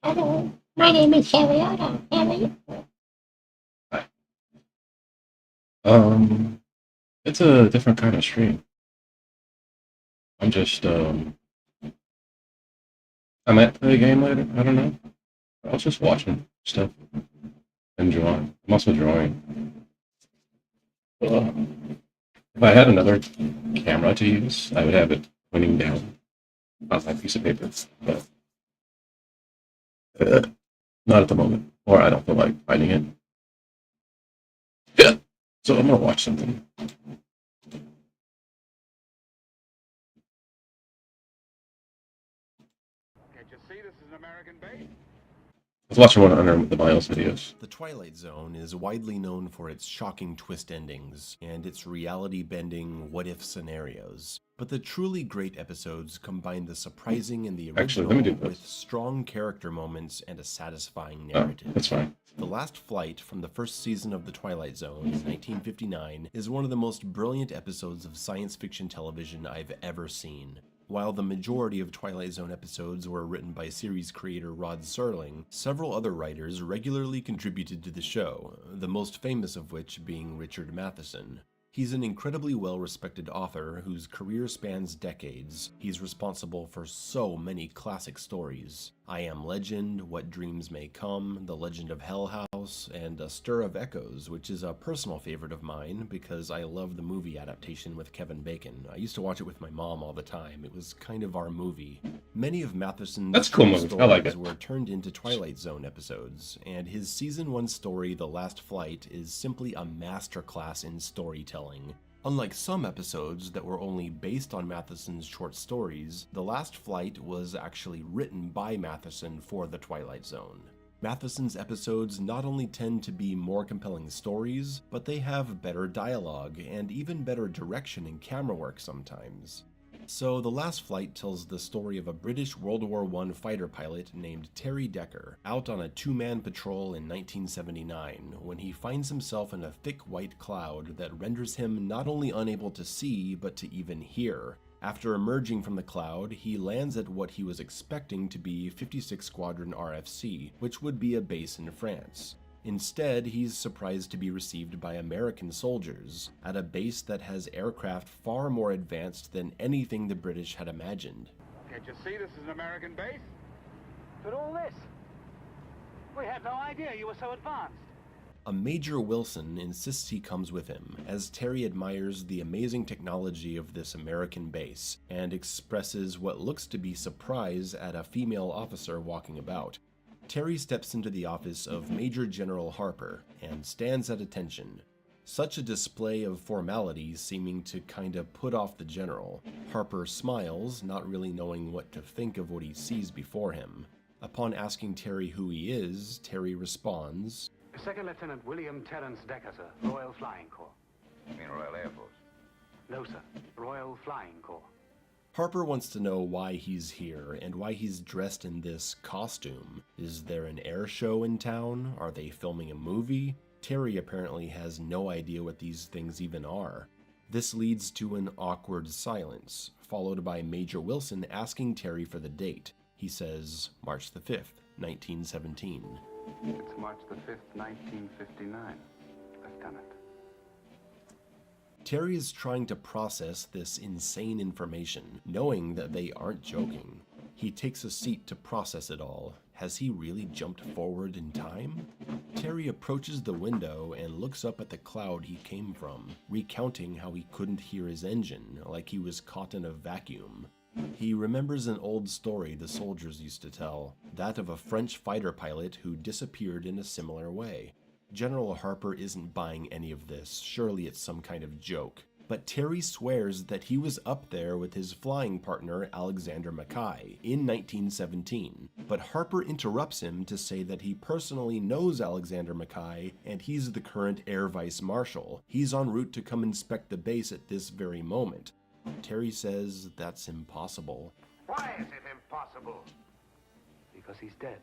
Hello, my name is Harrietta. How are you? Um, it's a different kind of stream. I'm just I might play a game later. I don't know. I was just watching stuff, enjoying. I'm also drawing. Uh, if I had another camera to use, I would have it pointing down on my piece of paper. But Not at the moment, or I don't feel like finding it. Yeah. So I'm gonna watch something. Can't you see this is an American base? I was watching one of Under the Miles videos. The Twilight Zone is widely known for its shocking twist endings and its reality-bending what-if scenarios. But the truly great episodes combine the surprising and the Actually, original let me do this. with strong character moments and a satisfying Oh, narrative. that's fine. The Last Flight from the first season of The Twilight Zone in 1959 is one of the most brilliant episodes of science fiction television I've ever seen. While the majority of Twilight Zone episodes were written by series creator Rod Serling, several other writers regularly contributed to the show, the most famous of which being Richard Matheson. He's an incredibly well-respected author whose career spans decades. He's responsible for so many classic stories. I Am Legend, What Dreams May Come, The Legend of Hell House, and A Stir of Echoes, which is a personal favorite of mine because I love the movie adaptation with Kevin Bacon. I used to watch it with my mom all the time. It was kind of our movie. Many of Matheson's That's a cool movie. I like stories it. were turned into Twilight Zone episodes, and his Season 1 story, The Last Flight, is simply a masterclass in storytelling. Unlike some episodes that were only based on Matheson's short stories, The Last Flight was actually written by Matheson for The Twilight Zone. Matheson's episodes not only tend to be more compelling stories, but they have better dialogue and even better direction and camera work sometimes. So, The Last Flight tells the story of a British World War I fighter pilot named Terry Decker, out on a two-man patrol in 1979, when he finds himself in a thick white cloud that renders him not only unable to see, but to even hear. After emerging from the cloud, he lands at what he was expecting to be 56 Squadron RFC, which would be a base in France. Instead, he's surprised to be received by American soldiers at a base that has aircraft far more advanced than anything the British had imagined. Can't you see this is an American base? But all this? We had no idea you were so advanced. A Major Wilson insists he comes with him, as Terry admires the amazing technology of this American base, and expresses what looks to be surprise at a female officer walking about. Terry steps into the office of Major General Harper and stands at attention. Such a display of formality seeming to kinda put off the general. Harper smiles, not really knowing what to think of what he sees before him. Upon asking Terry who he is, Terry responds, Second Lieutenant William Terence Decker, sir, Royal Flying Corps. You mean Royal Air Force? No, sir, Royal Flying Corps. Harper wants to know why he's here and why he's dressed in this costume. Is there an air show in town? Are they filming a movie? Terry apparently has no idea what these things even are. This leads to an awkward silence, followed by Major Wilson asking Terry for the date. He says, March the 5th, 1917. It's March the 5th, 1959, Lieutenant. Terry is trying to process this insane information, knowing that they aren't joking. He takes a seat to process it all. Has he really jumped forward in time? Terry approaches the window and looks up at the cloud he came from, recounting how he couldn't hear his engine, like he was caught in a vacuum. He remembers an old story the soldiers used to tell, that of a French fighter pilot who disappeared in a similar way. General Harper isn't buying any of this, surely it's some kind of joke. But Terry swears that he was up there with his flying partner Alexander Mackay in 1917. But Harper interrupts him to say that he personally knows Alexander Mackay and he's the current Air Vice Marshal. He's en route to come inspect the base at this very moment. Terry says that's impossible. Why is it impossible? Because he's dead.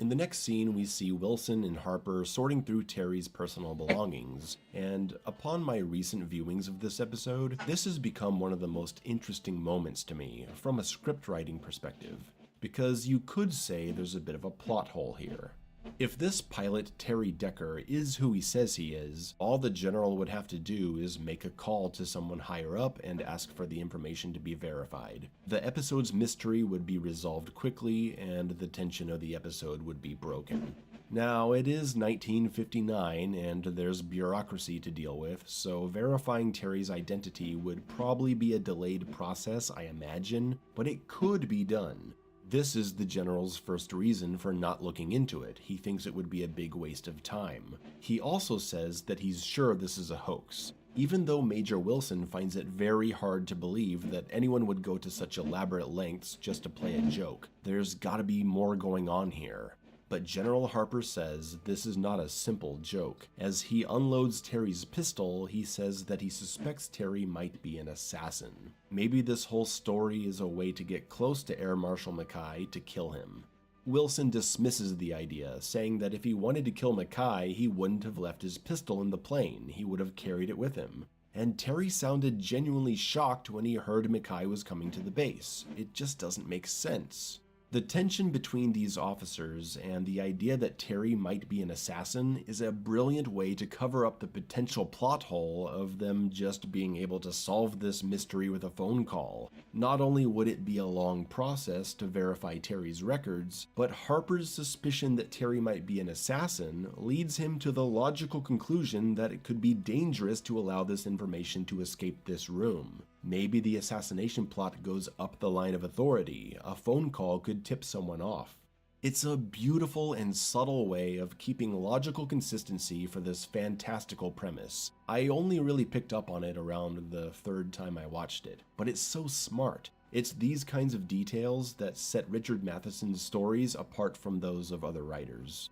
In the next scene, we see Wilson and Harper sorting through Terry's personal belongings, and upon my recent viewings of this episode, this has become one of the most interesting moments to me from a script writing perspective, because you could say there's a bit of a plot hole here. If this pilot Terry Decker is who he says he is, all the general would have to do is make a call to someone higher up and ask for the information to be verified. The episode's mystery would be resolved quickly, and the tension of the episode would be broken. Now, it is 1959, and there's bureaucracy to deal with, so verifying Terry's identity would probably be a delayed process, I imagine, but it could be done. This is the general's first reason for not looking into it. He thinks it would be a big waste of time. He also says that he's sure this is a hoax, even though Major Wilson finds it very hard to believe that anyone would go to such elaborate lengths just to play a joke. There's gotta be more going on here. But General Harper says this is not a simple joke. As he unloads Terry's pistol, he says that he suspects Terry might be an assassin. Maybe this whole story is a way to get close to Air Marshal Mackay to kill him. Wilson dismisses the idea, saying that if he wanted to kill Mackay, he wouldn't have left his pistol in the plane, he would have carried it with him. And Terry sounded genuinely shocked when he heard Mackay was coming to the base. It just doesn't make sense. The tension between these officers and the idea that Terry might be an assassin is a brilliant way to cover up the potential plot hole of them just being able to solve this mystery with a phone call. Not only would it be a long process to verify Terry's records, but Harper's suspicion that Terry might be an assassin leads him to the logical conclusion that it could be dangerous to allow this information to escape this room. Maybe the assassination plot goes up the line of authority. A phone call could tip someone off. It's a beautiful and subtle way of keeping logical consistency for this fantastical premise. I only really picked up on it around the third time I watched it, but it's so smart. It's these kinds of details that set Richard Matheson's stories apart from those of other writers.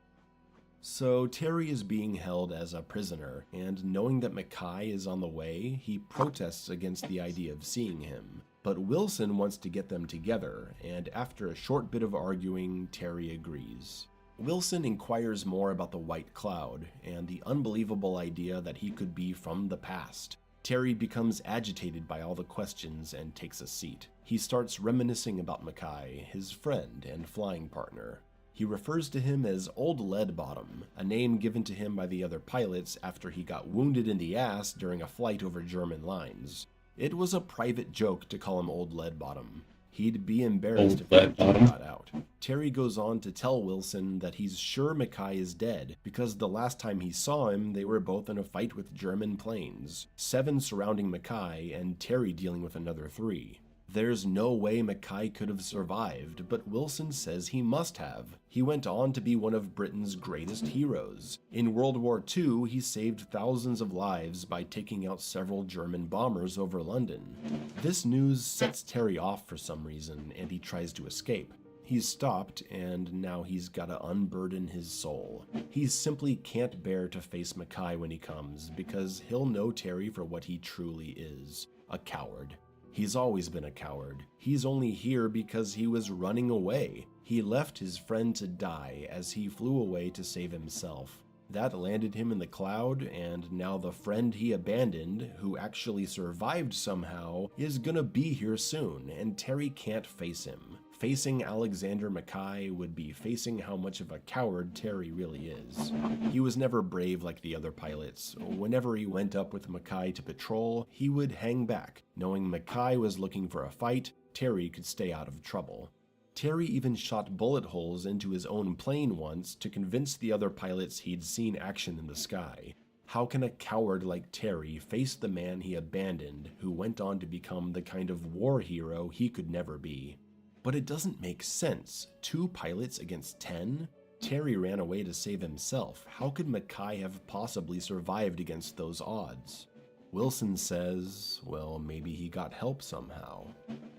So Terry is being held as a prisoner, and knowing that Mackay is on the way, he protests against the idea of seeing him. But Wilson wants to get them together, and after a short bit of arguing, Terry agrees. Wilson inquires more about the white cloud, and the unbelievable idea that he could be from the past. Terry becomes agitated by all the questions and takes a seat. He starts reminiscing about Mackay, his friend and flying partner. He refers to him as Old Lead Bottom, a name given to him by the other pilots after he got wounded in the ass during a flight over German lines. It was a private joke to call him Old Lead Bottom. He'd be embarrassed if the joke got out. Terry goes on to tell Wilson that he's sure Mackay is dead, because the last time he saw him, they were both in a fight with German planes, 7 surrounding Mackay and Terry dealing with another 3. There's no way Mackay could have survived, but Wilson says he must have. He went on to be one of Britain's greatest heroes. In World War II, he saved thousands of lives by taking out several German bombers over London. This news sets Terry off for some reason, and he tries to escape. He's stopped, and now he's gotta unburden his soul. He simply can't bear to face Mackay when he comes, because he'll know Terry for what he truly is, a coward. He's always been a coward. He's only here because he was running away. He left his friend to die as he flew away to save himself. That landed him in the cloud, and now the friend he abandoned, who actually survived somehow, is gonna be here soon, and Terry can't face him. Facing Alexander Mackay would be facing how much of a coward Terry really is. He was never brave like the other pilots. Whenever he went up with Mackay to patrol, he would hang back. Knowing Mackay was looking for a fight, Terry could stay out of trouble. Terry even shot bullet holes into his own plane once to convince the other pilots he'd seen action in the sky. How can a coward like Terry face the man he abandoned, who went on to become the kind of war hero he could never be? But it doesn't make sense. 2 pilots against 10? Terry ran away to save himself. How could Mackay have possibly survived against those odds? Wilson says, well, maybe he got help somehow.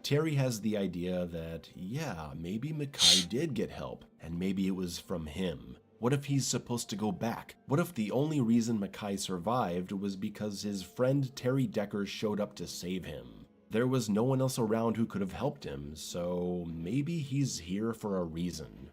Terry has the idea that, yeah, maybe Mackay did get help, and maybe it was from him. What if he's supposed to go back? What if the only reason Mackay survived was because his friend Terry Decker showed up to save him? There was no one else around who could have helped him, so maybe he's here for a reason.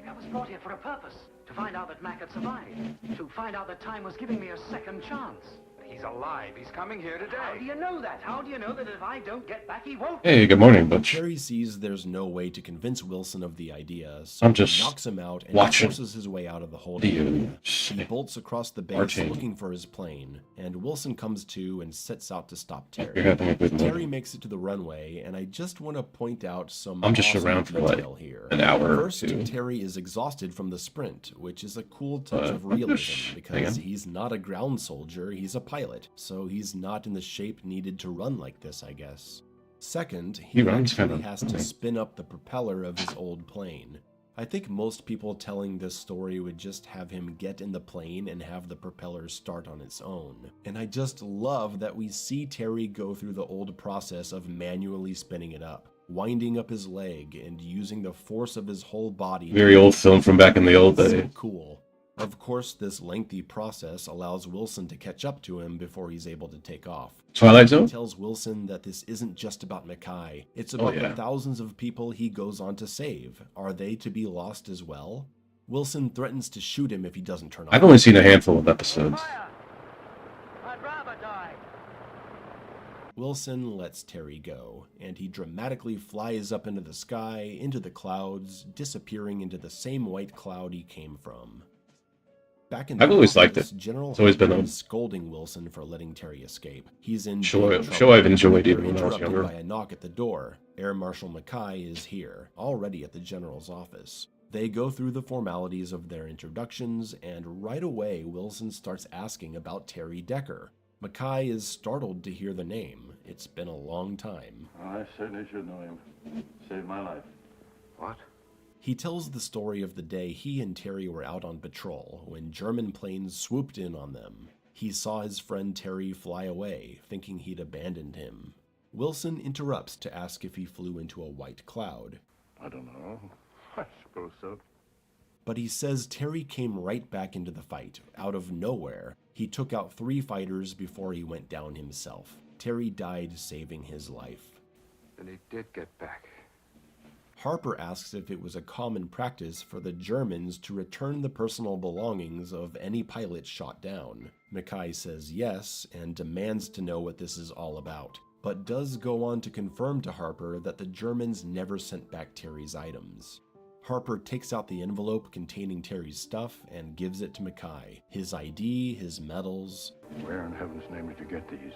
I was brought here for a purpose. To find out that Mac had survived. To find out that time was giving me a second chance. He's alive. He's coming here today. How do you know that? How do you know that if I don't get back, he won't? Hey, good morning, Butch. Terry sees there's no way to convince Wilson of the idea, so I'm just he knocks him out and watching forces his way out of the holding area. He video. bolts across the base Marching. looking for his plane, and Wilson comes to and sets out to stop You're Terry. having a good Terry morning. makes it to the runway, and I just want to point out some I'm just awesome around for, like, detail here. an hour or First, 2. Terry is exhausted from the sprint, which is a cool touch of Hang realism, on. because he's not a ground soldier, he's a pilot, so he's not in the shape needed to run like this, I guess. Second, He he runs actually kinda has to spin up the propeller of his old plane. I think most people telling this story would just have him get in the plane and have the propeller start on its own. And I just love that we see Terry go through the old process of manually spinning it up, winding up his leg and using the force of his whole body. Very old film from back in the old So days. cool. Of course, this lengthy process allows Wilson to catch up to him before he's able to take off. Twilight He Zone? tells Wilson that this isn't just about Mackay. It's about yeah. the thousands of people he goes on to save. Are they to be lost as well? Wilson threatens to shoot him if he doesn't turn off. I've only seen a handful of episodes. Fire! I'd rather die. Wilson lets Terry go, and he dramatically flies up into the sky, into the clouds, disappearing into the same white cloud he came from. Back in the I've always liked office, it. General It's always been Harper on. is scolding Wilson for letting Terry escape. He's in Show big I've trouble. enjoyed even They're when I was interrupted younger. by a knock at the door. Air Marshal Mackay is here, already at the general's office. They go through the formalities of their introductions, and right away Wilson starts asking about Terry Decker. Mackay is startled to hear the name. It's been a long time. I certainly should know him. Saved my life. What? He tells the story of the day he and Terry were out on patrol when German planes swooped in on them. He saw his friend Terry fly away, thinking he'd abandoned him. Wilson interrupts to ask if he flew into a white cloud. I don't know. I suppose so. But he says Terry came right back into the fight, out of nowhere. He took out 3 fighters before he went down himself. Terry died saving his life. Then he did get back. Harper asks if it was a common practice for the Germans to return the personal belongings of any pilot shot down. Mackay says yes and demands to know what this is all about, but does go on to confirm to Harper that the Germans never sent back Terry's items. Harper takes out the envelope containing Terry's stuff and gives it to Mackay. His ID, his medals. Where in heaven's name did you get these?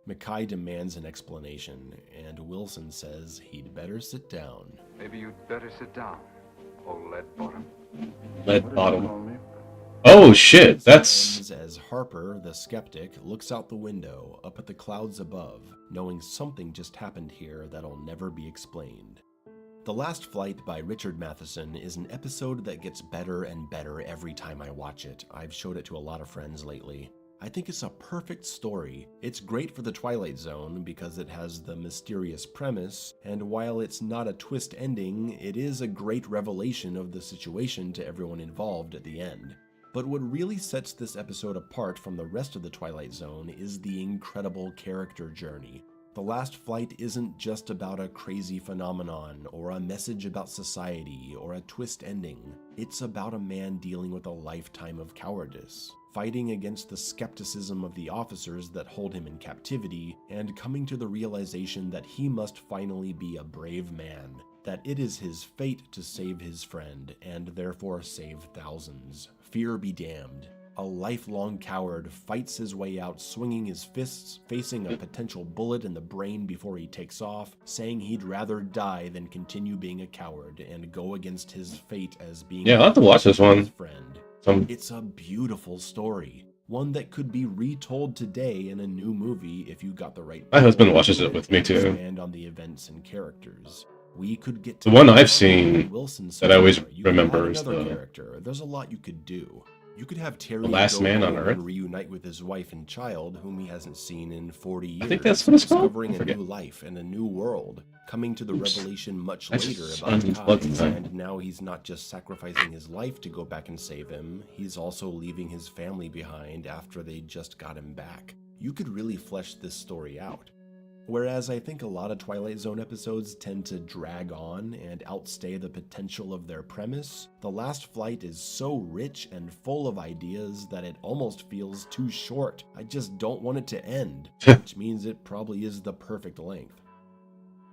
Mackay demands an explanation, and Wilson says he'd better sit down. Maybe you'd better sit down, old lead bottom. Lead What did you bottom. call me? Oh shit, that's... Ends as Harper, the skeptic, looks out the window, up at the clouds above, knowing something just happened here that'll never be explained. The Last Flight by Richard Matheson is an episode that gets better and better every time I watch it. I've showed it to a lot of friends lately. I think it's a perfect story. It's great for the Twilight Zone because it has the mysterious premise, and while it's not a twist ending, it is a great revelation of the situation to everyone involved at the end. But what really sets this episode apart from the rest of the Twilight Zone is the incredible character journey. The Last Flight isn't just about a crazy phenomenon, or a message about society, or a twist ending. It's about a man dealing with a lifetime of cowardice, fighting against the skepticism of the officers that hold him in captivity, and coming to the realization that he must finally be a brave man, that it is his fate to save his friend, and therefore save thousands. Fear be damned. A lifelong coward fights his way out, swinging his fists, facing a potential bullet in the brain before he takes off, saying he'd rather die than continue being a coward and go against his fate as being Yeah, I'll have to watch this one. his friend. It's a beautiful story, one that could be retold today in a new movie if you got the right. My husband watches it with me and too. Expand on the events and characters. We could get to The one I've seen Wilson's that I always story. You could remember add is another the- character. There's a lot you could do. You could have Terry The Last go Man on home Earth? and reunite with his wife and child, whom he hasn't seen in 40 years. I think that's what it's called. Discovering I a forget. new life and a new world, coming to the Oops. revelation much I later just about unplugged Kai, that. and now he's not just sacrificing his life to go back and save him, he's also leaving his family behind after they just got him back. You could really flesh this story out. Whereas I think a lot of Twilight Zone episodes tend to drag on and outstay the potential of their premise, The Last Flight is so rich and full of ideas that it almost feels too short. I just don't want it to end, which means it probably is the perfect length.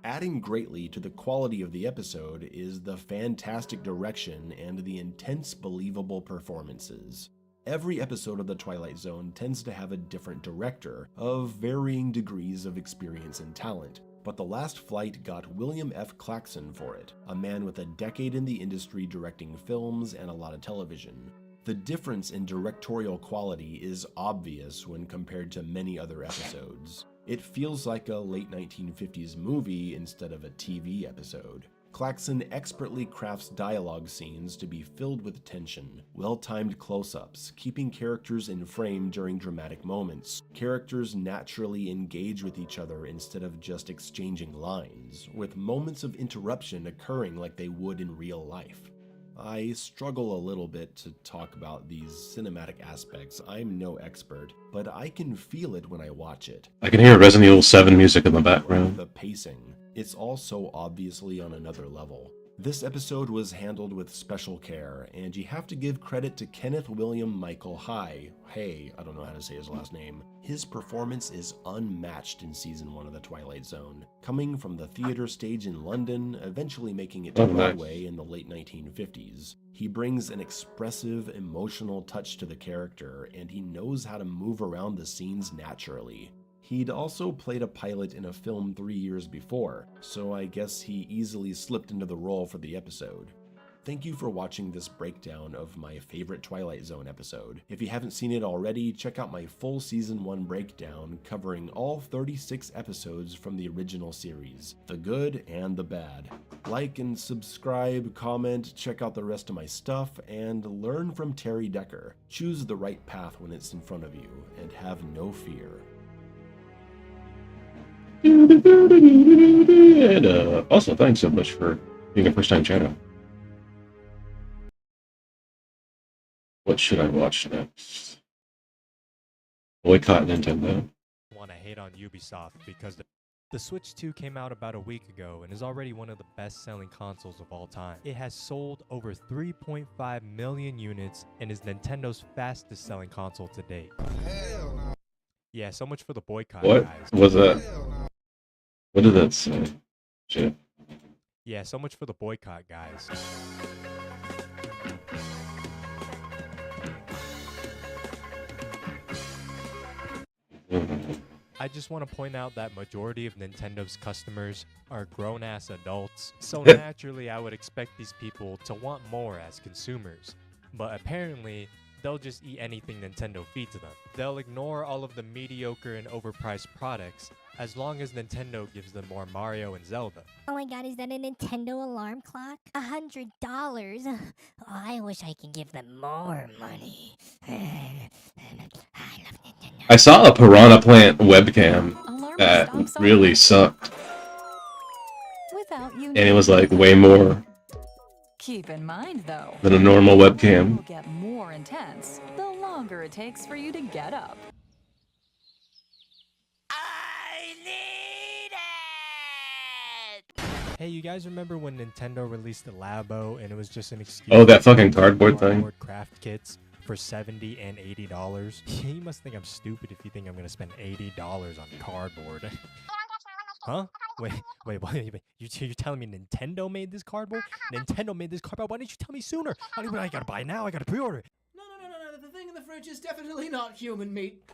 Adding greatly to the quality of the episode is the fantastic direction and the intense, believable performances. Every episode of The Twilight Zone tends to have a different director, of varying degrees of experience and talent, but The Last Flight got William F. Claxon for it, a man with a decade in the industry directing films and a lot of television. The difference in directorial quality is obvious when compared to many other episodes. It feels like a late 1950s movie instead of a TV episode. Claxon expertly crafts dialogue scenes to be filled with tension, well-timed close-ups, keeping characters in frame during dramatic moments. Characters naturally engage with each other instead of just exchanging lines, with moments of interruption occurring like they would in real life. I struggle a little bit to talk about these cinematic aspects. I'm no expert, but I can feel it when I watch it. I can hear Resident Evil 7 music in the background. The pacing. It's also obviously on another level. This episode was handled with special care, and you have to give credit to Kenneth William Michael Hay. I don't know how to say his last name. His performance is unmatched in Season 1 of The Twilight Zone, coming from the theater stage in London, eventually making it to Broadway in the late 1950s. He brings an expressive, emotional touch to the character, and he knows how to move around the scenes naturally. He'd also played a pilot in a film 3 years before, so I guess he easily slipped into the role for the episode. Thank you for watching this breakdown of my favorite Twilight Zone episode. If you haven't seen it already, check out my full Season 1 breakdown covering all 36 episodes from the original series, the good and the bad. Like and subscribe, comment, check out the rest of my stuff, and learn from Terry Decker. Choose the right path when it's in front of you, and have no fear. And also, thanks so much for being a first-time channel. What should I watch next? Boycott Nintendo. Want to hate on Ubisoft because the Switch 2 came out about a week ago and is already one of the best-selling consoles of all time. It has sold over 3.5 million units and is Nintendo's fastest-selling console to date. Hell no. Yeah, so much for the boycott, What guys. was that? What did that say? Shit. Yeah, so much for the boycott, guys. I just want to point out that majority of Nintendo's customers are grown-ass adults, so naturally I would expect these people to want more as consumers. But apparently, they'll just eat anything Nintendo feeds them. They'll ignore all of the mediocre and overpriced products as long as Nintendo gives them more Mario and Zelda. Oh my god, is that a Nintendo alarm clock? $100? Oh, I wish I could give them more money. I love Nintendo. I saw a Piranha Plant webcam that really sucked. And it was like way more Keep in mind, though, than a normal will webcam. get more intense the longer it takes for you to get up. Hey, you guys remember when Nintendo released the Labo and it was just an excuse? Oh, that to fucking sell cardboard thing. cardboard craft kits for $70 and $80? You must think I'm stupid if you think I'm gonna spend $80 on cardboard. Huh? Wait. You're telling me Nintendo made this cardboard? Nintendo made this cardboard? Why didn't you tell me sooner? I gotta buy it now. I gotta pre-order it. No. The thing in the fridge is definitely not human meat.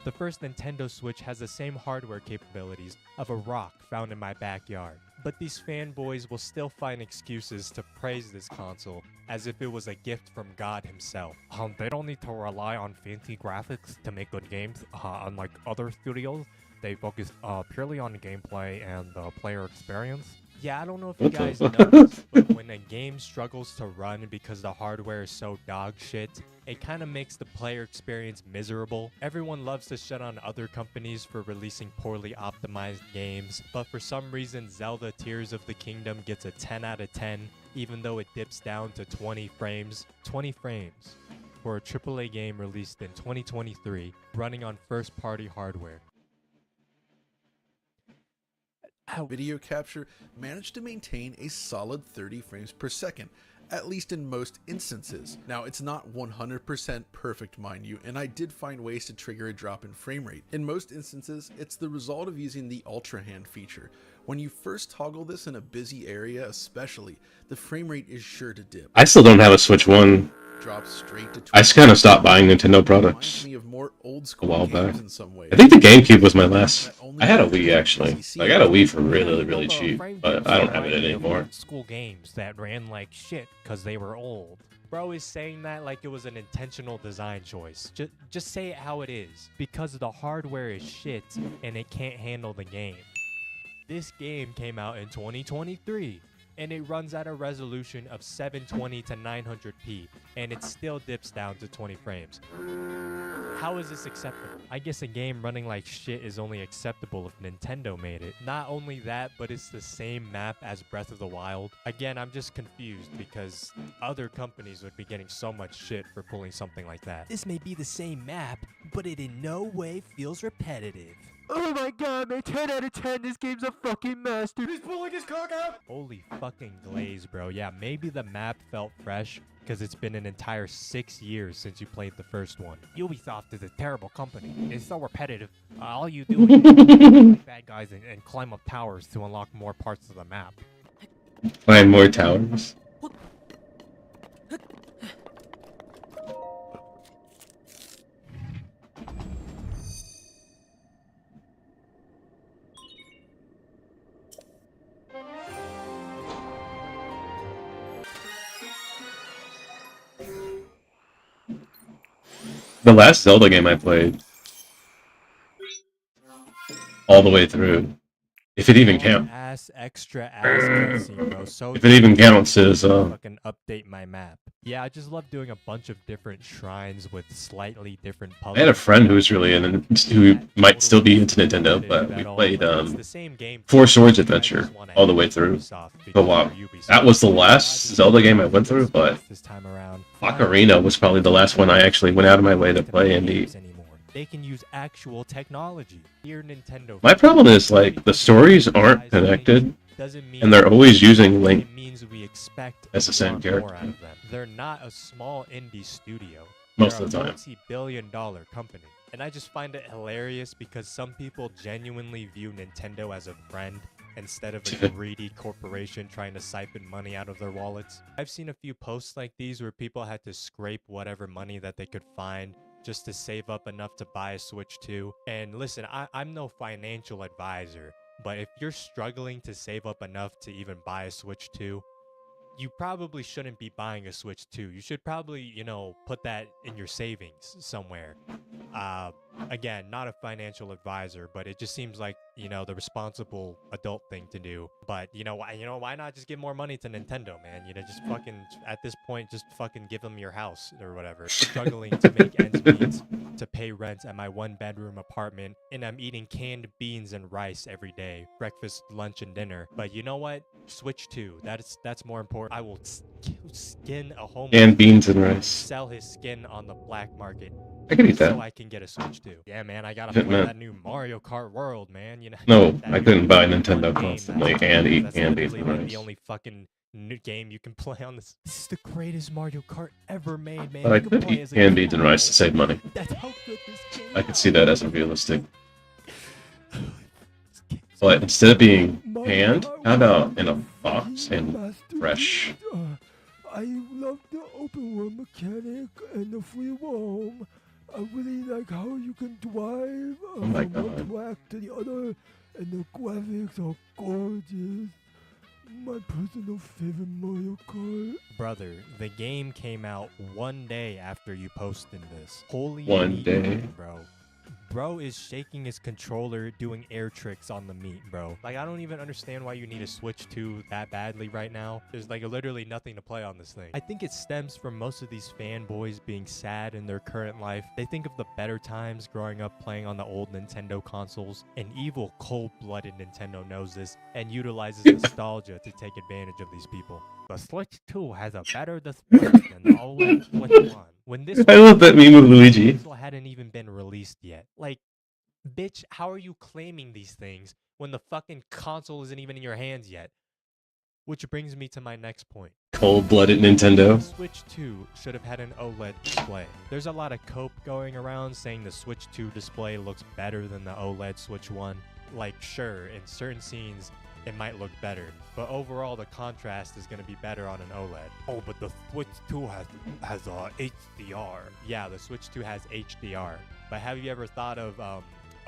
The first Nintendo Switch has the same hardware capabilities of a rock found in my backyard. But these fanboys will still find excuses to praise this console as if it was a gift from God himself. They don't need to rely on fancy graphics to make good games, unlike other studios. They focus purely on gameplay and the player experience. Yeah, I don't know if you guys know this, but when a game struggles to run because the hardware is so dog shit, it kind of makes the player experience miserable. Everyone loves to shut on other companies for releasing poorly optimized games, but for some reason Zelda Tears of the Kingdom gets a 10 out of 10, even though it dips down to 20 frames. 20 frames for a AAA game released in 2023, running on first-party hardware. Video capture managed to maintain a solid 30 frames per second, at least in most instances. Now, it's not 100% perfect, mind you, and I did find ways to trigger a drop in frame rate. In most instances, it's the result of using the Ultra Hand feature. When you first toggle this in a busy area especially, the frame rate is sure to dip. I still don't have a Switch 1. Drops straight to I just kind of stopped buying Nintendo products me of more old a school while games back. in some ways. I think the GameCube was my last. I had a Wii actually. I got a Wii for really cheap, but I don't have it anymore. School games that ran like shit because they were old. Bro is saying that like it was an intentional design choice. Just say it how it is. Because the hardware is shit and it can't handle the game. This game came out in 2023 and it runs at a resolution of 720 to 900p and it still dips down to 20 frames. How is this acceptable? I guess a game running like shit is only acceptable if Nintendo made it. Not only that, but it's the same map as Breath of the Wild. Again, I'm just confused because other companies would be getting so much shit for pulling something like that. This may be the same map, but it in no way feels repetitive. Oh my god, man, 10 out of 10, this game's a fucking master. He's pulling his cock out! Holy fucking glaze, bro. Yeah, maybe the map felt fresh because it's been an entire 6 years since you played the first one. Ubisoft is a terrible company. It's so repetitive. All you do is fight bad guys and climb up towers to unlock more parts of the map. Find more towers. The last Zelda game I played all the way through, if it even counts. Extra ass cutscene, bro. So if it even counts, is fucking update my map. Yeah, I just love doing a bunch of different shrines with slightly different puzzles. I had a friend who was really who might still be into Nintendo, but we played Four Swords Adventure all the way through. Oh wow, that was the last Zelda game I went through, but Ocarina was probably the last one I actually went out of my way to play and beat. They can use actual technology. Here, Nintendo. My problem is like the stories aren't connected, and they're always using Link as the same character. They're not a small indie studio. Most of the time. They're a multi-billion-dollar company. And I just find it hilarious because some people genuinely view Nintendo as a friend instead of a greedy corporation trying to siphon money out of their wallets. I've seen a few posts like these where people had to scrape whatever money that they could find just to save up enough to buy a Switch 2. And listen, I'm no financial advisor, but if you're struggling to save up enough to even buy a Switch 2, you probably shouldn't be buying a Switch 2. You should probably, you know, put that in your savings somewhere. Again, not a financial advisor, but it just seems like, you know, the responsible adult thing to do. But why not just give more money to Nintendo, man? You know, just fucking at this point, just fucking give them your house or whatever. Struggling to make ends meet, to pay rent at my 1-bedroom apartment, and I'm eating canned beans and rice every day, breakfast, lunch, and dinner. But you know what? Switch 2. That's more important. I will skin a homeless and beans and rice. Sell his skin on the black market. I can eat that. So I can get a Switch 2. Yeah, man, I gotta play that new Mario Kart World, man. You know. No, I couldn't buy Nintendo constantly and eat canned beans and rice. The only fucking new game you can play on this. This is the greatest Mario Kart ever made, man. But I could eat canned beans and rice to save money. That's how good this game is. I could see that as a realistic. But instead of being canned, how about in a box and fresh? I love the open world mechanic and the free roam. I really like how you can drive from one track to the other, and the graphics are gorgeous. My personal favorite Mario Kart. Brother, the game came out one day after you posted this. Holy one day, bro. Bro is shaking his controller, doing air tricks on the meat, bro. Like, I don't even understand why you need a Switch 2 that badly right now. There's, like, literally nothing to play on this thing. I think it stems from most of these fanboys being sad in their current life. They think of the better times growing up playing on the old Nintendo consoles. An evil, cold-blooded Nintendo knows this and utilizes nostalgia to take advantage of these people. The Switch 2 has a better display than the OLED Switch 1. When this I love that meme of Luigi. Hadn't even been released yet. Like, bitch, how are you claiming these things when the fucking console isn't even in your hands yet? Which brings me to my next point. Cold-blooded Nintendo. The Switch 2 should have had an OLED display. There's a lot of cope going around saying the Switch 2 display looks better than the OLED Switch 1. Like, sure, in certain scenes, it might look better, but overall the contrast is going to be better on an OLED. Oh, but the Switch 2 has HDR. Yeah, the Switch 2 has HDR. But have you ever thought of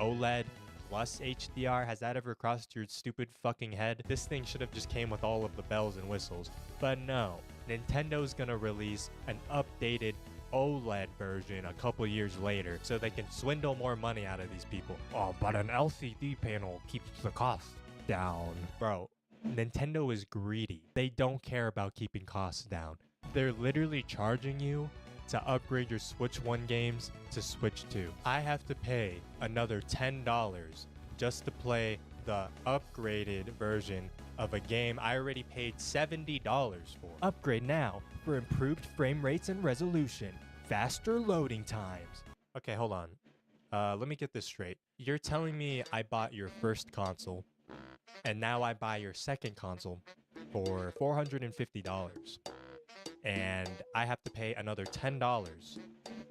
OLED plus HDR? Has that ever crossed your stupid fucking head? This thing should have just came with all of the bells and whistles. But no, Nintendo's gonna release an updated OLED version a couple years later so they can swindle more money out of these people. Oh, but an LCD panel keeps the cost down. Bro, Nintendo is greedy. They don't care about keeping costs down. They're literally charging you to upgrade your Switch 1 games to Switch 2. I have to pay another $10 just to play the upgraded version of a game I already paid $70 for. Upgrade now for improved frame rates and resolution, faster loading times. Okay, hold on. Let me get this straight. You're telling me I bought your first console, and now I buy your second console for $450, and I have to pay another $10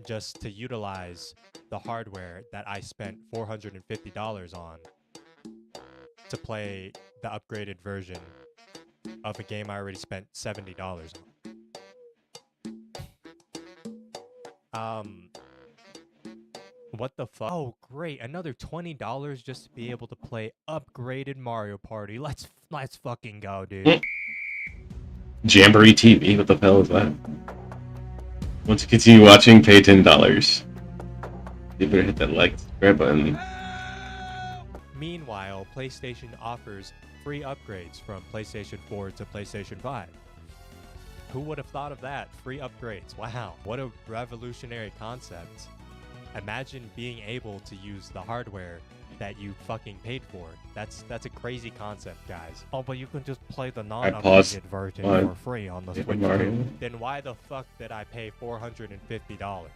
just to utilize the hardware that I spent $450 on to play the upgraded version of a game I already spent $70 on. What the fuck? Oh, great. Another $20 just to be able to play upgraded Mario Party. Let's fucking go, dude. Jamboree TV, what the hell is that? Want to continue watching? Pay $10. You better hit that like, subscribe button. Meanwhile, PlayStation offers free upgrades from PlayStation 4 to PlayStation 5. Who would have thought of that? Free upgrades. Wow, what a revolutionary concept. Imagine being able to use the hardware that you fucking paid for. That's a crazy concept, guys. Oh, but you can just play the non-upgraded version for free on the Switch 2. Then why the fuck did I pay $450?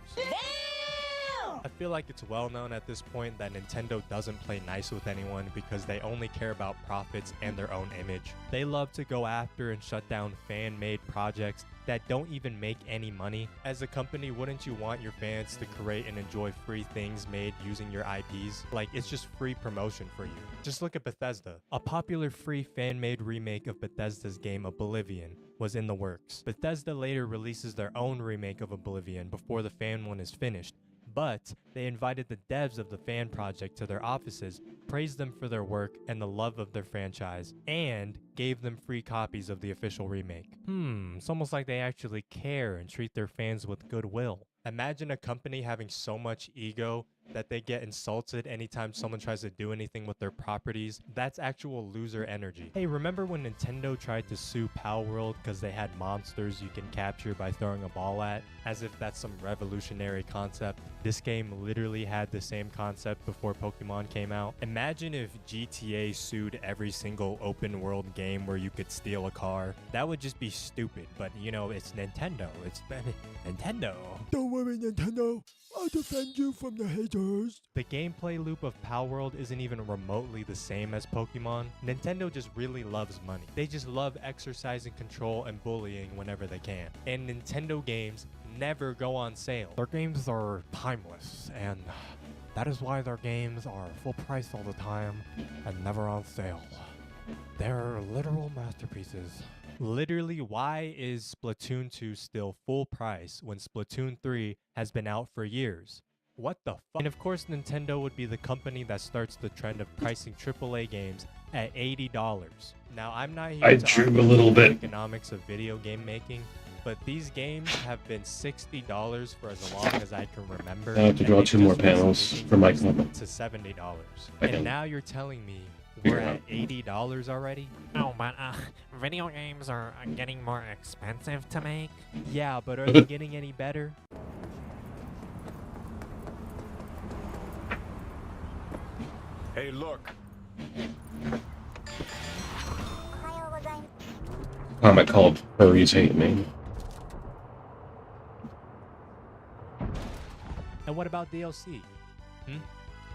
I feel like it's well known at this point that Nintendo doesn't play nice with anyone because they only care about profits and their own image. They love to go after and shut down fan-made projects that don't even make any money. As a company, wouldn't you want your fans to create and enjoy free things made using your IPs? Like, it's just free promotion for you. Just look at Bethesda. A popular free fan-made remake of Bethesda's game Oblivion was in the works. Bethesda later releases their own remake of Oblivion before the fan one is finished. But they invited the devs of the fan project to their offices, praised them for their work and the love of their franchise, and gave them free copies of the official remake. It's almost like they actually care and treat their fans with goodwill. Imagine a company having so much ego that they get insulted anytime someone tries to do anything with their properties. That's actual loser energy. Hey, remember when Nintendo tried to sue Palworld because they had monsters you can capture by throwing a ball at? As if that's some revolutionary concept. This game literally had the same concept before Pokemon came out. Imagine if GTA sued every single open world game where you could steal a car. That would just be stupid, but you know, it's Nintendo. It's Nintendo. Don't worry, Nintendo. I'll defend you from the haters. The gameplay loop of Palworld isn't even remotely the same as Pokemon. Nintendo just really loves money. They just love exercising control and bullying whenever they can. And Nintendo games never go on sale. Their games are timeless, and that is why their games are full price all the time and never on sale. They're literal masterpieces. Literally, why is Splatoon 2 still full price when Splatoon 3 has been out for years? What the fuck? And of course, Nintendo would be the company that starts the trend of pricing AAA games at $80. Now, I'm not here to argue the economics of video game making, but these games have been $60 for as long as I can remember. I have to draw 2 more panels for my comment. To $70. And now you're telling me we're at $80 already? Oh, but video games are getting more expensive to make. Yeah, but are they getting any better? Hey, look. Comment called Furries Hate Me. And what about DLC?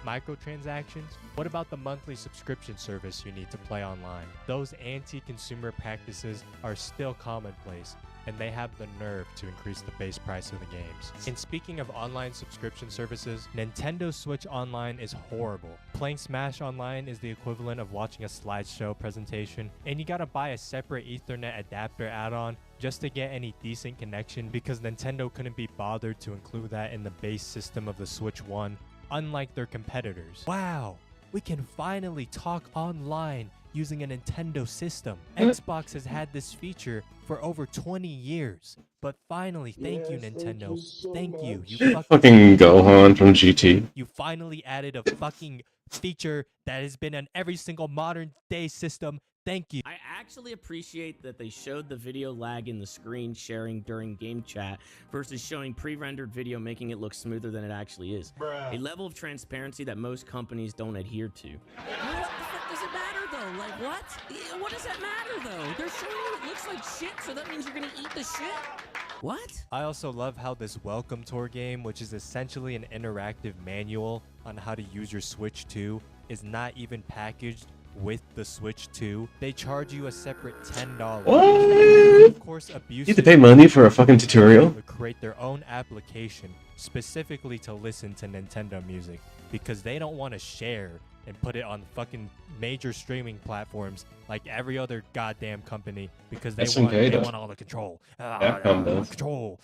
Microtransactions? What about the monthly subscription service you need to play online? Those anti-consumer practices are still commonplace, and they have the nerve to increase the base price of the games. And speaking of online subscription services, Nintendo Switch Online is horrible. Playing Smash Online is the equivalent of watching a slideshow presentation, and you gotta buy a separate Ethernet adapter add-on just to get any decent connection because Nintendo couldn't be bothered to include that in the base system of the Switch 1, unlike their competitors. Wow, We can finally talk online using a Nintendo system. What? Xbox has had this feature for over 20 years. But finally, thank you, Nintendo. Thank you. You Fucking Gohan from GT. You finally added a fucking feature that has been on every single modern day system. Thank you. I actually appreciate that they showed the video lag in the screen sharing during game chat versus showing pre-rendered video, making it look smoother than it actually is. A level of transparency that most companies don't adhere to. What the fuck does it matter though? Like what? What does that matter though? They're showing you it looks like shit, so that means you're gonna eat the shit? What? I also love how this welcome tour game, which is essentially an interactive manual on how to use your Switch 2, is not even packaged with the Switch 2. They charge you a separate $10. What? Of course, You need to pay money for a fucking tutorial? To create their own application specifically to listen to Nintendo music because they don't want to share and put it on fucking major streaming platforms like every other goddamn company because they want all the control. Control.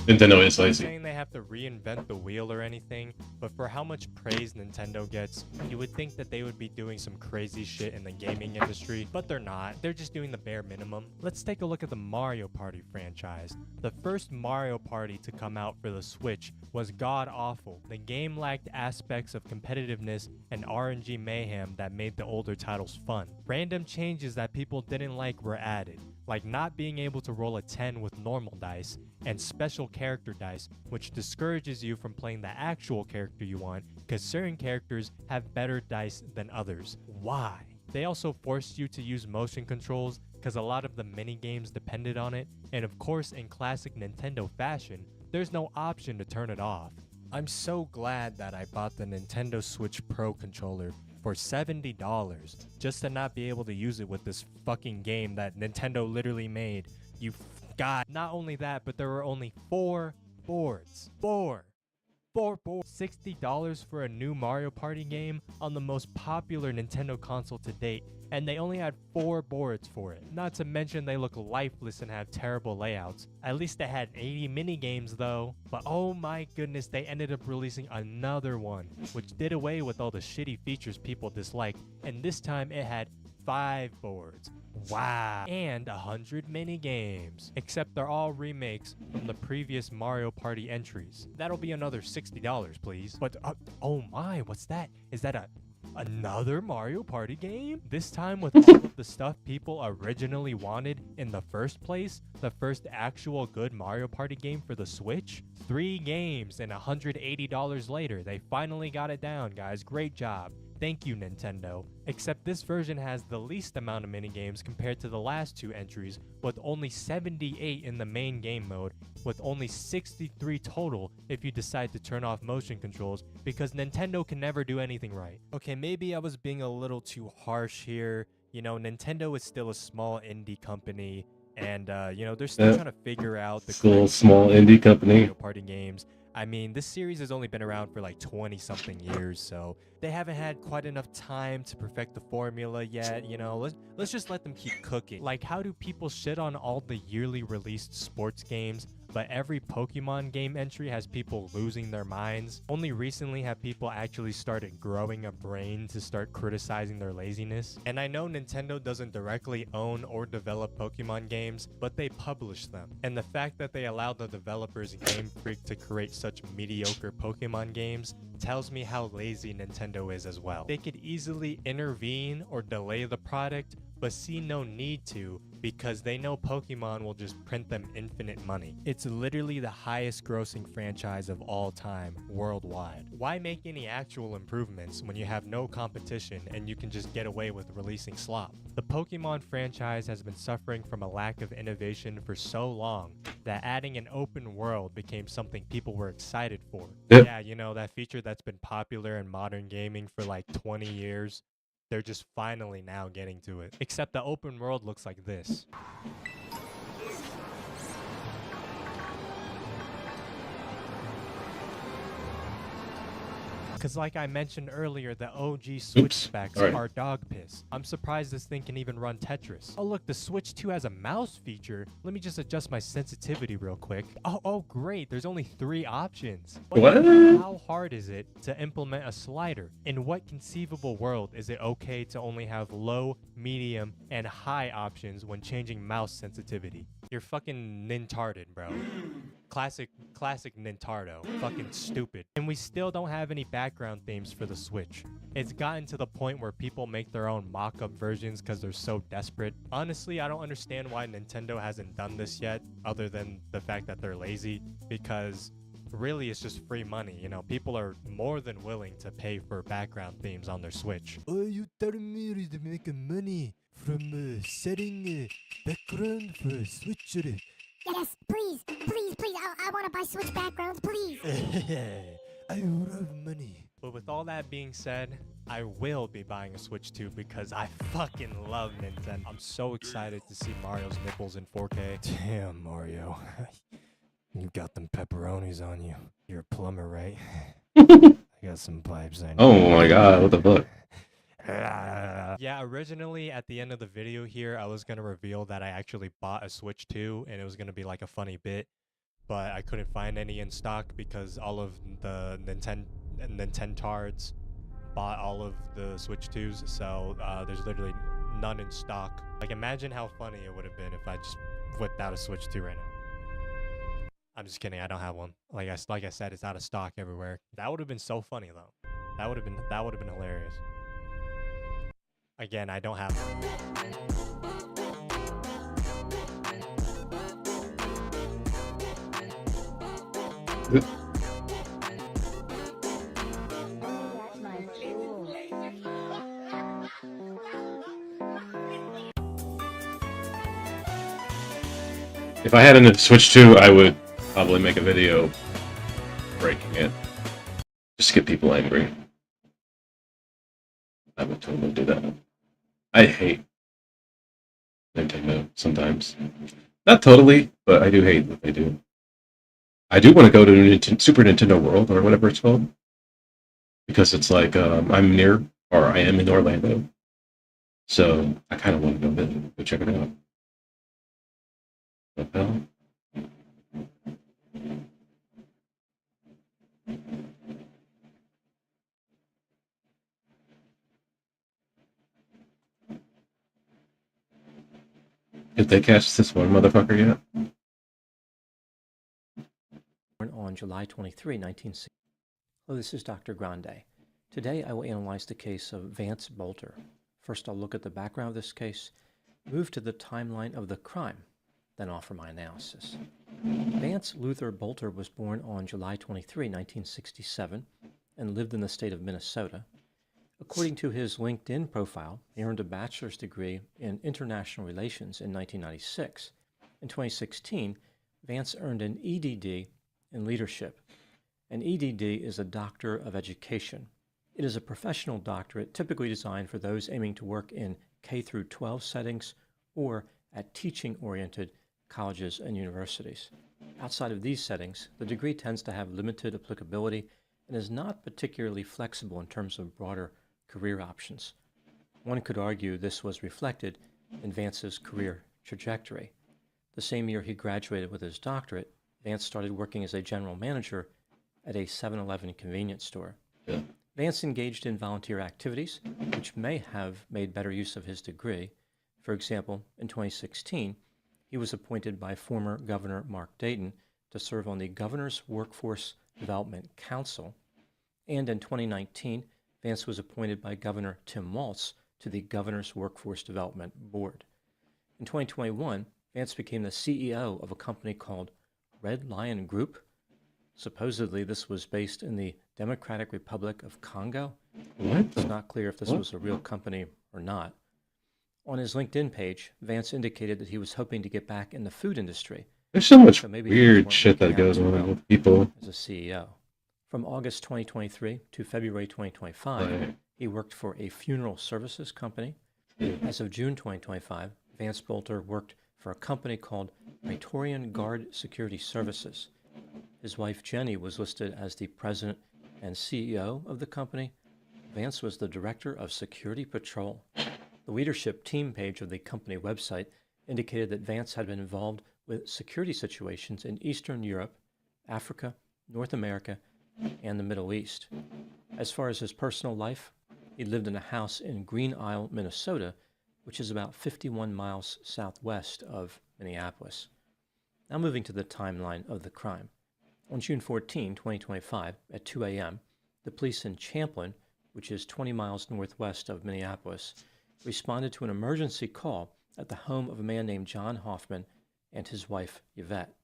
Nintendo is lazy. I'm not saying they have to reinvent the wheel or anything, but for how much praise Nintendo gets, you would think that they would be doing some crazy shit in the gaming industry, but they're not. They're just doing the bare minimum. Let's take a look at the Mario Party franchise. The first Mario Party to come out for the Switch was god-awful. The game lacked aspects of competitiveness and RNG mayhem that made the older titles fun. Random changes that people didn't like were added, like not being able to roll a 10 with normal dice, and special character dice, which discourages you from playing the actual character you want because certain characters have better dice than others. Why? They also forced you to use motion controls because a lot of the mini games depended on it, and of course in classic Nintendo fashion, there's no option to turn it off. I'm so glad that I bought the Nintendo Switch Pro controller for $70 just to not be able to use it with this fucking game that Nintendo literally made. You God. Not only that, but there were only 4 boards. 4 boards. $60 for a new Mario Party game on the most popular Nintendo console to date, and they only had 4 boards for it. Not to mention they look lifeless and have terrible layouts. At least they had 80 minigames though. But oh my goodness, they ended up releasing another one, which did away with all the shitty features people disliked, and this time it had 5 boards. Wow. And 100 mini games. Except they're all remakes from the previous Mario Party entries. That'll be another $60, please. But oh my, what's that? Is that another Mario Party game? This time with all of the stuff people originally wanted in the first place? The first actual good Mario Party game for the Switch? 3 games and $180 later. They finally got it down, guys. Great job. Thank you, Nintendo. Except this version has the least amount of minigames compared to the last 2 entries, with only 78 in the main game mode, with only 63 total if you decide to turn off motion controls, because Nintendo can never do anything right. Okay, maybe I was being a little too harsh here. You know, Nintendo is still a small indie company, and you know, they're still trying to figure out the small indie company Mario Party games. I mean, this series has only been around for like 20-something years, so they haven't had quite enough time to perfect the formula yet, you know. Let's just let them keep cooking. Like, how do people shit on all the yearly released sports games, but every Pokemon game entry has people losing their minds? Only recently have people actually started growing a brain to start criticizing their laziness. And I know Nintendo doesn't directly own or develop Pokemon games, but they publish them. And the fact that they allow the developers Game Freak to create such mediocre Pokemon games tells me how lazy Nintendo is as well. They could easily intervene or delay the product, but see no need to because they know Pokemon will just print them infinite money. It's literally the highest grossing franchise of all time worldwide. Why make any actual improvements when you have no competition and you can just get away with releasing slop? The Pokemon franchise has been suffering from a lack of innovation for so long that adding an open world became something people were excited for. Yep. Yeah, you know, that feature that's been popular in modern gaming for like 20 years. They're just finally now getting to it. Except the open world looks like this. Because like I mentioned earlier, the OG Switch specs Alright. are dog piss. I'm surprised this thing can even run Tetris. Oh look, the Switch 2 has a mouse feature. Let me just adjust my sensitivity real quick. Oh great, there's only 3 options. What? How hard is it to implement a slider? In what conceivable world is it okay to only have low, medium, and high options when changing mouse sensitivity? You're fucking nintarded, bro. Classic Nintardo. Fucking stupid. And we still don't have any background themes for the Switch. It's gotten to the point where people make their own mock-up versions because they're so desperate. Honestly, I don't understand why Nintendo hasn't done this yet, other than the fact that they're lazy, because really it's just free money. You know, people are more than willing to pay for background themes on their Switch. Are you telling me to make money from setting background for Switch? Yes, please. I want to buy Switch backgrounds, please. I love money. But with all that being said, I will be buying a Switch 2 because I fucking love Nintendo. I'm so excited to see Mario's nipples in 4K. Damn, Mario. You got them pepperonis on you. You're a plumber, right? I got some pipes on you. Oh my god, what the fuck? Yeah, originally at the end of the video here, I was going to reveal that I actually bought a Switch 2 and it was going to be like a funny bit, but I couldn't find any in stock because all of the Nintendards bought all of the Switch 2s, so there's literally none in stock. Like, imagine how funny it would have been if I just whipped out a Switch 2 right now. I'm just kidding, I don't have one. Like I said, it's out of stock everywhere. That would have been so funny though. That would have been hilarious. Again, I don't have one. If I had a Switch 2, I would probably make a video breaking it. Just to get people angry. I would totally do that. I hate Nintendo sometimes. Not totally, but I do hate what they do. I do want to go to Super Nintendo World, or whatever it's called. Because it's like, I'm near, or I am in Orlando. So, I kind of want to go check it out. What the hell? Did they catch this one motherfucker yet? Born on July 23, 1960. Hello, this is Dr. Grande. Today I will analyze the case of Vance Bolter. First I'll look at the background of this case, move to the timeline of the crime, then offer my analysis. Vance Luther Bolter was born on July 23, 1967, and lived in the state of Minnesota. According to his LinkedIn profile, he earned a bachelor's degree in international relations in 1996. In 2016, Vance earned an EDD in leadership. An EDD is a Doctor of Education. It is a professional doctorate typically designed for those aiming to work in K-12 settings or at teaching-oriented colleges and universities. Outside of these settings, the degree tends to have limited applicability and is not particularly flexible in terms of broader career options. One could argue this was reflected in Vance's career trajectory. The same year he graduated with his doctorate, Vance started working as a general manager at a 7-Eleven convenience store. Yeah. Vance engaged in volunteer activities, which may have made better use of his degree. For example, in 2016, he was appointed by former Governor Mark Dayton to serve on the Governor's Workforce Development Council, and in 2019, Vance was appointed by Governor Tim Walz to the Governor's Workforce Development Board. In 2021, Vance became the CEO of a company called Red Lion Group. Supposedly, this was based in the Democratic Republic of Congo. What? It's not clear if this was a real company or not. On his LinkedIn page, Vance indicated that he was hoping to get back in the food industry. There's so much maybe weird shit that goes on with people. As a CEO. From August 2023 to February 2025, Right. he worked for a funeral services company. As of June 2025, Vance Bolter worked for a company called Praetorian Guard Security Services. His wife Jenny was listed as the president and CEO of the company, Vance was the Director of Security Patrol. The leadership team page of the company website indicated that Vance had been involved with security situations in Eastern Europe, Africa, North America, and the Middle East. As far as his personal life, he lived in a house in Green Isle, Minnesota, which is about 51 miles southwest of Minneapolis. Now moving to the timeline of the crime. On June 14, 2025, at 2 a.m., the police in Champlin, which is 20 miles northwest of Minneapolis, responded to an emergency call at the home of a man named John Hoffman and his wife, Yvette.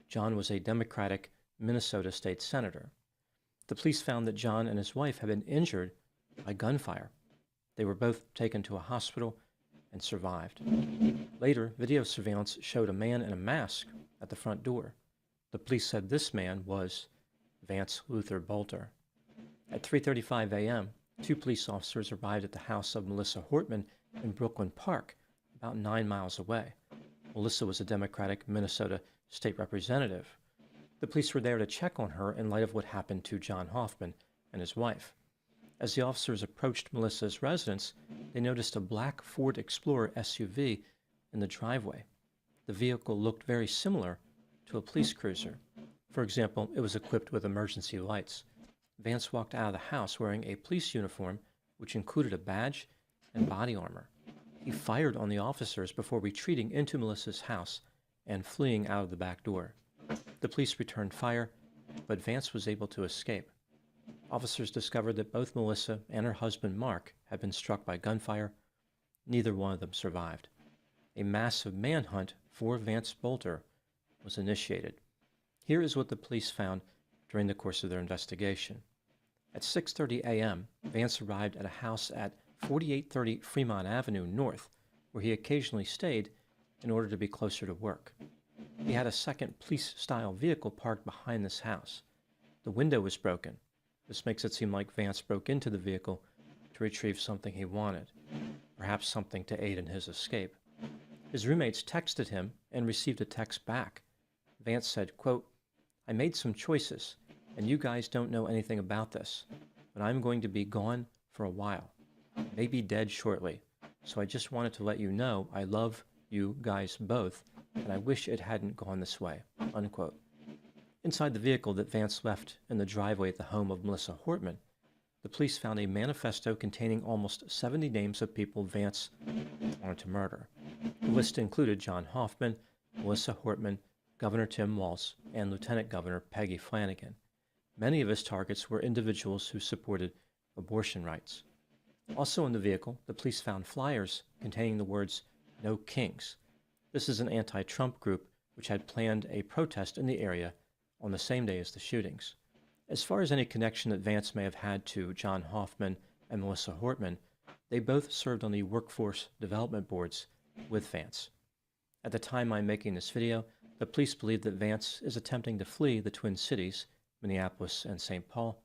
John was a Democratic Minnesota state senator. The police found that John and his wife had been injured by gunfire. They were both taken to a hospital and survived. Later, video surveillance showed a man in a mask at the front door. The police said this man was Vance Luther Bolter. At 3:35 a.m., 2 police officers arrived at the house of Melissa Hortman in Brooklyn Park, about 9 miles away. Melissa was a Democratic Minnesota state representative. The police were there to check on her in light of what happened to John Hoffman and his wife. As the officers approached Melissa's residence, they noticed a black Ford Explorer SUV in the driveway. The vehicle looked very similar to a police cruiser. For example, it was equipped with emergency lights. Vance walked out of the house wearing a police uniform, which included a badge and body armor. He fired on the officers before retreating into Melissa's house and fleeing out of the back door. The police returned fire, but Vance was able to escape. Officers discovered that both Melissa and her husband Mark had been struck by gunfire. Neither one of them survived. A massive manhunt for Vance Bolter was initiated. Here is what the police found during the course of their investigation. At 6:30 a.m., Vance arrived at a house at 4830 Fremont Avenue North, where he occasionally stayed in order to be closer to work. He had a second police-style vehicle parked behind this house. The window was broken. This makes it seem like Vance broke into the vehicle to retrieve something he wanted, perhaps something to aid in his escape. His roommates texted him and received a text back. Vance said, quote, "I made some choices, and you guys don't know anything about this, but I'm going to be gone for a while, maybe dead shortly, so I just wanted to let you know I love you guys both, and I wish it hadn't gone this way," unquote. Inside the vehicle that Vance left in the driveway at the home of Melissa Hortman, the police found a manifesto containing almost 70 names of people Vance wanted to murder. The list included John Hoffman, Melissa Hortman, Governor Tim Walz, and Lieutenant Governor Peggy Flanagan. Many of his targets were individuals who supported abortion rights. Also in the vehicle, the police found flyers containing the words, "No Kings." This is an anti-Trump group which had planned a protest in the area on the same day as the shootings. As far as any connection that Vance may have had to John Hoffman and Melissa Hortman, they both served on the workforce development boards with Vance. At the time I'm making this video, the police believe that Vance is attempting to flee the Twin Cities, Minneapolis and St. Paul.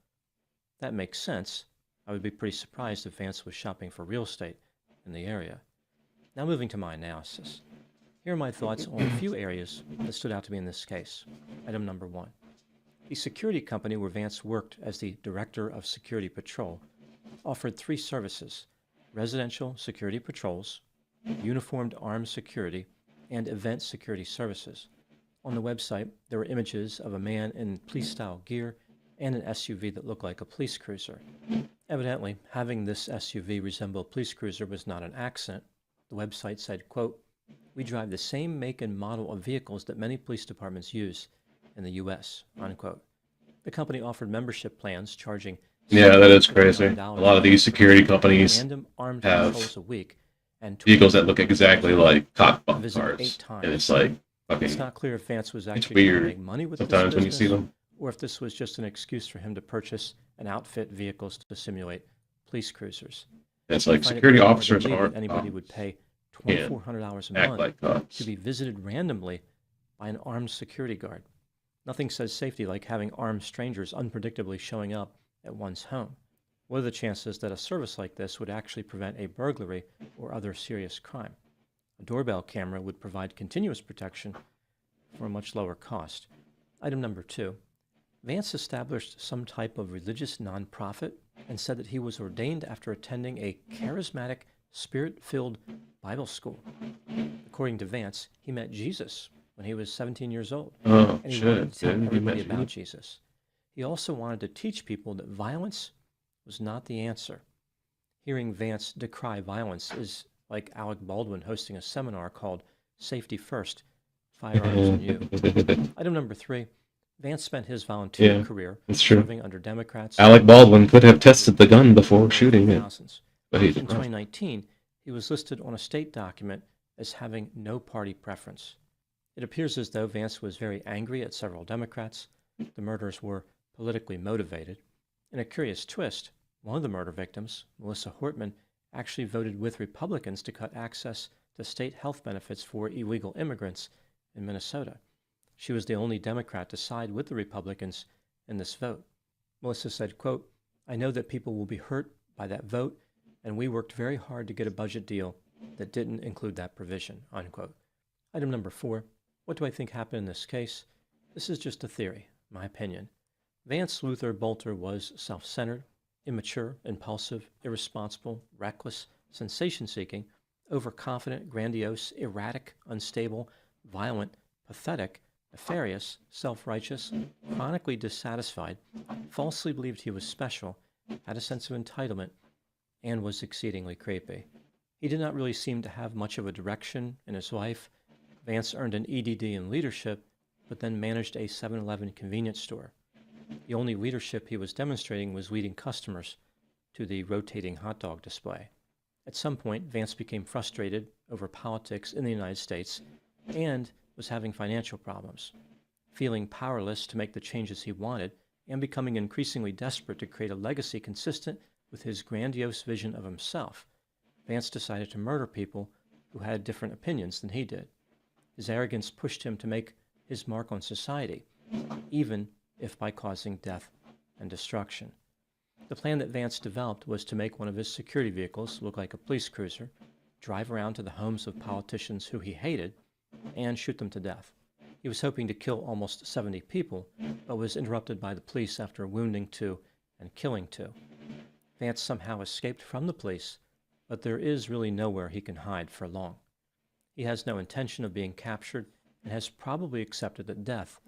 That makes sense. I would be pretty surprised if Vance was shopping for real estate in the area. Now moving to my analysis. Here are my thoughts on a few areas that stood out to me in this case. Item number 1. The security company where Vance worked as the Director of Security Patrol offered 3 services: residential security patrols, uniformed armed security, and event security services. On the website, there were images of a man in police-style gear and an SUV that looked like a police cruiser. Evidently, having this SUV resemble a police cruiser was not an accident. The website said, quote, "We drive the same make and model of vehicles that many police departments use in the U.S., unquote. The company offered membership plans charging Yeah, that is crazy. A lot of these security companies random armed have patrols a week and vehicles that look exactly like cop visit cars, 8 times. and it's like fucking. It's not clear if Vance was It's actually trying to weird make money with this sometimes when you see business, them. or if this was just an excuse for him to purchase and outfit vehicles to simulate police cruisers. It's I like find it security hard to officers believe aren't that anybody would pay $2,400 a act month like cops. to be visited randomly by an armed security guard. Nothing says safety like having armed strangers unpredictably showing up at one's home. What are the chances that a service like this would actually prevent a burglary or other serious crime? A doorbell camera would provide continuous protection for a much lower cost. Item number 2. Vance established some type of religious nonprofit and said that he was ordained after attending a charismatic, spirit-filled Bible school. According to Vance, he met Jesus when he was 17 years old, Oh, and he shit, wanted to tell dude, he everybody met about Jesus? Jesus. He also wanted to teach people that violence was not the answer. Hearing Vance decry violence is like Alec Baldwin hosting a seminar called Safety First, Firearms and You. Item number 3, Vance spent his volunteer Yeah, career that's true. serving under Democrats. Alec Baldwin could have tested the gun before shooting it, but he In did not. 2019, he was listed on a state document as having no party preference. It appears as though Vance was very angry at several Democrats. The murders were politically motivated. In a curious twist, one of the murder victims, Melissa Hortman, actually voted with Republicans to cut access to state health benefits for illegal immigrants in Minnesota. She was the only Democrat to side with the Republicans in this vote. Melissa said, quote, "I know that people will be hurt by that vote, and we worked very hard to get a budget deal that didn't include that provision," unquote. Item number 4, what do I think happened in this case? This is just a theory, my opinion. Vance Luther Bolter was self-centered, immature, impulsive, irresponsible, reckless, sensation-seeking, overconfident, grandiose, erratic, unstable, violent, pathetic, nefarious, self-righteous, chronically dissatisfied, falsely believed he was special, had a sense of entitlement, and was exceedingly creepy. He did not really seem to have much of a direction in his life. Vance earned an EDD in leadership, but then managed a 7-Eleven convenience store. The only leadership he was demonstrating was leading customers to the rotating hot dog display. At some point, Vance became frustrated over politics in the United States and was having financial problems. Feeling powerless to make the changes he wanted and becoming increasingly desperate to create a legacy consistent with his grandiose vision of himself, Vance decided to murder people who had different opinions than he did. His arrogance pushed him to make his mark on society, even if by causing death and destruction. The plan that Vance developed was to make one of his security vehicles look like a police cruiser, drive around to the homes of politicians who he hated, and shoot them to death. He was hoping to kill almost 70 people, but was interrupted by the police after wounding 2 and killing 2. Vance somehow escaped from the police, but there is really nowhere he can hide for long. He has no intention of being captured and has probably accepted that death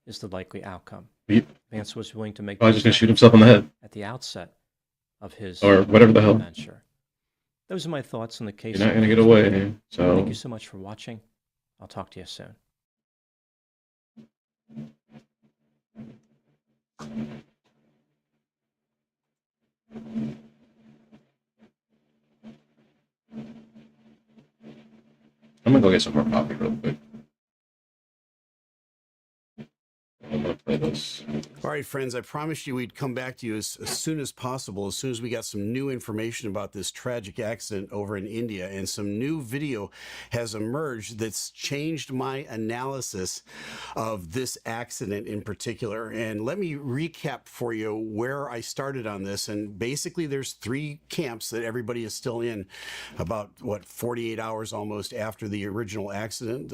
is the likely outcome. Vance was willing to make Probably just gonna shoot himself in the head. at the outset of his Or whatever the hell. adventure. Those are my thoughts on the case. You're not gonna get away, so... Thank you so much for watching. I'll talk to you soon. I'm gonna go get some more coffee real quick. I'm gonna play this. All right, friends, I promised you we'd come back to you as soon as possible, as soon as we got some new information about this tragic accident over in India, and some new video has emerged that's changed my analysis of this accident in particular. And let me recap for you where I started on this. And basically, there's 3 camps that everybody is still in about, 48 hours almost after the original accident.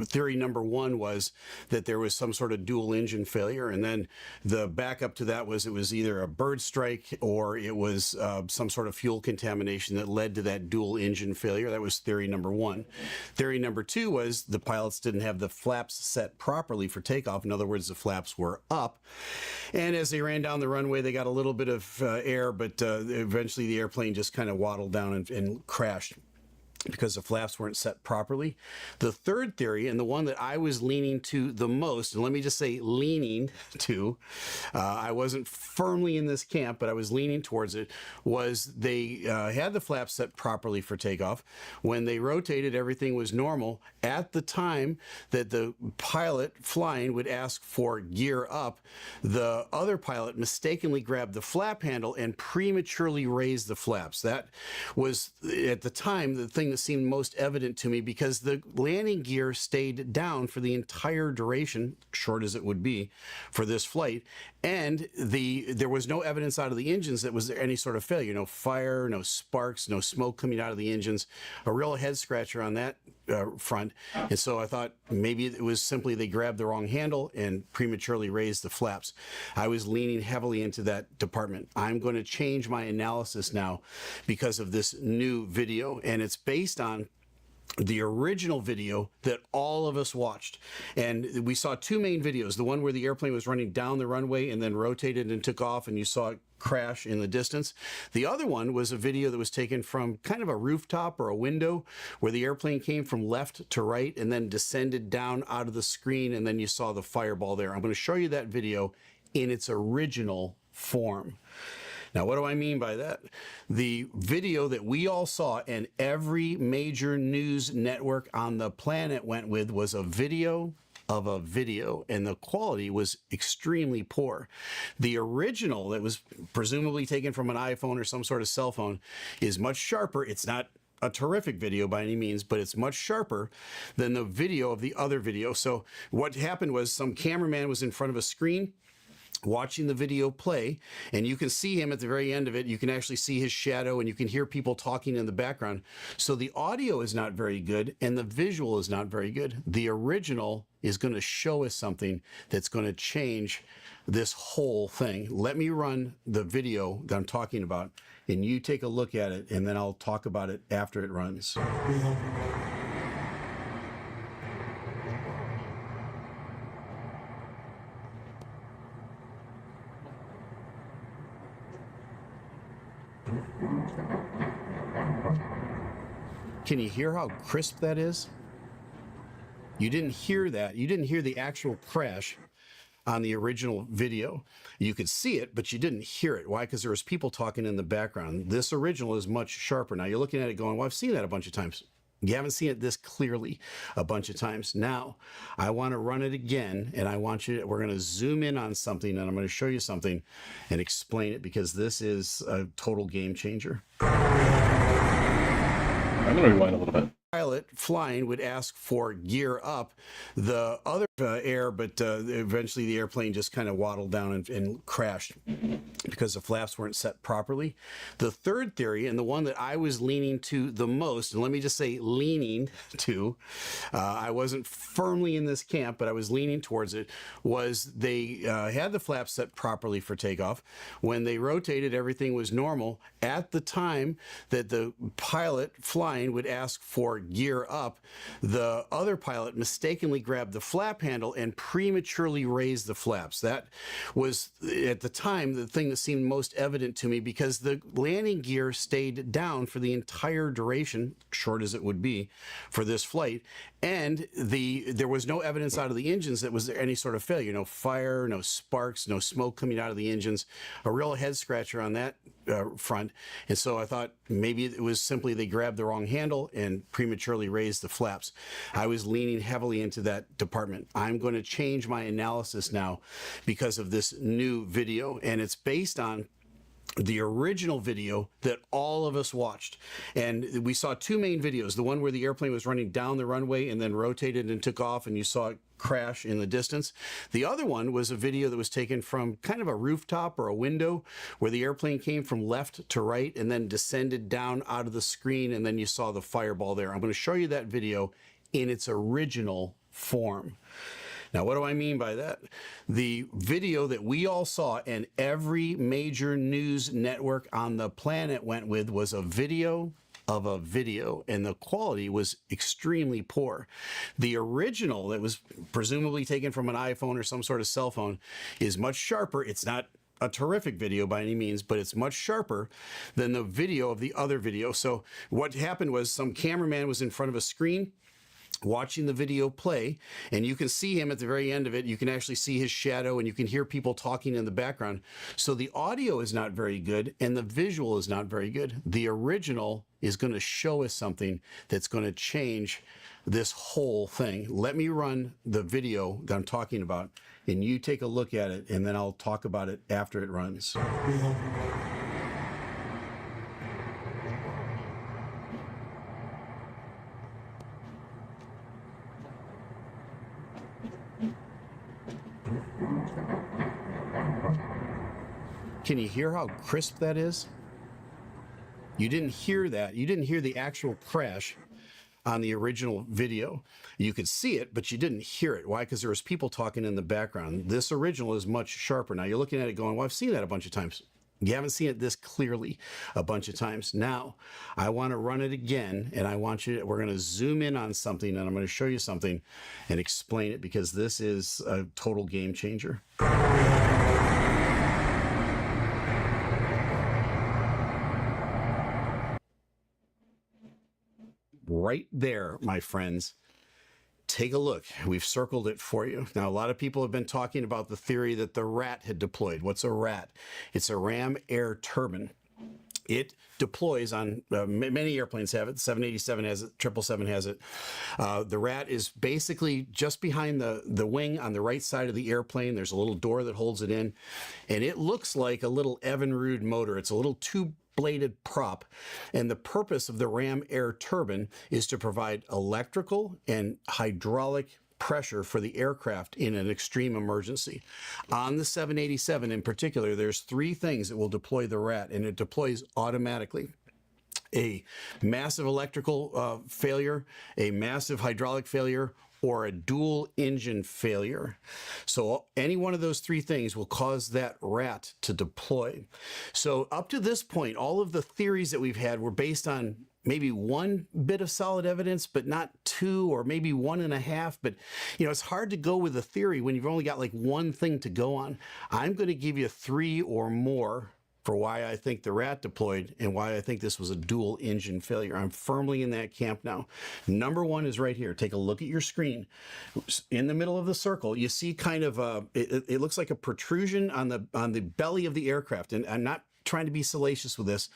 Theory number 1 was that there was some sort of dual engine failure, and then the backup to that was it was either a bird strike or it was some sort of fuel contamination that led to that dual engine failure. That was theory number 1. Theory number 2 was the pilots didn't have the flaps set properly for takeoff. In other words, the flaps were up, and as they ran down the runway, they got a little bit of air, but eventually the airplane just kind of waddled down and crashed because the flaps weren't set properly. The third theory, and the one that I was leaning to the most, and let me just say leaning to, I wasn't firmly in this camp, but I was leaning towards it, was they had the flaps set properly for takeoff. When they rotated, everything was normal. At the time that the pilot flying would ask for gear up, the other pilot mistakenly grabbed the flap handle and prematurely raised the flaps. That was, at the time, the thing that seemed most evident to me, because the landing gear stayed down for the entire duration, short as it would be, for this flight. And there was no evidence out of the engines that was there any sort of failure. No fire, no sparks, no smoke coming out of the engines. A real head scratcher on that front. And so I thought maybe it was simply they grabbed the wrong handle and prematurely raised the flaps. I was leaning heavily into that department. I'm going to change my analysis now because of this new video, and it's based on the original video that all of us watched. And we saw two main videos, the one where the airplane was running down the runway and then rotated and took off and you saw it crash in the distance. The other one was a video that was taken from kind of a rooftop or a window where the airplane came from left to right and then descended down out of the screen, and then you saw the fireball there. I'm going to show you that video in its original form. Now, what do I mean by that? The video that we all saw and every major news network on the planet went with was a video of a video, and the quality was extremely poor. The original that was presumably taken from an iPhone or some sort of cell phone is much sharper. It's not a terrific video by any means, but it's much sharper than the video of the other video. So what happened was some cameraman was in front of a screen watching the video play, and you can see him at the very end of it. You can actually see his shadow, and you can hear people talking in the background. So the audio is not very good, and the visual is not very good. The original is going to show us something that's going to change this whole thing. Let me run the video that I'm talking about, and you take a look at it, and then I'll talk about it after it runs. Can you hear how crisp that is? You didn't hear that. You didn't hear the actual crash on the original video. You could see it, but you didn't hear it. Why? Because there was people talking in the background. This original is much sharper. Now you're looking at it going, well, I've seen that a bunch of times. You haven't seen it this clearly a bunch of times. Now, I want to run it again, and we're going to zoom in on something, and I'm going to show you something and explain it, because this is a total game changer. I'm going to rewind a little bit. Pilot flying would ask for gear up. The other but eventually the airplane just kind of waddled down and crashed because the flaps weren't set properly. The third theory, and the one that I was leaning to the most, and let me just say leaning to, I wasn't firmly in this camp, but I was leaning towards it, was they had the flaps set properly for takeoff. When they rotated, everything was normal. At the time that the pilot flying would ask for gear up, the other pilot mistakenly grabbed the flap handle and prematurely raised the flaps. That was, at the time, the thing that seemed most evident to me, because the landing gear stayed down for the entire duration, short as it would be, for this flight. And there was no evidence out of the engines that was there any sort of failure. No fire, no sparks, no smoke coming out of the engines. A real head scratcher on that front. And so I thought maybe it was simply they grabbed the wrong handle and prematurely raised the flaps. I was leaning heavily into that department. I'm going to change my analysis now because of this new video, and it's based on the original video that all of us watched. And we saw two main videos, the one where the airplane was running down the runway and then rotated and took off and you saw it crash in the distance. The other one was a video that was taken from kind of a rooftop or a window where the airplane came from left to right and then descended down out of the screen, and then you saw the fireball there. I'm going to show you that video in its original form. Now, what do I mean by that? The video that we all saw and every major news network on the planet went with was a video of a video, and the quality was extremely poor. The original that was presumably taken from an iPhone or some sort of cell phone is much sharper. It's not a terrific video by any means, but it's much sharper than the video of the other video. So what happened was some cameraman was in front of a screen watching the video play, and you can see him at the very end of it. You can actually see his shadow, and you can hear people talking in the background. So the audio is not very good, and the visual is not very good. The original is going to show us something that's going to change this whole thing. Let me run the video that I'm talking about, and you take a look at it, and then I'll talk about it after it runs. Can you hear how crisp that is? You didn't hear that. You didn't hear the actual crash on the original video. You could see it, but you didn't hear it. Why? Because there was people talking in the background. This original is much sharper. Now you're looking at it going, well, I've seen that a bunch of times. You haven't seen it this clearly a bunch of times. Now, I want to run it again, and we're going to zoom in on something, and I'm going to show you something and explain it, because this is a total game changer. Right there, my friends. Take a look. We've circled it for you. Now, a lot of people have been talking about the theory that the Rat had deployed. What's a Rat? It's a ram air turbine. It deploys on many airplanes have it. 787 has it. 777 has it. The Rat is basically just behind the wing on the right side of the airplane. There's a little door that holds it in, and it looks like a little Evinrude motor. It's a little two-bladed prop, and the purpose of the ram air turbine is to provide electrical and hydraulic pressure for the aircraft in an extreme emergency. On the 787 in particular, there's three things that will deploy the Rat, and it deploys automatically. A massive electrical failure, a massive hydraulic failure, or a dual engine failure. So any one of those three things will cause that Rat to deploy. So up to this point, all of the theories that we've had were based on maybe one bit of solid evidence, but not two, or maybe 1.5. But, you know, it's hard to go with a theory when you've only got like one thing to go on. I'm going to give you 3 or more for why I think the Rat deployed and why I think this was a dual engine failure. I'm firmly in that camp now. Number 1 is right here. Take a look at your screen. In the middle of the circle, you see kind of it looks like a protrusion on the belly of the aircraft. And I'm not trying to be salacious with this.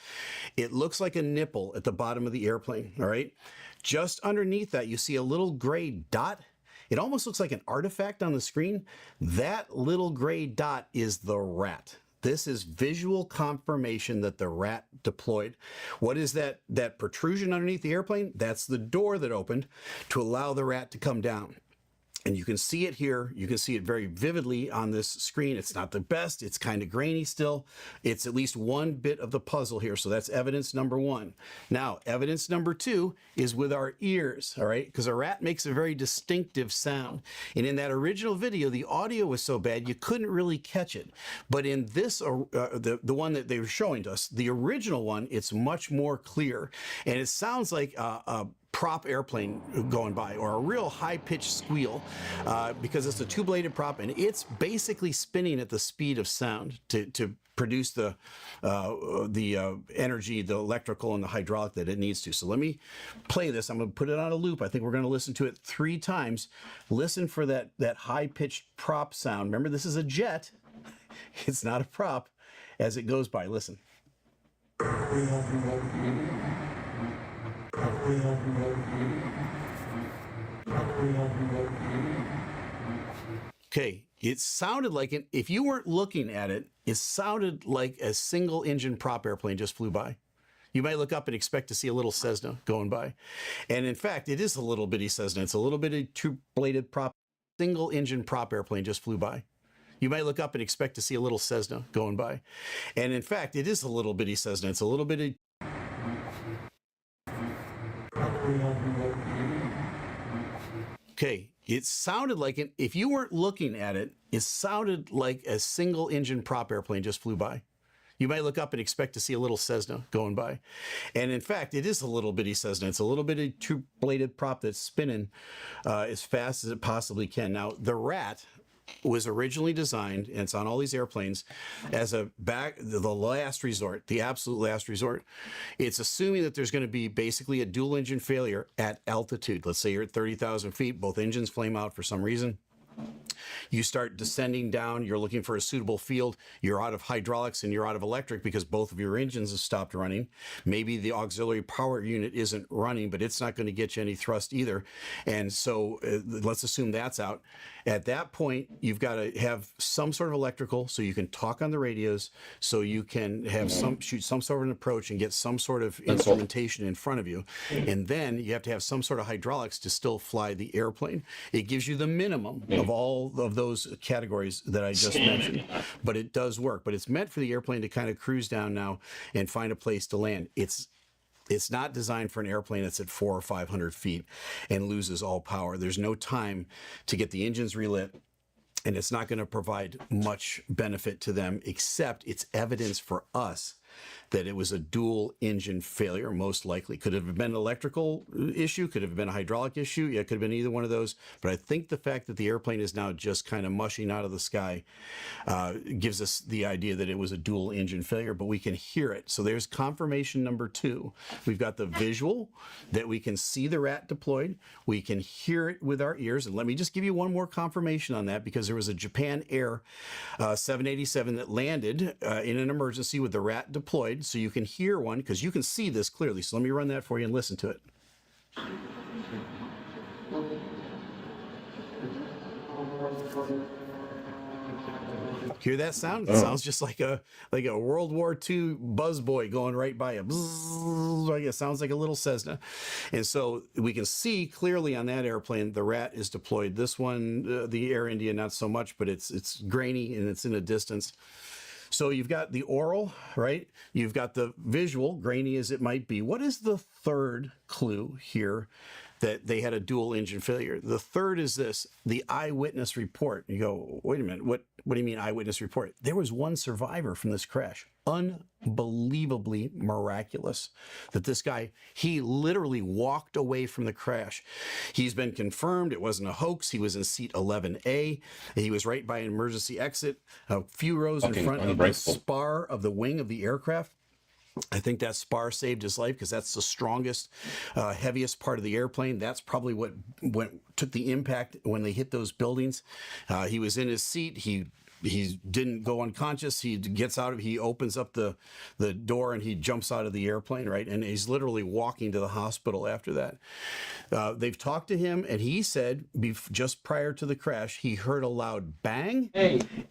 It looks like a nipple at the bottom of the airplane, all right? Just underneath that, you see a little gray dot. It almost looks like an artifact on the screen. That little gray dot is the Rat. This is visual confirmation that the Rat deployed. What is that protrusion underneath the airplane? That's the door that opened to allow the Rat to come down. And you can see it here. You can see it very vividly on this screen. It's not the best. It's kind of grainy still. It's at least one bit of the puzzle here. So that's evidence number 1. Now, evidence number 2 is with our ears, all right? Because a Rat makes a very distinctive sound. And in that original video, the audio was so bad, you couldn't really catch it. But in this, the one that they were showing to us, the original one, it's much more clear. And it sounds like a prop airplane going by, or a real high-pitched squeal, because it's a two-bladed prop, and it's basically spinning at the speed of sound to produce the energy, the electrical and the hydraulic that it needs to. So let me play this. I'm going to put it on a loop. I think we're going to listen to it 3 times. Listen for that high-pitched prop sound. Remember, this is a jet. It's not a prop. As it goes by, listen. Okay, it sounded like it, if you weren't looking at it, it sounded like a single engine prop airplane just flew by. You might look up and expect to see a little Cessna going by. And in fact, it is a little bitty Cessna. It's a little bitty two-bladed prop, single engine prop airplane just flew by. You might look up and expect to see a little Cessna going by. And in fact, it is a little bitty Cessna. It's a little bitty. Okay, it sounded like it, if you weren't looking at it, it sounded like a single engine prop airplane just flew by. You might look up and expect to see a little Cessna going by. And in fact, it is a little bitty Cessna. It's a little bitty two-bladed prop that's spinning as fast as it possibly can. Now, the Rat was originally designed, and it's on all these airplanes, as the last resort, the absolute last resort. It's assuming that there's going to be basically a dual engine failure at altitude. Let's say you're at 30,000 feet, both engines flame out for some reason. You start descending down, you're looking for a suitable field, you're out of hydraulics and you're out of electric because both of your engines have stopped running. Maybe the auxiliary power unit isn't running, but it's not going to get you any thrust either. And so let's assume that's out. At that point, you've got to have some sort of electrical so you can talk on the radios, so you can have shoot some sort of an approach and get some sort of instrumentation in front of you. And then you have to have some sort of hydraulics to still fly the airplane. It gives you the minimum of of all of those categories that I just mentioned. But it does work. But it's meant for the airplane to kind of cruise down now and find a place to land. It's not designed for an airplane that's at 400 or 500 feet and loses all power. There's no time to get the engines relit, and it's not going to provide much benefit to them, except it's evidence for us that it was a dual engine failure, most likely. Could it have been an electrical issue? Could it have been a hydraulic issue? Yeah, it could have been either one of those. But I think the fact that the airplane is now just kind of mushing out of the sky gives us the idea that it was a dual engine failure, but we can hear it. So there's confirmation number 2. We've got the visual that we can see the rat deployed. We can hear it with our ears. And let me just give you one more confirmation on that, because there was a Japan Air 787 that landed in an emergency with the rat deployed. So you can hear one, because you can see this clearly. So let me run that for you and listen to it. Hear that sound? It sounds just like a World War II buzzboy going right by you. It sounds like a little Cessna. And so we can see clearly on that airplane the rat is deployed. This one, the Air India, not so much, but it's grainy and it's in a distance. So you've got the oral, right? You've got the visual, grainy as it might be. What is the third clue here that they had a dual engine failure? The third is this, the eyewitness report. You go, wait a minute, what do you mean eyewitness report? There was one survivor from this crash. Unbelievably miraculous that this guy, he literally walked away from the crash. He's been confirmed it wasn't a hoax. He was in seat 11A. He was right by an emergency exit, a few rows in front of the spar of the wing of the aircraft. I think that spar saved his life, because that's the strongest, heaviest part of the airplane. That's probably what took the impact when they hit those buildings. He was in his seat. He didn't go unconscious. He gets out of, he opens up the door and he jumps out of the airplane, right? And he's literally walking to the hospital after that. They've talked to him, and he said just prior to the crash, he heard a loud bang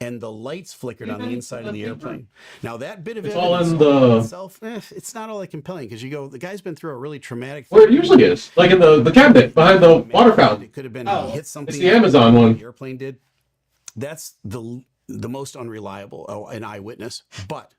and the lights flickered on the inside of the airplane. Now that bit of evidence itself, it's not all that compelling, because you go, the guy's been through a really traumatic thing. Where it usually is, like in the cabinet behind the water fountain. It could have been he hit something. It's the Amazon one. The airplane did. That's the most unreliable, an eyewitness. But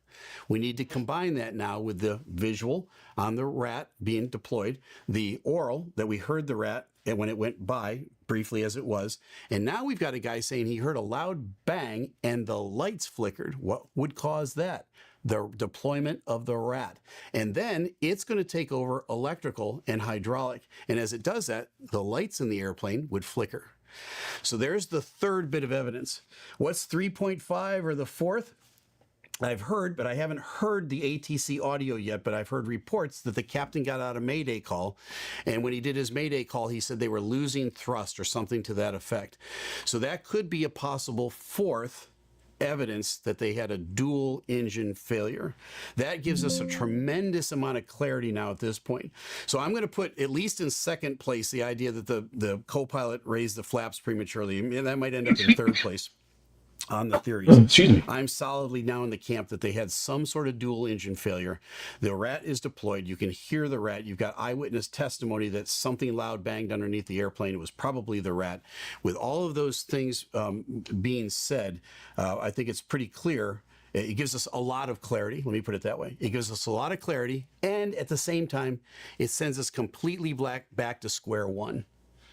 we need to combine that now with the visual on the rat being deployed, the oral that we heard the rat and when it went by briefly as it was, and now we've got a guy saying he heard a loud bang and the lights flickered. What would cause that? The deployment of the rat. And then it's going to take over electrical and hydraulic. And as it does that, the lights in the airplane would flicker. So there's the third bit of evidence. What's 3.5 or the fourth? I've heard, but I haven't heard the ATC audio yet, but I've heard reports that the captain got out a Mayday call, and when he did his Mayday call, he said they were losing thrust or something to that effect. So that could be a possible fourth evidence that they had a dual engine failure. That gives us a tremendous amount of clarity now at this point. So I'm going to put at least in second place the idea that the co-pilot raised the flaps prematurely. And that might end up in third place on the theories. Excuse me. I'm solidly now in the camp that they had some sort of dual engine failure. The rat is deployed. You can hear the rat. You've got eyewitness testimony that something loud banged underneath the airplane. It was probably the rat. With all of those things being said, I think it's pretty clear. It gives us a lot of clarity. Let me put it that way. It gives us a lot of clarity. And at the same time, it sends us completely back to square one.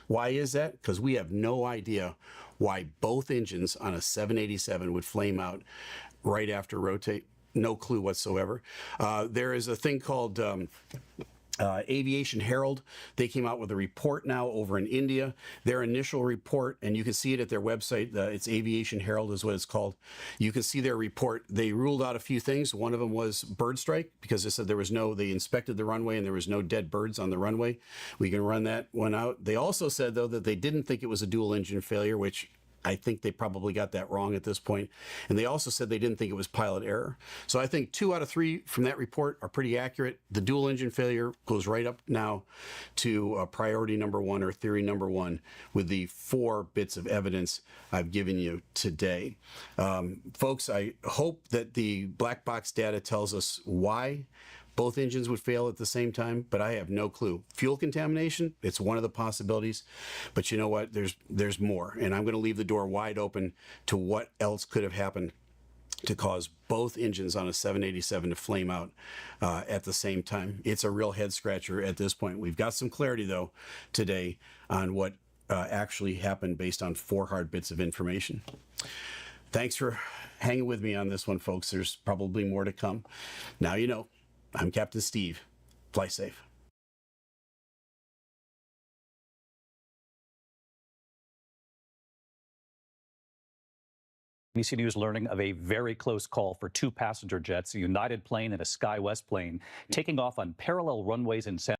Why is that? Because we have no idea why both engines on a 787 would flame out right after rotate. No clue whatsoever. There is a thing called Aviation Herald. They came out with a report now over in India. Their initial report, and you can see it at their website, it's Aviation Herald is what it's called. You can see their report. They ruled out a few things. One of them was bird strike, because they said they inspected the runway and there was no dead birds on the runway. We can run that one out. They also said, though, that they didn't think it was a dual engine failure, which I think they probably got that wrong at this point. And they also said they didn't think it was pilot error. So I think 2 out of 3 from that report are pretty accurate. The dual engine failure goes right up now to priority number 1 or theory number 1 with the 4 bits of evidence I've given you today. Folks, I hope that the black box data tells us why both engines would fail at the same time, but I have no clue. Fuel contamination, it's one of the possibilities, but you know what? There's more, and I'm going to leave the door wide open to what else could have happened to cause both engines on a 787 to flame out at the same time. It's a real head scratcher at this point. We've got some clarity, though, today on what actually happened based on 4 hard bits of information. Thanks for hanging with me on this one, folks. There's probably more to come. Now you know. I'm Captain Steve. Fly safe. NBC News learning of a very close call for 2 passenger jets, a United plane and a SkyWest plane, taking off on parallel runways in San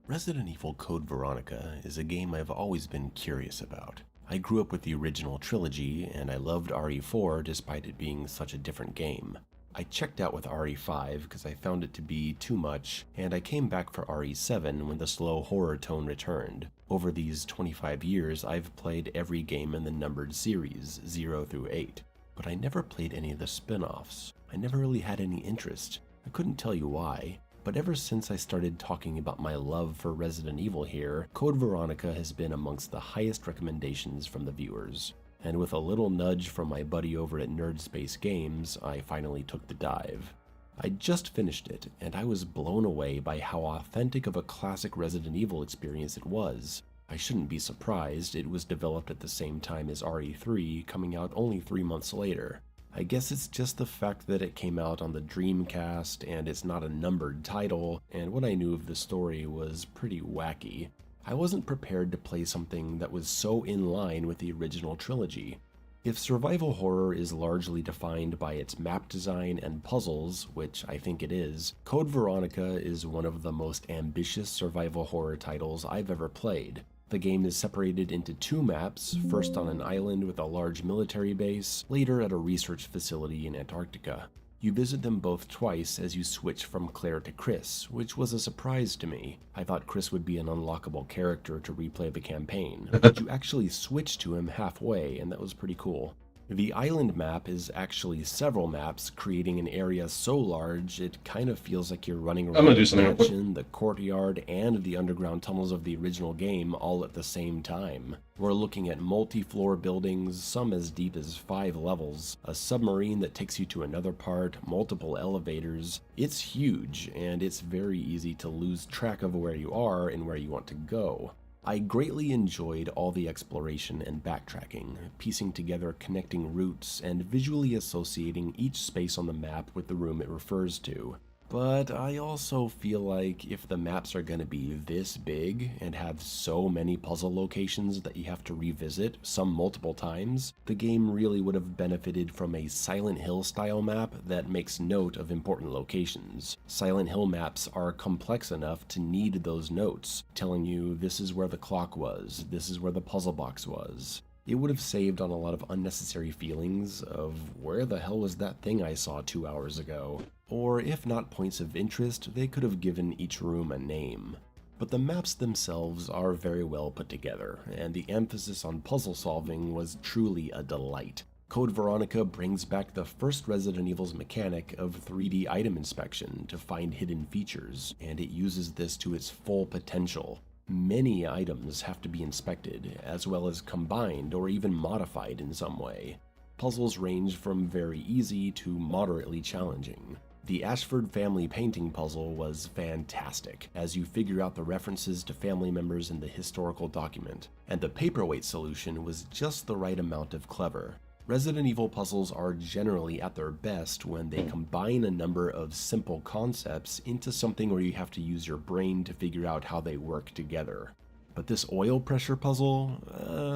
Resident Evil Code Veronica is a game I've always been curious about. I grew up with the original trilogy, and I loved RE4 despite it being such a different game. I checked out with RE5 because I found it to be too much, and I came back for RE7 when the slow horror tone returned. Over these 25 years, I've played every game in the numbered series, 0 through 8, but I never played any of the spin-offs. I never really had any interest. I couldn't tell you why. But ever since I started talking about my love for Resident Evil here, Code Veronica has been amongst the highest recommendations from the viewers. And with a little nudge from my buddy over at Nerdspace Games, I finally took the dive. I just finished it, and I was blown away by how authentic of a classic Resident Evil experience it was. I shouldn't be surprised, it was developed at the same time as RE3, coming out only 3 months later. I guess it's just the fact that it came out on the Dreamcast and it's not a numbered title, and what I knew of the story was pretty wacky. I wasn't prepared to play something that was so in line with the original trilogy. If survival horror is largely defined by its map design and puzzles, which I think it is, Code Veronica is one of the most ambitious survival horror titles I've ever played. The game is separated into 2 maps, first on an island with a large military base, later at a research facility in Antarctica. You visit them both twice as you switch from Claire to Chris, which was a surprise to me. I thought Chris would be an unlockable character to replay the campaign, but you actually switch to him halfway, and that was pretty cool. The island map is actually several maps, creating an area so large it kind of feels like you're running around the mansion, the courtyard, and the underground tunnels of the original game all at the same time. We're looking at multi-floor buildings, some as deep as 5 levels, a submarine that takes you to another part, multiple elevators. It's huge, and it's very easy to lose track of where you are and where you want to go. I greatly enjoyed all the exploration and backtracking, piecing together connecting routes, and visually associating each space on the map with the room it refers to. But I also feel like if the maps are going to be this big and have so many puzzle locations that you have to revisit, some multiple times, the game really would have benefited from a Silent Hill style map that makes note of important locations. Silent Hill maps are complex enough to need those notes, telling you this is where the clock was, this is where the puzzle box was. It would have saved on a lot of unnecessary feelings of where the hell was that thing I saw 2 hours ago? Or if not points of interest, they could have given each room a name. But the maps themselves are very well put together, and the emphasis on puzzle solving was truly a delight. Code Veronica brings back the first Resident Evil's mechanic of 3D item inspection to find hidden features, and it uses this to its full potential. Many items have to be inspected, as well as combined or even modified in some way. Puzzles range from very easy to moderately challenging. The Ashford family painting puzzle was fantastic, as you figure out the references to family members in the historical document, and the paperweight solution was just the right amount of clever. Resident Evil puzzles are generally at their best when they combine a number of simple concepts into something where you have to use your brain to figure out how they work together. But this oil pressure puzzle,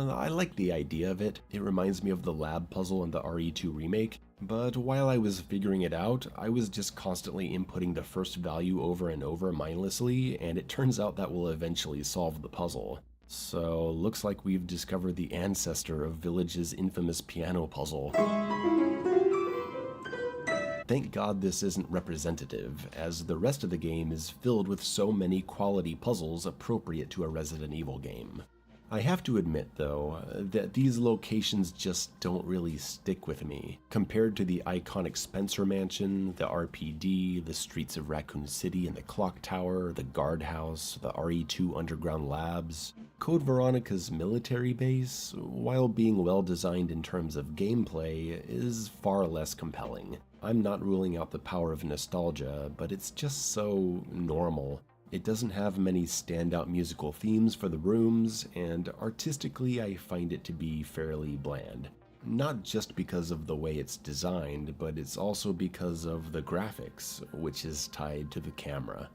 I like the idea of it. It reminds me of the lab puzzle in the RE2 remake, but while I was figuring it out, I was just constantly inputting the first value over and over mindlessly, and it turns out that will eventually solve the puzzle. So, looks like we've discovered the ancestor of Village's infamous piano puzzle. Thank God this isn't representative, as the rest of the game is filled with so many quality puzzles appropriate to a Resident Evil game. I have to admit, though, that these locations just don't really stick with me. Compared to the iconic Spencer Mansion, the RPD, the streets of Raccoon City and the Clock Tower, the Guardhouse, the RE2 Underground Labs, Code Veronica's military base, while being well designed in terms of gameplay, is far less compelling. I'm not ruling out the power of nostalgia, but it's just so normal. It doesn't have many standout musical themes for the rooms, and artistically I find it to be fairly bland. Not just because of the way it's designed, but it's also because of the graphics, which is tied to the camera.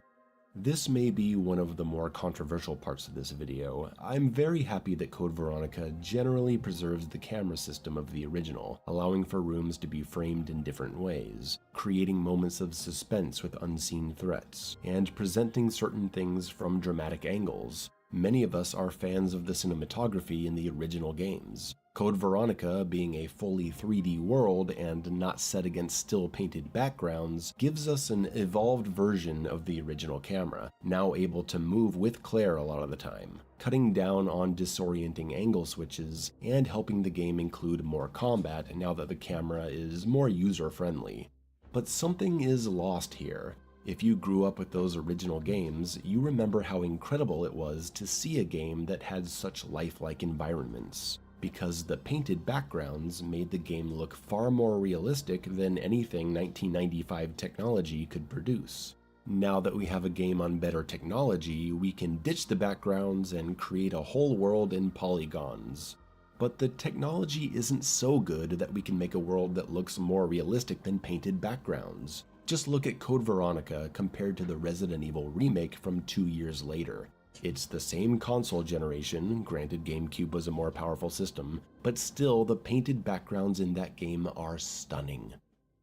This may be one of the more controversial parts of this video. I'm very happy that Code Veronica generally preserves the camera system of the original, allowing for rooms to be framed in different ways, creating moments of suspense with unseen threats, and presenting certain things from dramatic angles. Many of us are fans of the cinematography in the original games. Code Veronica, being a fully 3D world and not set against still painted backgrounds, gives us an evolved version of the original camera, now able to move with Claire a lot of the time, cutting down on disorienting angle switches and helping the game include more combat now that the camera is more user-friendly. But something is lost here. If you grew up with those original games, you remember how incredible it was to see a game that had such lifelike environments, because the painted backgrounds made the game look far more realistic than anything 1995 technology could produce. Now that we have a game on better technology, we can ditch the backgrounds and create a whole world in polygons. But the technology isn't so good that we can make a world that looks more realistic than painted backgrounds. Just look at Code Veronica compared to the Resident Evil remake from 2 years later. It's the same console generation, granted GameCube was a more powerful system, but still the painted backgrounds in that game are stunning.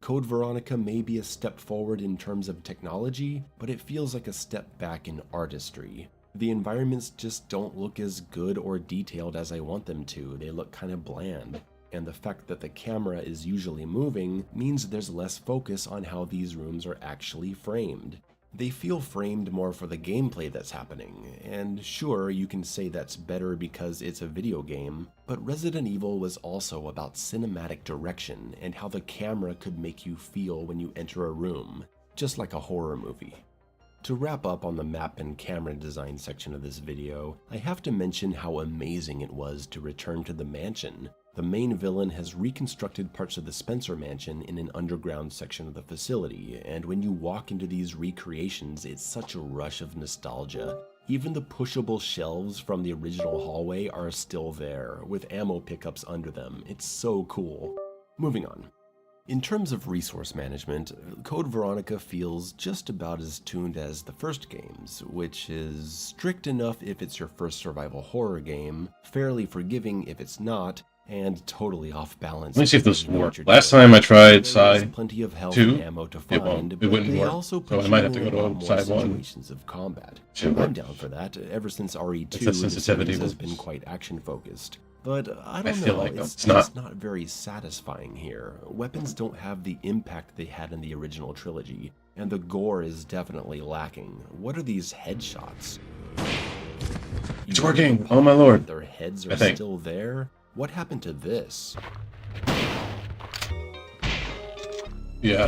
Code Veronica may be a step forward in terms of technology, but it feels like a step back in artistry. The environments just don't look as good or detailed as I want them to, they look kind of bland. And the fact that the camera is usually moving means there's less focus on how these rooms are actually framed. They feel framed more for the gameplay that's happening, and sure, you can say that's better because it's a video game, but Resident Evil was also about cinematic direction and how the camera could make you feel when you enter a room, just like a horror movie. To wrap up on the map and camera design section of this video, I have to mention how amazing it was to return to the mansion. The main villain has reconstructed parts of the Spencer Mansion in an underground section of the facility, and when you walk into these recreations, it's such a rush of nostalgia. Even the pushable shelves from the original hallway are still there, with ammo pickups under them. It's so cool. Moving on. In terms of resource management, Code Veronica feels just about as tuned as the first games, which is strict enough if it's your first survival horror game, fairly forgiving if it's not, and totally off balance. Let me see if this worked. Last time I tried side plenty of health 2, and ammo to find, it wouldn't work, also so I might have to go to side 1. Situations of combat. Should I'm work. down for that. Ever since RE2, It's a the sensitivity series has was- been quite action-focused. But I don't feel know, like it's it's just not very satisfying here. Weapons don't have the impact they had in the original trilogy, and the gore is definitely lacking. What are these headshots? It's working! Oh my lord. Their heads I are think. still there? What happened to this? Yeah.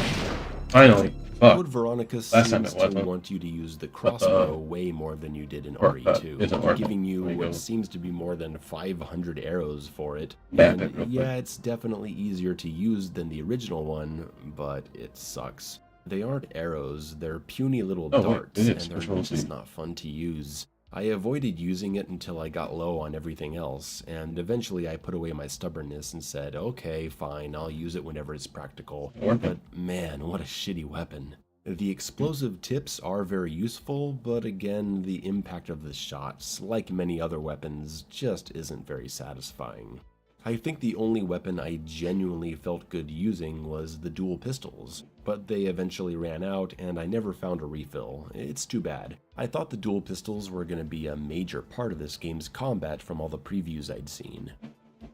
Finally. Fuck. Code Veronica Last time seems it wasn't. to want you to use the crossbow way more than you did in RE2, isn't working. giving you There you what go. seems to be more than 500 arrows for it. Bap And it real yeah, quick. it's definitely easier to use than the original one, but it sucks. They aren't arrows, they're puny little Oh, wait, darts, it and is. they're Control just C. not fun to use. I avoided using it until I got low on everything else, and eventually I put away my stubbornness and said, okay, fine, I'll use it whenever it's practical. But man, what a shitty weapon. The explosive tips are very useful, but again, the impact of the shots, like many other weapons, just isn't very satisfying. I think the only weapon I genuinely felt good using was the dual pistols, but they eventually ran out and I never found a refill. It's too bad. I thought the dual pistols were going to be a major part of this game's combat from all the previews I'd seen.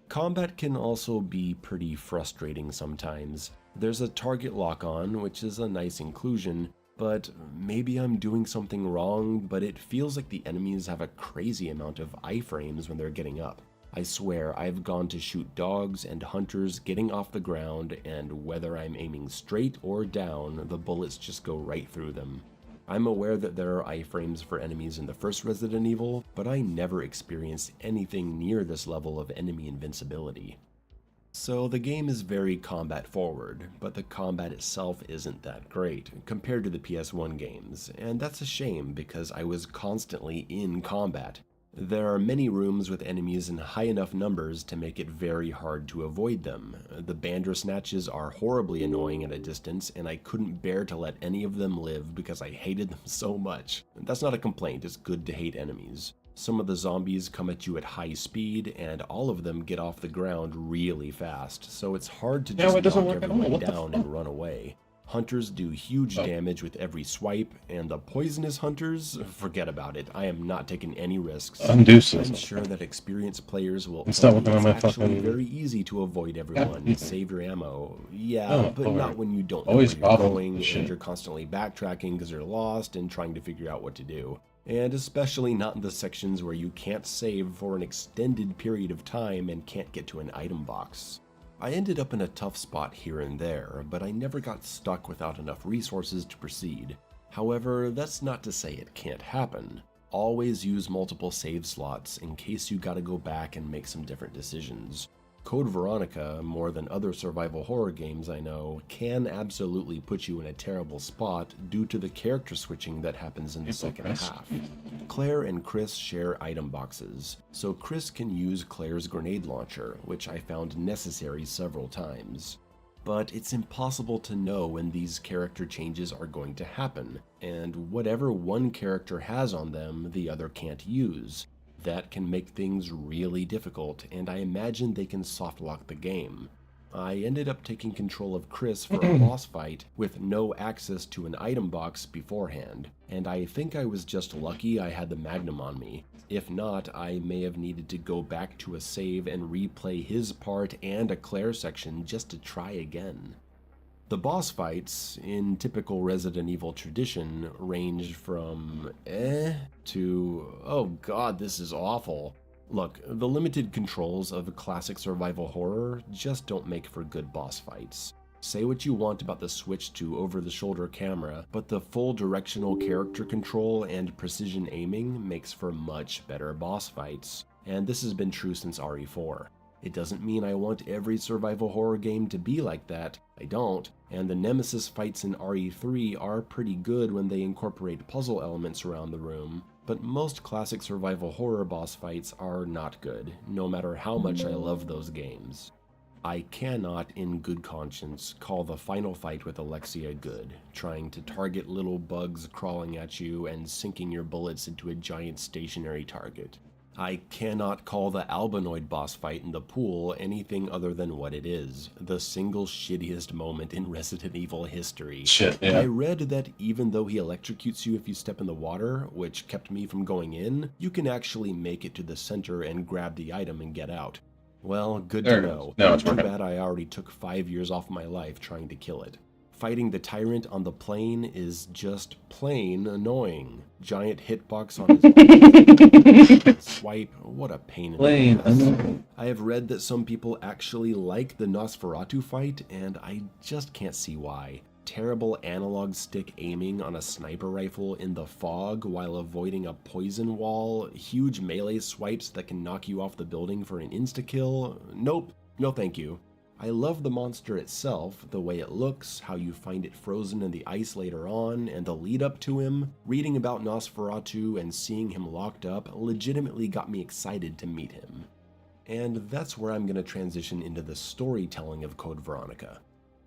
Combat can also be pretty frustrating sometimes. There's a target lock-on, which is a nice inclusion, but maybe I'm doing something wrong, but it feels like the enemies have a crazy amount of iframes when they're getting up. I swear I've gone to shoot dogs and hunters getting off the ground, and whether I'm aiming straight or down, the bullets just go right through them. I'm aware that there are iframes for enemies in the first Resident Evil, but I never experienced anything near this level of enemy invincibility. So the game is very combat forward, but the combat itself isn't that great compared to the PS1 games, and that's a shame because I was constantly in combat. There are many rooms with enemies in high enough numbers to make it very hard to avoid them. The Bandersnatches are horribly annoying at a distance, and I couldn't bear to let any of them live because I hated them so much. That's not a complaint, it's good to hate enemies. Some of the zombies come at you at high speed, and all of them get off the ground really fast, so it's hard to just knock everyone down and run away. Hunters do huge damage with every swipe, and the poisonous hunters, forget about it. I am not taking any risks. I'm sure that experienced players will It's not working on my actually fucking... very easy to avoid everyone. Save your ammo. Yeah, but not when you don't know Always where you're bottom going, shit. and you're constantly backtracking because you're lost and trying to figure out what to do. And especially not in the sections where you can't save for an extended period of time and can't get to an item box. I ended up in a tough spot here and there, but I never got stuck without enough resources to proceed. However, that's not to say it can't happen. Always use multiple save slots in case you gotta go back and make some different decisions. Code Veronica, more than other survival horror games I know, can absolutely put you in a terrible spot due to the character switching that happens in the second half. Claire and Chris share item boxes, so Chris can use Claire's grenade launcher, which I found necessary several times. But it's impossible to know when these character changes are going to happen, and whatever one character has on them, the other can't use. That can make things really difficult, and I imagine they can softlock the game. I ended up taking control of Chris for a boss fight with no access to an item box beforehand, and I think I was just lucky I had the Magnum on me. If not, I may have needed to go back to a save and replay his part and a Claire section just to try again. The boss fights, in typical Resident Evil tradition, ranged from to oh god, this is awful. Look, the limited controls of a classic survival horror just don't make for good boss fights. Say what you want about the switch to over-the-shoulder camera, but the full directional character control and precision aiming makes for much better boss fights, and this has been true since RE4. It doesn't mean I want every survival horror game to be like that, I don't, and the Nemesis fights in RE3 are pretty good when they incorporate puzzle elements around the room, but most classic survival horror boss fights are not good, no matter how much I love those games. I cannot, in good conscience, call the final fight with Alexia good, trying to target little bugs crawling at you and sinking your bullets into a giant stationary target. I cannot call the Albinoid boss fight in the pool anything other than what it is, the single shittiest moment in Resident Evil history. Shit, yeah. I read that even though he electrocutes you if you step in the water, which kept me from going in, you can actually make it to the center and grab the item and get out. Well, good to know. Too bad I already took 5 years off my life trying to kill it. Fighting the tyrant on the plane is just plain annoying. Giant hitbox on his swipe, what a pain in the ass. I have read that some people actually like the Nosferatu fight, and I just can't see why. Terrible analog stick aiming on a sniper rifle in the fog while avoiding a poison wall, huge melee swipes that can knock you off the building for an insta-kill. Nope, no thank you. I love the monster itself, the way it looks, how you find it frozen in the ice later on, and the lead up to him. Reading about Nosferatu and seeing him locked up legitimately got me excited to meet him. And that's where I'm going to transition into the storytelling of Code Veronica.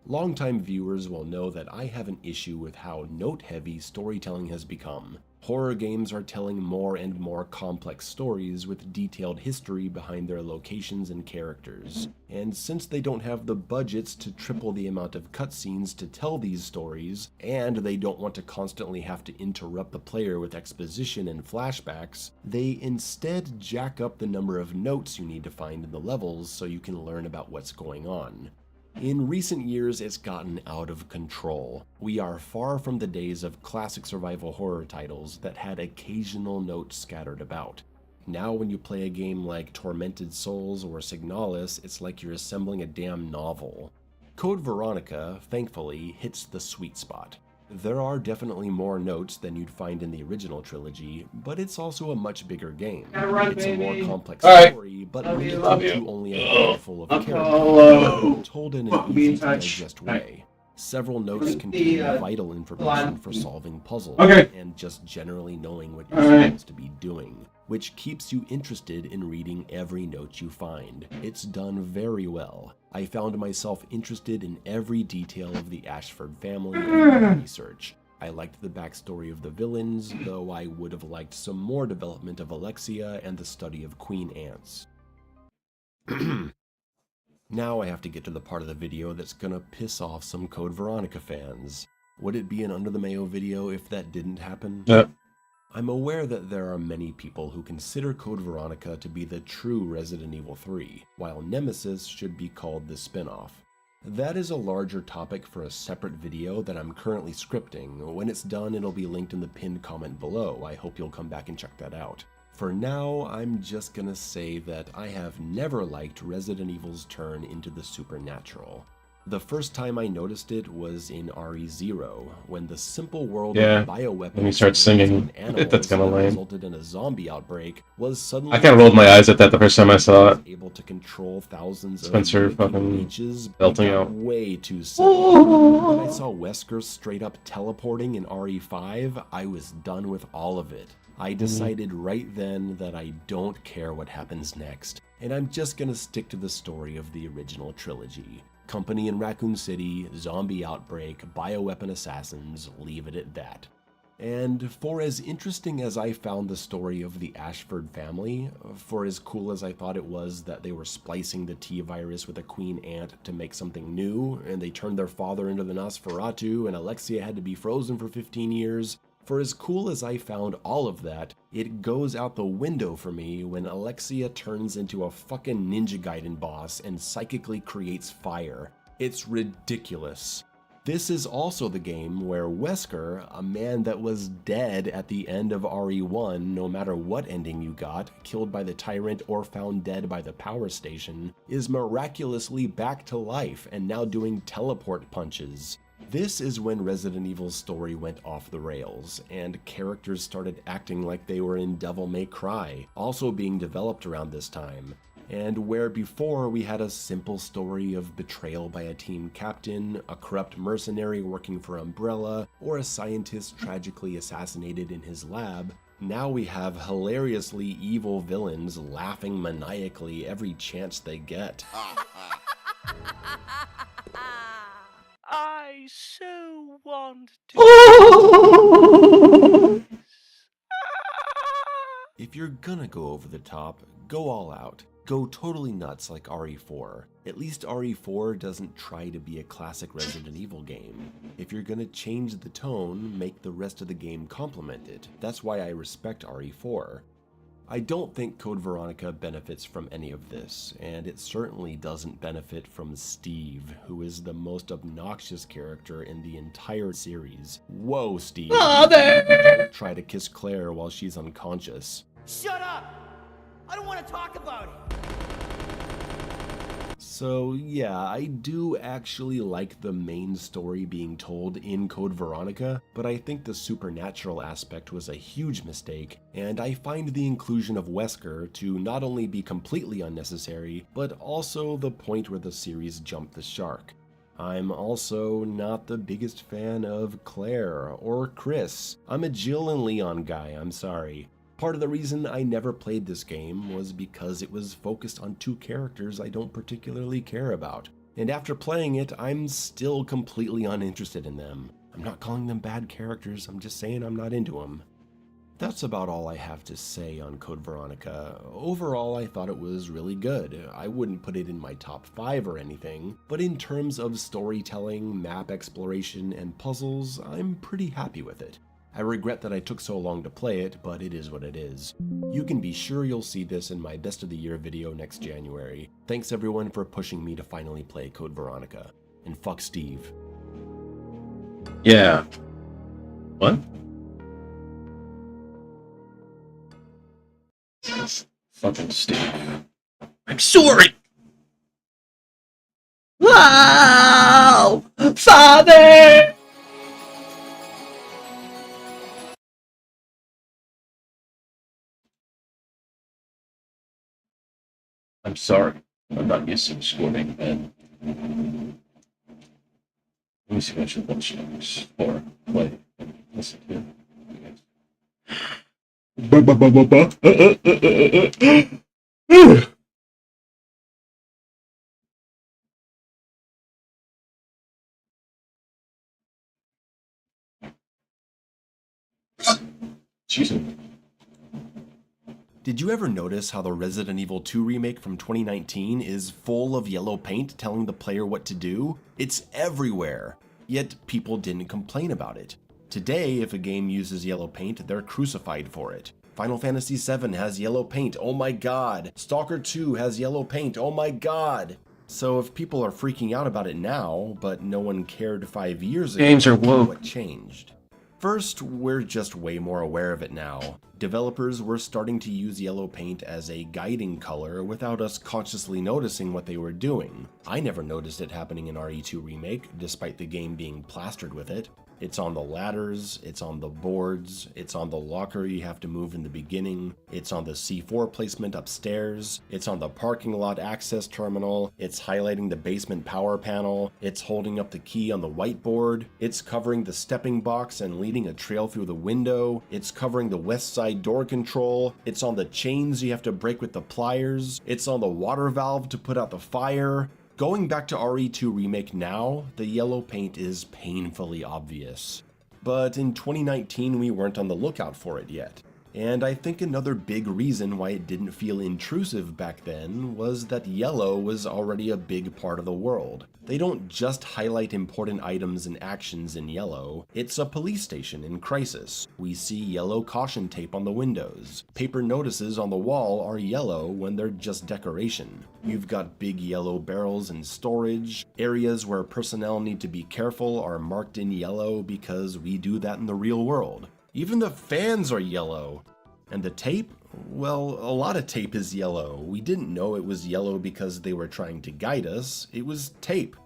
Longtime viewers will know that I have an issue with how note-heavy storytelling has become. Horror games are telling more and more complex stories with detailed history behind their locations and characters. And since they don't have the budgets to triple the amount of cutscenes to tell these stories, and they don't want to constantly have to interrupt the player with exposition and flashbacks, they instead jack up the number of notes you need to find in the levels so you can learn about what's going on. In recent years, it's gotten out of control. We are far from the days of classic survival horror titles that had occasional notes scattered about. Now when you play a game like Tormented Souls or Signalis, it's like you're assembling a damn novel. Code Veronica, thankfully, hits the sweet spot. There are definitely more notes than you'd find in the original trilogy, but it's also a much bigger game. It's a more complex story, but limited to only a handful of characters, told in an easy-to-digest way. Several notes contain vital information for solving puzzles, and just generally knowing what you're supposed to be doing, which keeps you interested in reading every note you find. It's done very well. I found myself interested in every detail of the Ashford family and my research. I liked the backstory of the villains, though I would have liked some more development of Alexia and the study of Queen Ants. Now I have to get to the part of the video that's gonna piss off some Code Veronica fans. Would it be an Under the Mayo video if that didn't happen? I'm aware that there are many people who consider Code Veronica to be the true Resident Evil 3, while Nemesis should be called the spin-off. That is a larger topic for a separate video that I'm currently scripting. When it's done, it'll be linked in the pinned comment below. I hope you'll come back and check that out. For now, I'm just gonna say that I have never liked Resident Evil's turn into the supernatural. The first time I noticed it was in RE0, when the simple world of bioweapons when he starts singing, and animals that's kind of that lame. resulted in a zombie outbreak was suddenly I kind of rolled my eyes at that the first time I saw it. able to control thousands Spencer of fucking leeches belting got out. way too simple. When I saw Wesker straight up teleporting in RE5, I was done with all of it. I decided right then that I don't care what happens next, and I'm just gonna stick to the story of the original trilogy. Company in Raccoon City, zombie outbreak, bioweapon assassins, leave it at that. And for as interesting as I found the story of the Ashford family, for as cool as I thought it was that they were splicing the T-virus with a queen ant to make something new, and they turned their father into the Nosferatu, and Alexia had to be frozen for 15 years, for as cool as I found all of that, it goes out the window for me when Alexia turns into a fucking Ninja Gaiden boss and psychically creates fire. It's ridiculous. This is also the game where Wesker, a man that was dead at the end of RE1 no matter what ending you got, killed by the tyrant or found dead by the power station, is miraculously back to life and now doing teleport punches. This is when Resident Evil's story went off the rails, and characters started acting like they were in Devil May Cry, also being developed around this time. And where before we had a simple story of betrayal by a team captain, a corrupt mercenary working for Umbrella, or a scientist tragically assassinated in his lab, now we have hilariously evil villains laughing maniacally every chance they get. I so want to. If you're gonna go over the top, go all out. Go totally nuts like RE4. At least RE4 doesn't try to be a classic Resident Evil game. If you're gonna change the tone, make the rest of the game complement it. That's why I respect RE4. I don't think Code Veronica benefits from any of this, and it certainly doesn't benefit from Steve, who is the most obnoxious character in the entire series. Whoa, Steve. Don't try to kiss Claire while she's unconscious. Shut up! I don't want to talk about it! So yeah, I do actually like the main story being told in Code Veronica, but I think the supernatural aspect was a huge mistake, and I find the inclusion of Wesker to not only be completely unnecessary, but also the point where the series jumped the shark. I'm also not the biggest fan of Claire or Chris. I'm a Jill and Leon guy, I'm sorry. Part of the reason I never played this game was because it was focused on two characters I don't particularly care about. And after playing it, I'm still completely uninterested in them. I'm not calling them bad characters, I'm just saying I'm not into them. That's about all I have to say on Code Veronica. Overall, I thought it was really good. I wouldn't put it in my top 5 or anything, but in terms of storytelling, map exploration, and puzzles, I'm pretty happy with it. I regret that I took so long to play it, but it is what it is. You can be sure you'll see this in my Best of the Year video next January. Thanks everyone for pushing me to finally play Code Veronica. And fuck Steve. Yeah. What? Fucking Steve. I'm sorry! Wow! Father! I'm sorry. I'm not used to squirting men. Let me see what I should watch next. Or play and listen to. Excuse me. Did you ever notice how the Resident Evil 2 remake from 2019 is full of yellow paint telling the player what to do? It's everywhere, yet people didn't complain about it. Today, if a game uses yellow paint, they're crucified for it. Final Fantasy VII has yellow paint, oh my god. Stalker 2 has yellow paint, oh my god. So if people are freaking out about it now, but no one cared 5 years ago, Games are woke. what changed? First, we're just way more aware of it now. Developers were starting to use yellow paint as a guiding color without us consciously noticing what they were doing. I never noticed it happening in RE2 Remake, despite the game being plastered with it. It's on the ladders, it's on the boards, it's on the locker you have to move in the beginning, it's on the C4 placement upstairs, it's on the parking lot access terminal, it's highlighting the basement power panel, it's holding up the key on the whiteboard, it's covering the stepping box and leading a trail through the window, it's covering the west side door control, it's on the chains you have to break with the pliers, it's on the water valve to put out the fire. Going back to RE2 Remake now, the yellow paint is painfully obvious. But in 2019 we weren't on the lookout for it yet. And I think another big reason why it didn't feel intrusive back then was that yellow was already a big part of the world. They don't just highlight important items and actions in yellow, it's a police station in crisis. We see yellow caution tape on the windows. Paper notices on the wall are yellow when they're just decoration. You've got big yellow barrels in storage. Areas where personnel need to be careful are marked in yellow because we do that in the real world. Even the fans are yellow. And the tape? Well, a lot of tape is yellow. We didn't know it was yellow because they were trying to guide us. It was tape.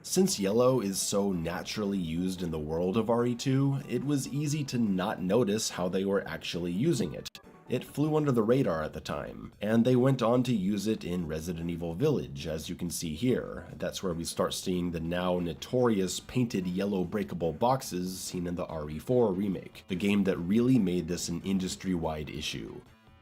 Since yellow is so naturally used in the world of RE2, it was easy to not notice how they were actually using it. It flew under the radar at the time, and they went on to use it in Resident Evil Village, as you can see here. That's where we start seeing the now notorious painted yellow breakable boxes seen in the RE4 remake, the game that really made this an industry-wide issue.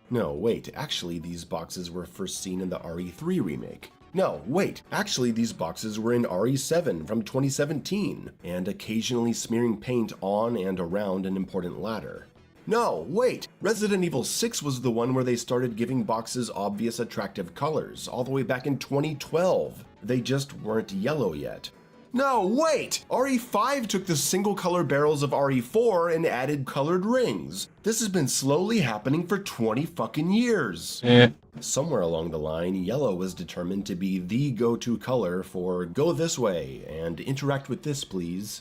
No, wait, actually these boxes were first seen in the RE3 remake. No, wait, actually these boxes were in RE7 from 2017, and occasionally smearing paint on and around an important ladder. No, wait! Resident Evil 6 was the one where they started giving boxes obvious attractive colors, all the way back in 2012. They just weren't yellow yet. No, wait! RE5 took the single color barrels of RE4 and added colored rings. This has been slowly happening for 20 fucking years. Somewhere along the line, yellow was determined to be the go-to color for go this way and interact with this please.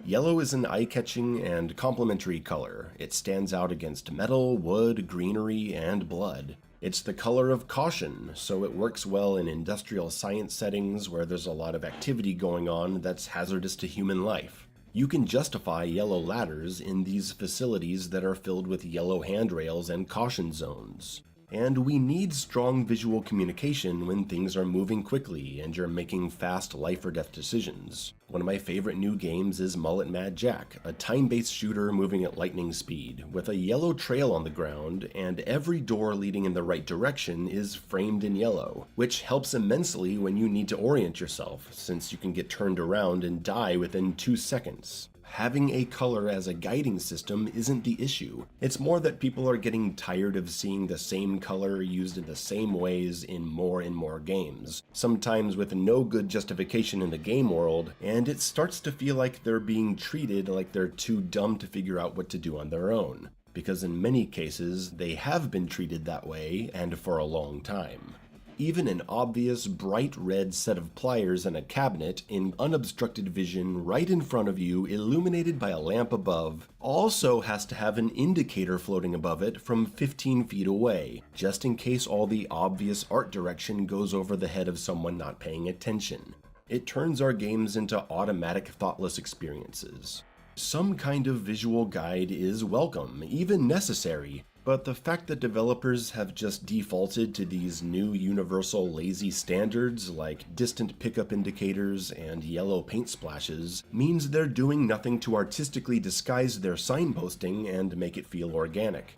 Yellow is an eye-catching and complementary color. It stands out against metal, wood, greenery, and blood. It's the color of caution, so it works well in industrial science settings where there's a lot of activity going on that's hazardous to human life. You can justify yellow ladders in these facilities that are filled with yellow handrails and caution zones. And we need strong visual communication when things are moving quickly and you're making fast life or death decisions. One of my favorite new games is Mullet Mad Jack, a time-based shooter moving at lightning speed, with a yellow trail on the ground, and every door leading in the right direction is framed in yellow, which helps immensely when you need to orient yourself, since you can get turned around and die within 2 seconds. Having a color as a guiding system isn't the issue. It's more that people are getting tired of seeing the same color used in the same ways in more and more games, sometimes with no good justification in the game world, and it starts to feel like they're being treated like they're too dumb to figure out what to do on their own, because in many cases they have been treated that way and for a long time. Even an obvious bright red set of pliers in a cabinet in unobstructed vision right in front of you, illuminated by a lamp above, also has to have an indicator floating above it from 15 feet away, just in case all the obvious art direction goes over the head of someone not paying attention. It turns our games into automatic, thoughtless experiences. Some kind of visual guide is welcome, even necessary, but the fact that developers have just defaulted to these new universal lazy standards like distant pickup indicators and yellow paint splashes means they're doing nothing to artistically disguise their signposting and make it feel organic.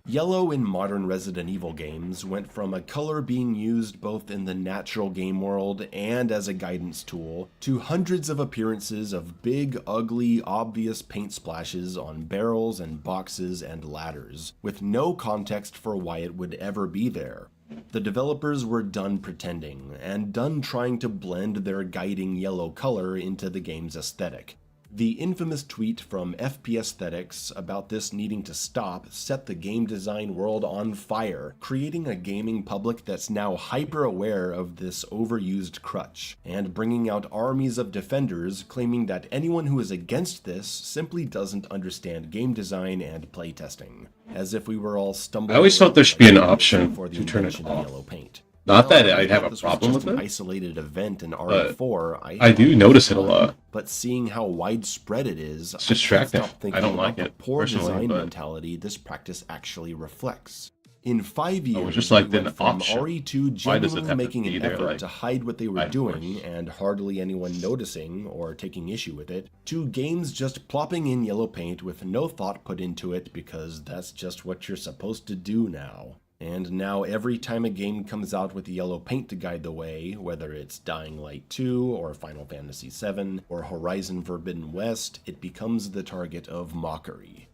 Yellow in modern Resident Evil games went from a color being used both in the natural game world and as a guidance tool to hundreds of appearances of big, ugly, obvious paint splashes on barrels and boxes and ladders, with no context for why it would ever be there. The developers were done pretending, and done trying to blend their guiding yellow color into the game's aesthetic. The infamous tweet from FP Aesthetics about this needing to stop set the game design world on fire, creating a gaming public that's now hyper aware of this overused crutch, and bringing out armies of defenders claiming that anyone who is against this simply doesn't understand game design and playtesting, as if we were all stumbling. I always thought there should be an option for the to turn it invention of off. yellow paint. Not that I I'd have thought a this was problem just with an it, isolated event in but RE4. I do notice it a lot. But seeing how widespread it is, It's distracting. I can't stop thinking I don't about like the it, poor personally, design but- mentality this practice actually reflects. In 5 years, it's just like we went an from option. RE2 Why does it genuinely have to making be an there, effort like, to hide what they were by doing force? and hardly anyone noticing or taking issue with it, to games just plopping in yellow paint with no thought put into it because that's just what you're supposed to do now. And now every time a game comes out with yellow paint to guide the way, whether it's Dying Light 2 or Final Fantasy VII or Horizon Forbidden West, it becomes the target of mockery.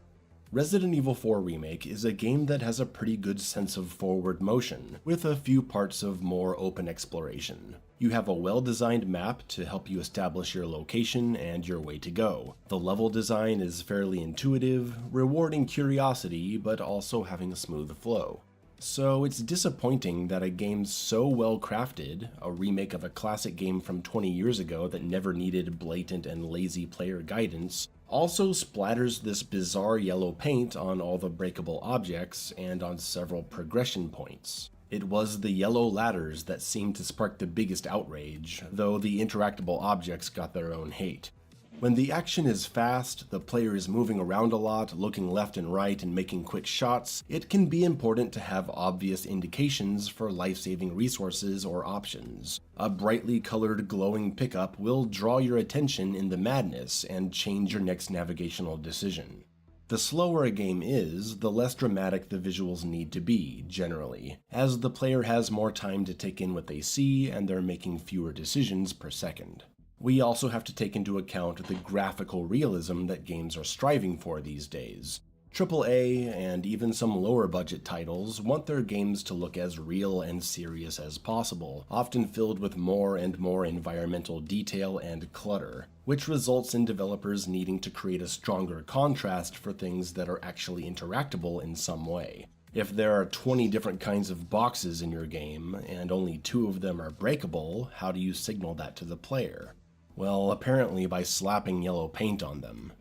Resident Evil 4 Remake is a game that has a pretty good sense of forward motion, with a few parts of more open exploration. You have a well-designed map to help you establish your location and your way to go. The level design is fairly intuitive, rewarding curiosity, but also having a smooth flow. So it's disappointing that a game so well crafted, a remake of a classic game from 20 years ago that never needed blatant and lazy player guidance, also splatters this bizarre yellow paint on all the breakable objects and on several progression points. It was the yellow ladders that seemed to spark the biggest outrage, though the interactable objects got their own hate. When the action is fast, the player is moving around a lot, looking left and right and making quick shots, it can be important to have obvious indications for life-saving resources or options. A brightly colored glowing pickup will draw your attention in the madness and change your next navigational decision. The slower a game is, the less dramatic the visuals need to be, generally, as the player has more time to take in what they see and they're making fewer decisions per second. We also have to take into account the graphical realism that games are striving for these days. AAA and even some lower budget titles want their games to look as real and serious as possible, often filled with more and more environmental detail and clutter, which results in developers needing to create a stronger contrast for things that are actually interactable in some way. If there are 20 different kinds of boxes in your game, and only 2 of them are breakable, how do you signal that to the player? Well, apparently by slapping yellow paint on them.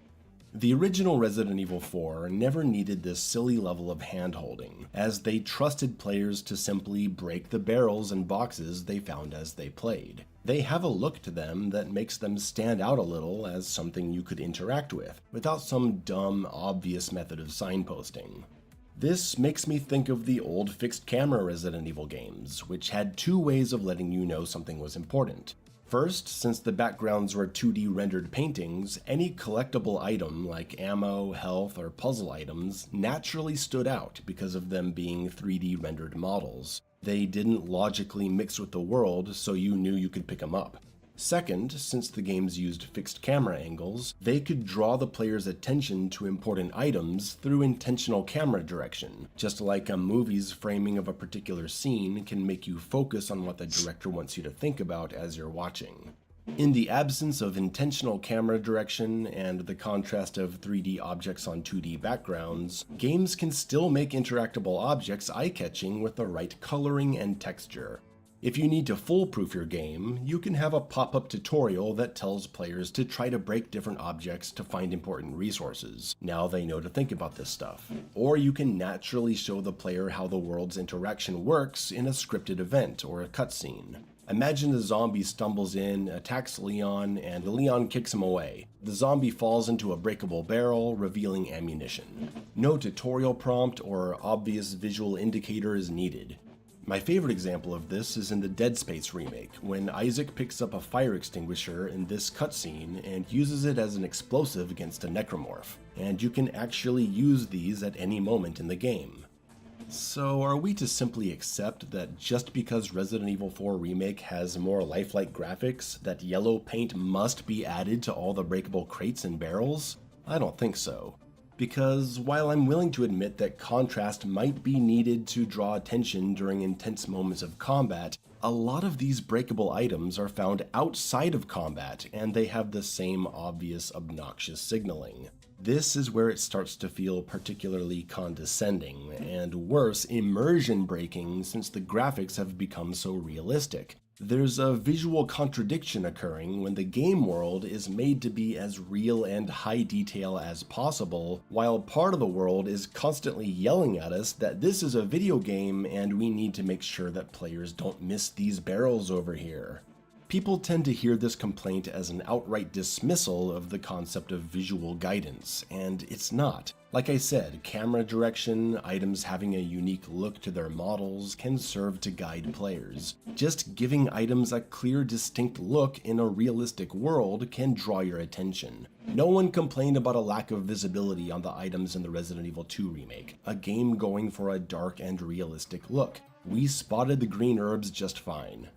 The original Resident Evil 4 never needed this silly level of hand-holding, as they trusted players to simply break the barrels and boxes they found as they played. They have a look to them that makes them stand out a little as something you could interact with, without some dumb, obvious method of signposting. This makes me think of the old fixed camera Resident Evil games, which had two ways of letting you know something was important. First, since the backgrounds were 2D rendered paintings, any collectible item like ammo, health, or puzzle items naturally stood out because of them being 3D rendered models. They didn't logically mix with the world, so you knew you could pick them up. Second, since the games used fixed camera angles, they could draw the player's attention to important items through intentional camera direction, just like a movie's framing of a particular scene can make you focus on what the director wants you to think about as you're watching. In the absence of intentional camera direction and the contrast of 3D objects on 2D backgrounds, games can still make interactable objects eye-catching with the right coloring and texture. If you need to foolproof your game, you can have a pop-up tutorial that tells players to try to break different objects to find important resources. Now they know to think about this stuff. Or you can naturally show the player how the world's interaction works in a scripted event or a cutscene. Imagine a zombie stumbles in, attacks Leon, and Leon kicks him away. The zombie falls into a breakable barrel, revealing ammunition. No tutorial prompt or obvious visual indicator is needed. My favorite example of this is in the Dead Space remake, when Isaac picks up a fire extinguisher in this cutscene and uses it as an explosive against a necromorph, and you can actually use these at any moment in the game. So are we to simply accept that just because Resident Evil 4 Remake has more lifelike graphics, that yellow paint must be added to all the breakable crates and barrels? I don't think so. Because while I'm willing to admit that contrast might be needed to draw attention during intense moments of combat, a lot of these breakable items are found outside of combat, and they have the same obvious obnoxious signaling. This is where it starts to feel particularly condescending, and worse, immersion breaking since the graphics have become so realistic. There's a visual contradiction occurring when the game world is made to be as real and high detail as possible, while part of the world is constantly yelling at us that this is a video game and we need to make sure that players don't miss these barrels over here. People tend to hear this complaint as an outright dismissal of the concept of visual guidance, and it's not. Like I said, camera direction, items having a unique look to their models can serve to guide players. Just giving items a clear, distinct look in a realistic world can draw your attention. No one complained about a lack of visibility on the items in the Resident Evil 2 remake, a game going for a dark and realistic look. We spotted the green herbs just fine.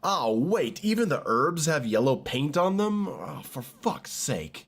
Oh wait, even the herbs have yellow paint on them? Oh, for fuck's sake.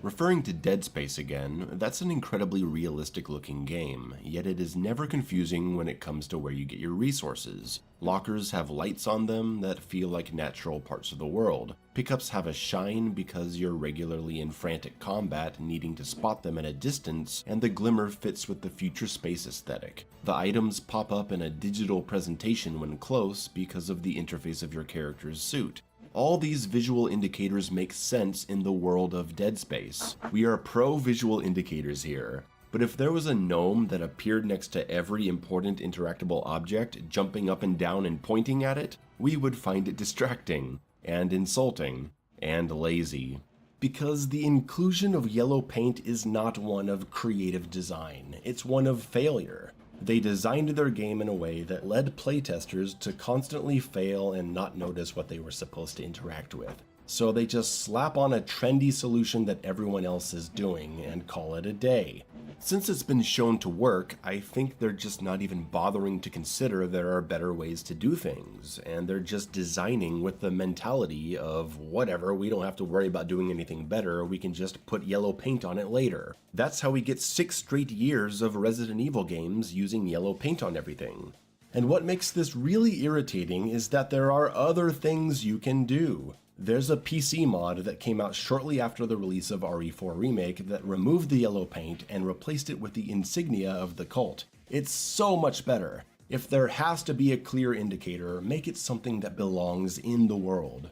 Referring to Dead Space again, that's an incredibly realistic looking game, yet it is never confusing when it comes to where you get your resources. Lockers have lights on them that feel like natural parts of the world. Pickups have a shine because you're regularly in frantic combat needing to spot them at a distance, and the glimmer fits with the future space aesthetic. The items pop up in a digital presentation when close because of the interface of your character's suit. All these visual indicators make sense in the world of Dead Space. We are pro visual indicators here. But if there was a gnome that appeared next to every important interactable object, jumping up and down and pointing at it, we would find it distracting, and insulting, and lazy. Because the inclusion of yellow paint is not one of creative design, it's one of failure. They designed their game in a way that led playtesters to constantly fail and not notice what they were supposed to interact with. So they just slap on a trendy solution that everyone else is doing and call it a day. Since it's been shown to work, I think they're just not even bothering to consider there are better ways to do things, and they're just designing with the mentality of whatever, we don't have to worry about doing anything better, we can just put yellow paint on it later. That's how we get 6 straight years of Resident Evil games using yellow paint on everything. And what makes this really irritating is that there are other things you can do. There's a PC mod that came out shortly after the release of RE4 Remake that removed the yellow paint and replaced it with the insignia of the cult. It's so much better. If there has to be a clear indicator, make it something that belongs in the world.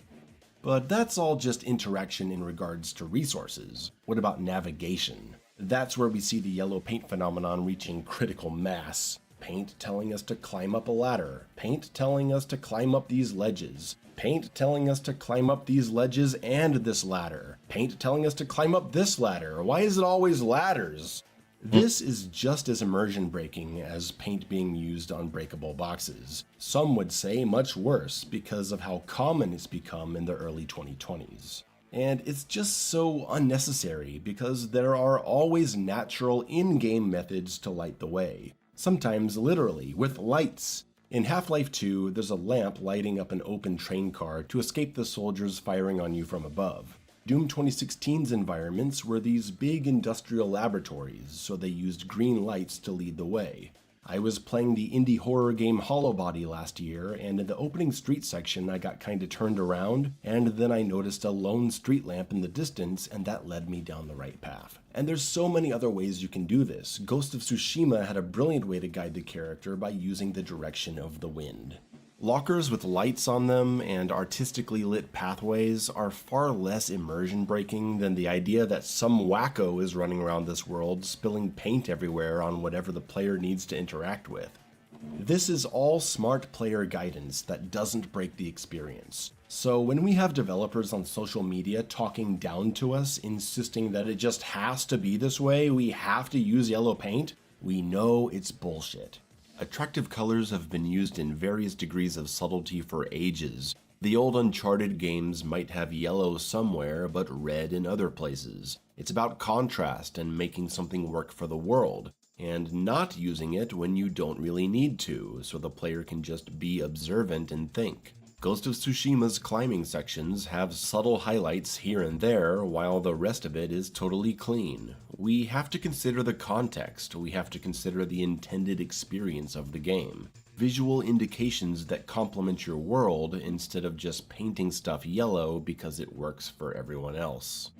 But that's all just interaction in regards to resources. What about navigation? That's where we see the yellow paint phenomenon reaching critical mass. Paint telling us to climb up a ladder. Paint telling us to climb up these ledges. Paint telling us to climb up these ledges and this ladder. Paint telling us to climb up this ladder. Why is it always ladders? This is just as immersion breaking as paint being used on breakable boxes. Some would say much worse because of how common it's become in the early 2020s. And it's just so unnecessary because there are always natural in-game methods to light the way. Sometimes literally, with lights. In Half-Life 2, there's a lamp lighting up an open train car to escape the soldiers firing on you from above. Doom 2016's environments were these big industrial laboratories, so they used green lights to lead the way. I was playing the indie horror game Hollow Body last year, and in the opening street section I got kinda turned around, and then I noticed a lone street lamp in the distance, and that led me down the right path. And there's so many other ways you can do this. Ghost of Tsushima had a brilliant way to guide the character by using the direction of the wind. Lockers with lights on them and artistically lit pathways are far less immersion breaking than the idea that some wacko is running around this world spilling paint everywhere on whatever the player needs to interact with. This is all smart player guidance that doesn't break the experience. So when we have developers on social media talking down to us, insisting that it just has to be this way, we have to use yellow paint, we know it's bullshit. Attractive colors have been used in various degrees of subtlety for ages. The old Uncharted games might have yellow somewhere, but red in other places. It's about contrast and making something work for the world, and not using it when you don't really need to, so the player can just be observant and think. Ghost of Tsushima's climbing sections have subtle highlights here and there, while the rest of it is totally clean. We have to consider the context, we have to consider the intended experience of the game. Visual indications that complement your world instead of just painting stuff yellow because it works for everyone else.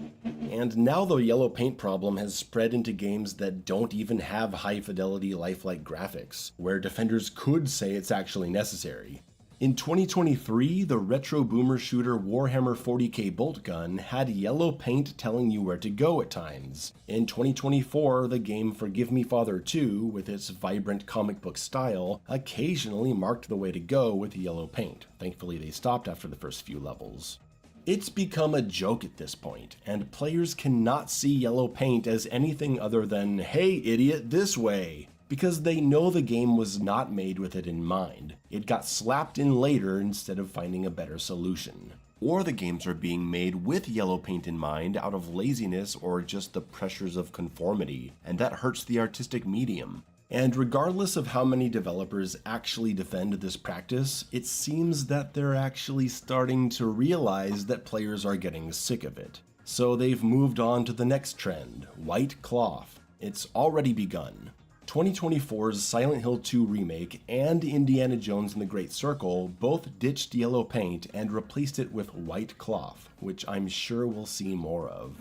And now the yellow paint problem has spread into games that don't even have high-fidelity lifelike graphics, where defenders could say it's actually necessary. In 2023, the retro boomer shooter Warhammer 40k bolt gun had yellow paint telling you where to go at times. In 2024, the game Forgive Me Father 2, with its vibrant comic book style, occasionally marked the way to go with yellow paint. Thankfully, they stopped after the first few levels. It's become a joke at this point, and players cannot see yellow paint as anything other than, "Hey idiot, this way," because they know the game was not made with it in mind. It got slapped in later instead of finding a better solution. Or the games are being made with yellow paint in mind out of laziness or just the pressures of conformity, and that hurts the artistic medium. And regardless of how many developers actually defend this practice, it seems that they're actually starting to realize that players are getting sick of it. So they've moved on to the next trend, white cloth. It's already begun. 2024's Silent Hill 2 remake and Indiana Jones and the Great Circle both ditched yellow paint and replaced it with white cloth, which I'm sure we'll see more of.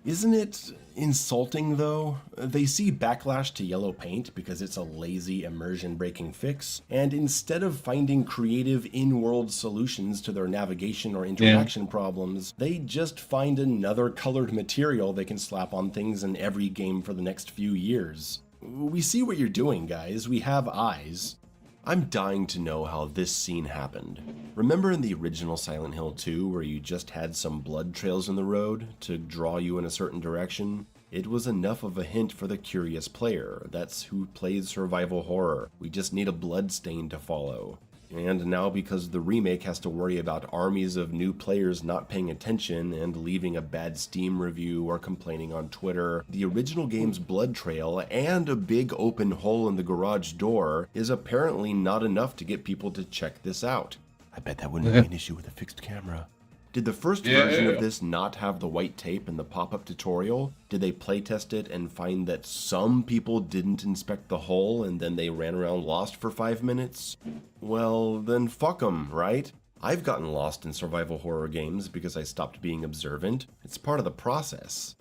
Isn't it insulting though? They see backlash to yellow paint because it's a lazy immersion-breaking fix, and instead of finding creative in-world solutions to their navigation or interaction problems, they just find another colored material they can slap on things in every game for the next few years. We see what you're doing, guys. We have eyes. I'm dying to know how this scene happened. Remember in the original Silent Hill 2 where you just had some blood trails in the road to draw you in a certain direction? It was enough of a hint for the curious player. That's who plays survival horror. We just need a blood stain to follow. And now because the remake has to worry about armies of new players not paying attention and leaving a bad Steam review or complaining on Twitter, the original game's blood trail and a big open hole in the garage door is apparently not enough to get people to check this out. I bet that wouldn't be an issue with a fixed camera. Did the first version of this not have the white tape in the pop-up tutorial? Did they playtest it and find that some people didn't inspect the hole and then they ran around lost for 5 minutes? Well, then fuck 'em, right? I've gotten lost in survival horror games because I stopped being observant. It's part of the process.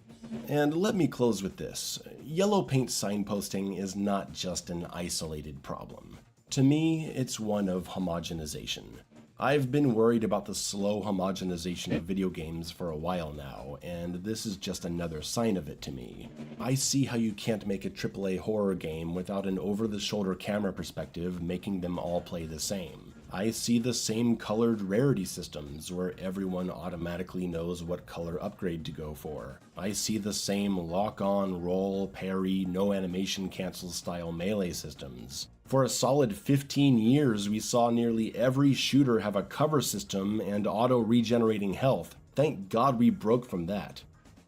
And let me close with this. Yellow paint signposting is not just an isolated problem. To me, it's one of homogenization. I've been worried about the slow homogenization of video games for a while now, and this is just another sign of it to me. I see how you can't make a AAA horror game without an over-the-shoulder camera perspective making them all play the same. I see the same colored rarity systems where everyone automatically knows what color upgrade to go for. I see the same lock-on, roll, parry, no animation cancel style melee systems. For a solid 15 years, we saw nearly every shooter have a cover system and auto-regenerating health. Thank God we broke from that.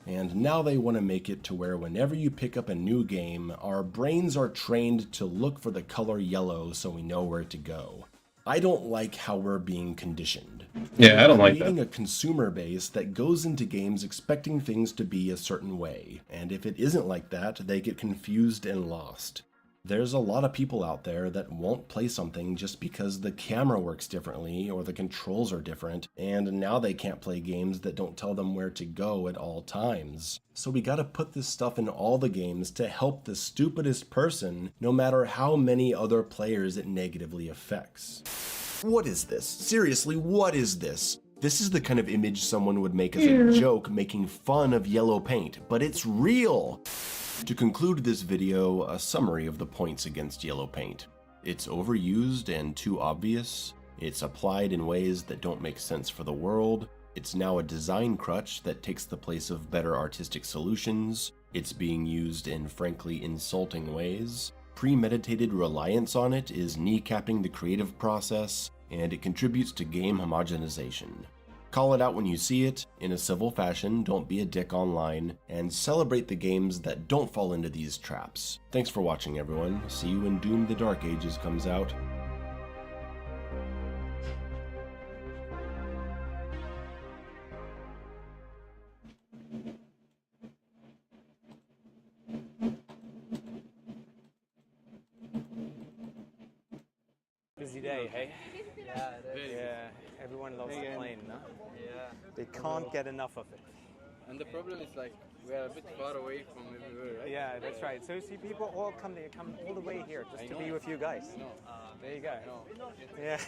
And now they want to make it to where whenever you pick up a new game, our brains are trained to look for the color yellow so we know where to go. I don't like how we're being conditioned. Yeah, I don't like that. Creating a consumer base that goes into games expecting things to be a certain way, and if it isn't like that, they get confused and lost. There's a lot of people out there that won't play something just because the camera works differently or the controls are different, and now they can't play games that don't tell them where to go at all times. So we gotta put this stuff in all the games to help the stupidest person, no matter how many other players it negatively affects. What is this? Seriously, what is this? This is the kind of image someone would make as a joke making fun of yellow paint, but it's real! To conclude this video, a summary of the points against yellow paint. It's overused and too obvious. It's applied in ways that don't make sense for the world. It's now a design crutch that takes the place of better artistic solutions. It's being used in frankly insulting ways. Premeditated reliance on it is kneecapping the creative process, and it contributes to game homogenization. Call it out when you see it, in a civil fashion, don't be a dick online, and celebrate the games that don't fall into these traps. Thanks for watching, everyone. See you when Doom the Dark Ages comes out. Busy day, hey? Yeah, it is. Yeah, everyone loves the plane, no? Yeah. They can't get enough of it. And the problem is like we are a bit far away from everywhere, right? Yeah, that's right. So you see people all come all the way here just to be with you guys. There you go. Yeah.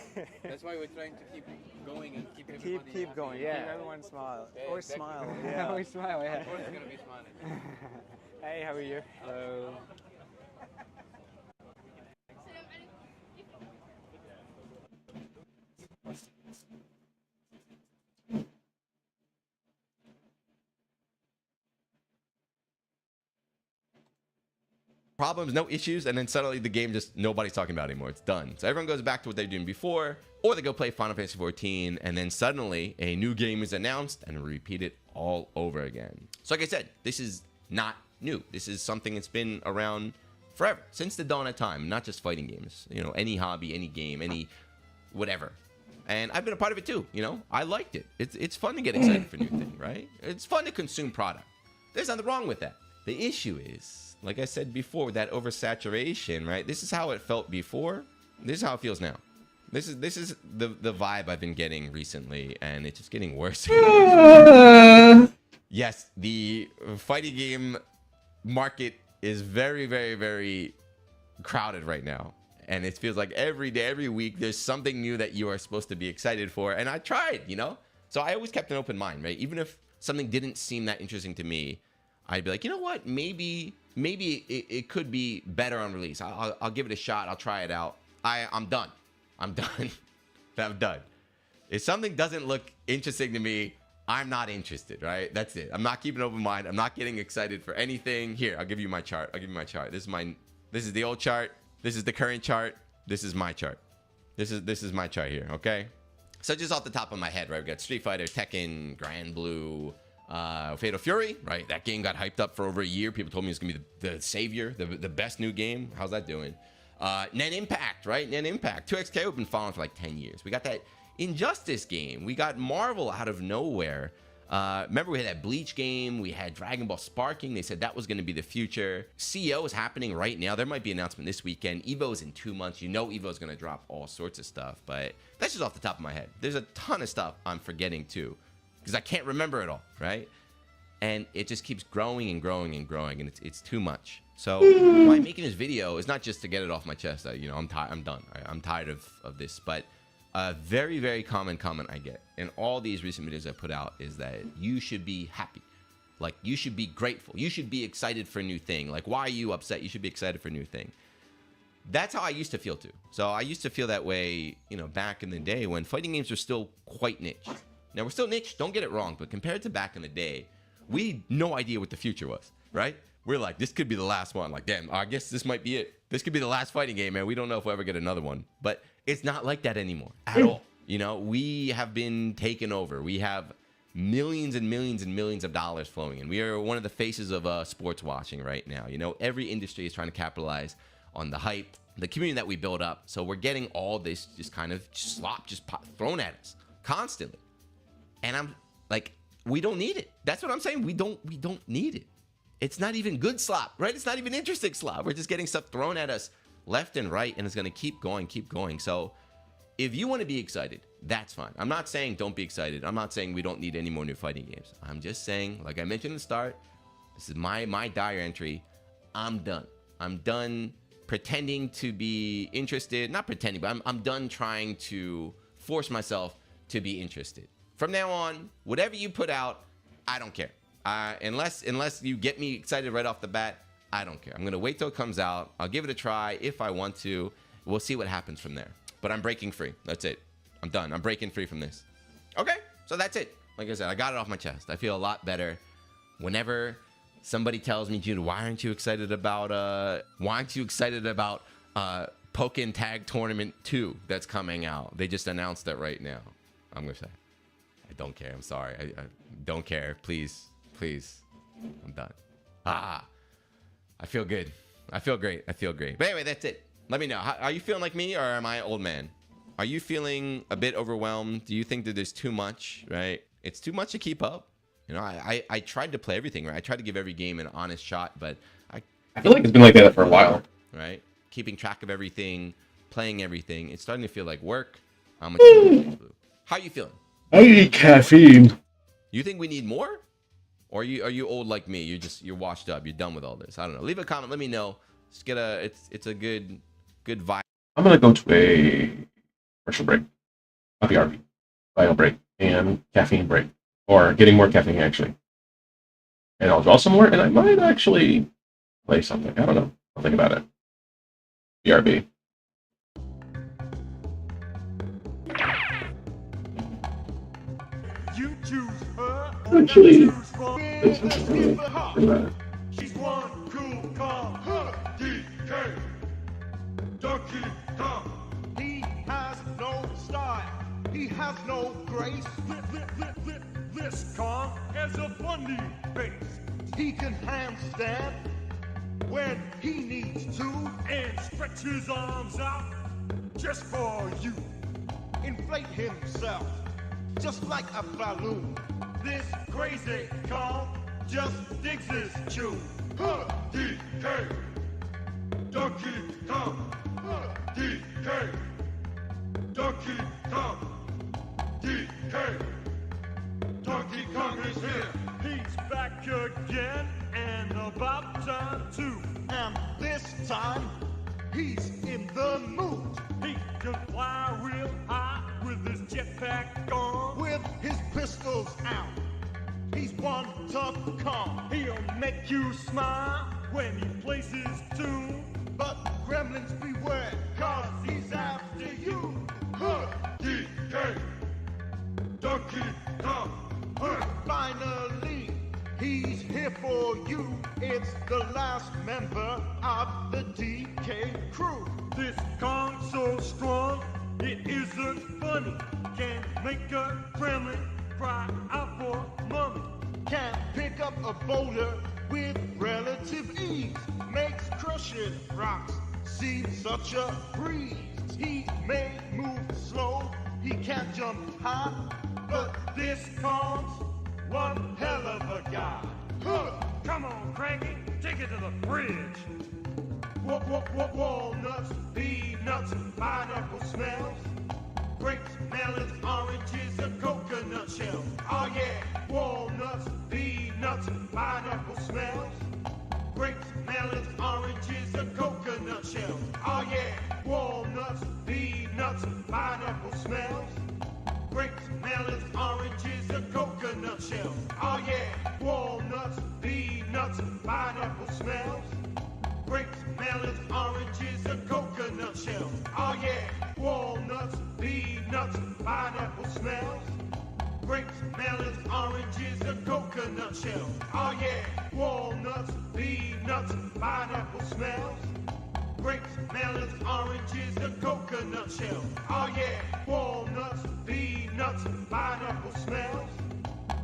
That's why we're trying to keep going and keep everybody keep going. happy. Keep everyone smile. Yeah, Always exactly. smile. Yeah, always smile. Yeah. Of course, it's gonna be smiling. Hey, how are you? Hello. Problems, no issues, and then suddenly the game just nobody's talking about it anymore. It's done. So everyone goes back to what they're doing before, or they go play Final Fantasy XIV, and then suddenly a new game is announced and repeat it all over again. So like I said, this is not new. This is something that's been around forever, since the dawn of time, not just fighting games. You know, any hobby, any game, any whatever. And I've been a part of it too, you know? I liked it. It's fun to get excited for new things, right? It's fun to consume product. There's nothing wrong with that. The issue is, like I said before, that oversaturation, right? This is how it felt before. This is how it feels now. This is the vibe I've been getting recently, and it's just getting worse. Yes, the fighting game market is very, very, very crowded right now. And it feels like every day, every week, there's something new that you are supposed to be excited for. And I tried, you know? So I always kept an open mind, right? Even if something didn't seem that interesting to me, I'd be like, you know what? Maybe it could be better on release. I'll give it a shot. I'll try it out. I'm done. I'm done. I'm done. If something doesn't look interesting to me, I'm not interested, right? That's it. I'm not keeping an open mind. I'm not getting excited for anything. Here, I'll give you my chart. This is the old chart. This is the current chart. This is my chart. This is my chart here, okay? So just off the top of my head, right? We got Street Fighter, Tekken, Grand Blue, Fatal Fury, right? That game got hyped up for over a year. People told me it's gonna be the savior, the best new game. How's that doing? Net Impact, right? Net Impact. 2XK have been following for like 10 years. We got that Injustice game. We got Marvel out of nowhere. Remember we had that Bleach game. We had Dragon Ball Sparking. They said that was going to be the future. CO is happening right now. There might be an announcement this weekend. Evo is in 2 months. You know Evo is going to drop all sorts of stuff, but that's just off the top of my head. There's a ton of stuff I'm forgetting too, because I can't remember it all, right? And it just keeps growing and growing and growing, and it's too much. So why I'm making this video is not just to get it off my chest. You know, I'm done. I'm tired of this, but a very, very common comment I get in all these recent videos I put out is that you should be happy. Like, you should be grateful. You should be excited for a new thing. Like, why are you upset? You should be excited for a new thing. That's how I used to feel too. So I used to feel that way, you know, back in the day when fighting games were still quite niche. Now we're still niche, don't get it wrong, but compared to back in the day, we had no idea what the future was, right? We're like, this could be the last one. Like, damn, I guess this might be it. This could be the last fighting game, man. We don't know if we'll ever get another one. But it's not like that anymore at all. You know, we have been taken over. We have millions and millions and millions of dollars flowing in. We are one of the faces of sports watching right now. You know, every industry is trying to capitalize on the hype, the community that we build up. So we're getting all this just kind of slop just thrown at us constantly. And I'm like, we don't need it. That's what I'm saying. We don't need it. It's not even good slop, right? It's not even interesting slop. We're just getting stuff thrown at us left and right, and it's going to keep going, keep going. So if you want to be excited, that's fine. I'm not saying don't be excited. I'm not saying we don't need any more new fighting games. I'm just saying, like I mentioned at the start, this is my dire entry. I'm done. I'm done pretending to be interested. Not pretending, but I'm done trying to force myself to be interested. From now on, whatever you put out, I don't care. Unless you get me excited right off the bat, I don't care. I'm going to wait till it comes out. I'll give it a try if I want to. We'll see what happens from there. But I'm breaking free. That's it. I'm done. I'm breaking free from this. Okay, so that's it. Like I said, I got it off my chest. I feel a lot better whenever somebody tells me, Jude, why aren't you excited about Pokken Tag Tournament 2 that's coming out? They just announced that right now. I'm going to say, I don't care. I'm sorry. I don't care. Please. I'm done. I feel good. I feel great. But anyway, that's it. Let me know. Are you feeling like me or am I old man? Are you feeling a bit overwhelmed? Do you think that there's too much, right? It's too much to keep up. You know, I tried to play everything, right? I tried to give every game an honest shot, but I feel like it's been like that for a while. Right? Keeping track of everything, playing everything. It's starting to feel like work. How are you feeling? I need caffeine. You think we need more? Or are you old like me? You're washed up. You're done with all this. I don't know. Leave a comment. Let me know. Just get it's a good vibe. I'm gonna go to a commercial break, not the RV, bio break, and caffeine break, or getting more caffeine actually. And I'll draw some more, and I might actually play something. I don't know. I'll think about it. BRB. You choose her. Actually, She's one cool, calm, DK. Donkey Kong. He has no style. He has no grace. This Kong has a funny face. He can handstand when he needs to and stretch his arms out just for you. Inflate himself just like a balloon. This crazy Kong just digs his tune. DK. Donkey Kong. DK. Donkey Kong. DK. Donkey Kong is here. He's back again and about time too. And this time, he's in the mood. He can fly real high with his jetpack on. With his pistols out. He's one tough Kong. He'll make you smile when he plays his tune. But gremlins beware, cause he's after you. DK. Donkey Kong. Finally, he's here for you. It's the last member of the DK crew. This Kong's so strong, it isn't funny. Can make a gremlin cry out for mommy. Can pick up a boulder with relative ease. Makes crushing rocks seem such a breeze. He may move slow, he can't jump high, but this Kong's one hell of a guy. Come on, Cranky, take it to the fridge. Walnuts, peanuts, pineapple smells. Grapes, melons, oranges, and coconut shells. Oh yeah, walnuts, peanuts, pineapple smells. Grapes, melons, oranges, and coconut shells. Oh yeah, walnuts, peanuts, pineapple smells. Grapes, melons, oranges, and coconut shells. Oh yeah, walnuts, peanuts, pineapple smells. Grapes, melons, oranges, and coconut Oh yeah, walnuts, peanuts, pineapple smells. Grapes, melons, oranges, and coconut shells. Oh yeah, walnuts, peanuts, pineapple smells. Grapes, melons, oranges, and coconut shells. Oh yeah, walnuts, peanuts, pineapple smells.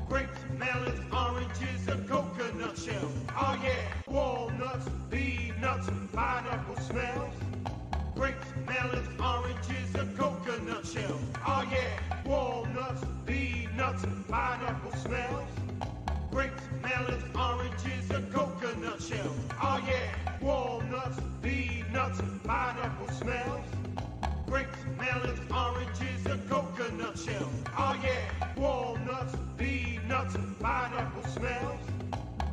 Grapes, melons, oranges, and coconut shells. Oh yeah, walnuts, peanuts, pineapple smells. Grapes, melons, oranges, and coconut shells. Oh yeah, walnuts, peanuts, pineapple smells. Grapes, melons, oranges, and coconut shells. Oh yeah, walnuts, peanuts, pineapple smells. Grapes, melons, oranges, and coconut shells. Oh yeah, walnuts, peanuts, pineapple smells.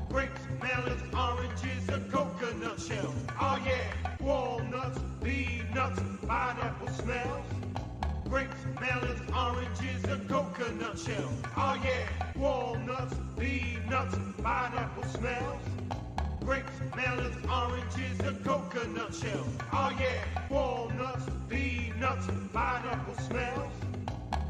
Grapes, melons, oranges, and coconut shells. Oh yeah, walnuts, peanuts, pineapple smells. Grapes, melons, oranges, and coconut shells. Oh yeah, walnuts, peanuts, pineapple smells. Grapes, melons, oranges, and coconut shells. Oh yeah, walnuts, peanuts, pineapple smells.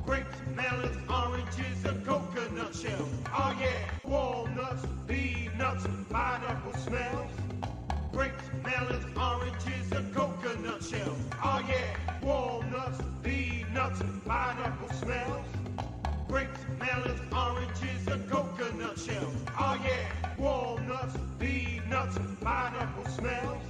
Grapes, melons, oranges, and coconut shells. Oh yeah, walnuts, peanuts, pineapple smells. Grapes, melons, oranges, and coconut shells. Oh yeah, walnuts, peanuts, pineapple smells. Grapes, melons, oranges, and coconut shells. Oh yeah, walnuts, peanuts, pineapple smells.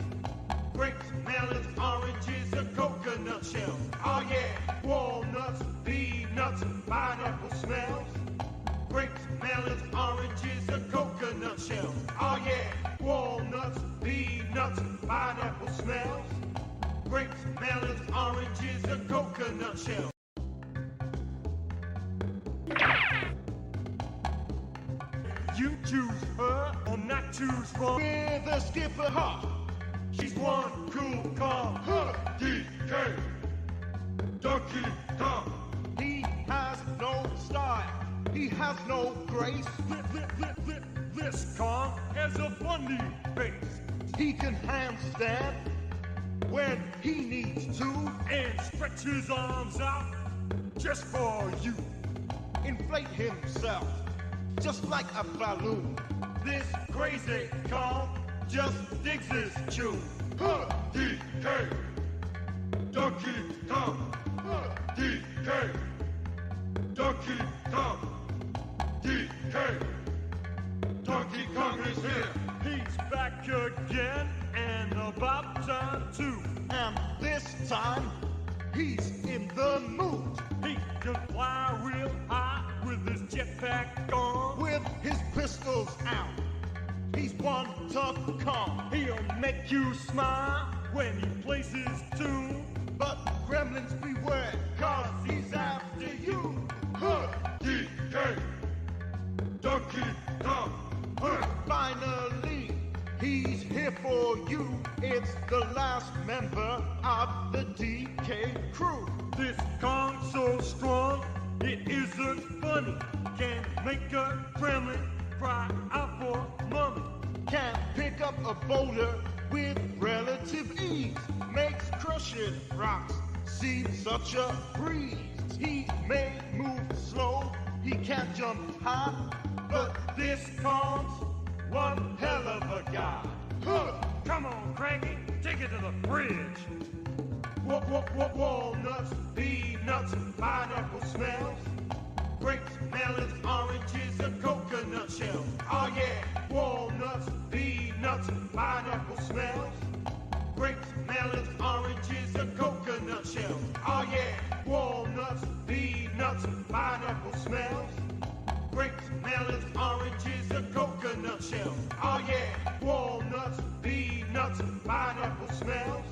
Grapes, melons, oranges, and coconut shells. Oh yeah, walnuts, peanuts, pineapple smells. Grapes, melons, oranges, and coconut shells. Oh yeah, walnuts, peanuts, pineapple smells. Grapes, melons, oranges, and coconut shells. You choose her or not choose wrong. With the skipper hot. She's one cool, calm, her DK. Donkey Kong. He has no style. He has no grace. This Kong has a funny face. He can handstand when he needs to and stretch his arms out just for you. Inflate himself just like a balloon. This crazy Kong just digs his tune. DK. Donkey Kong. DK. Donkey Kong. DK. Donkey Kong is here. He's back again and about time too. And this time, he's in the mood. He can fly real high with his jetpack on. With his pistols out. He's one tough Kong. He'll make you smile when he plays his tune. But gremlins beware, cause he's after you. DK. Donkey Kong. Finally, he's here for you. It's the last member of the DK crew. This Kong's so strong, it isn't funny. Can make a gremlin cry out for mommy. Can pick up a boulder with relative ease. Makes crushing rocks seem such a breeze. He may move slow, he can't jump high, but this Kong's one hell of a guy. Come on, Cranky, take it to the fridge. Walnuts, peanuts, pineapple smells. Grapes, melons, oranges, and coconut shells. Oh yeah, walnuts, peanuts, pineapple smells. Grapes, melons, oranges, and coconut shells. Oh yeah, walnuts, peanuts, pineapple smells. Grapes, melons, oranges, and coconut shells. Oh yeah, walnuts, peanuts, pineapple smells.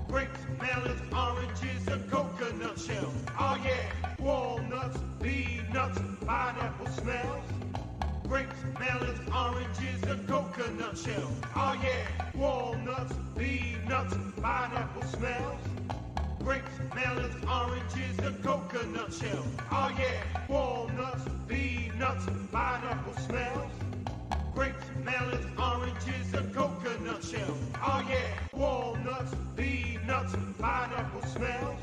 Grapes, melons, oranges, and coconut shells. Oh yeah, walnuts, peanuts, pineapple smells. Grapes, melons, oranges, and coconut shells. Oh yeah, walnuts, peanuts, pineapple smells. Grapes, melons, oranges, and coconut shells. Oh yeah, walnuts, peanuts, pineapple smells. Grapes, melons, oranges, and coconut shells. Oh yeah, walnuts, peanuts, pineapple smells. smells.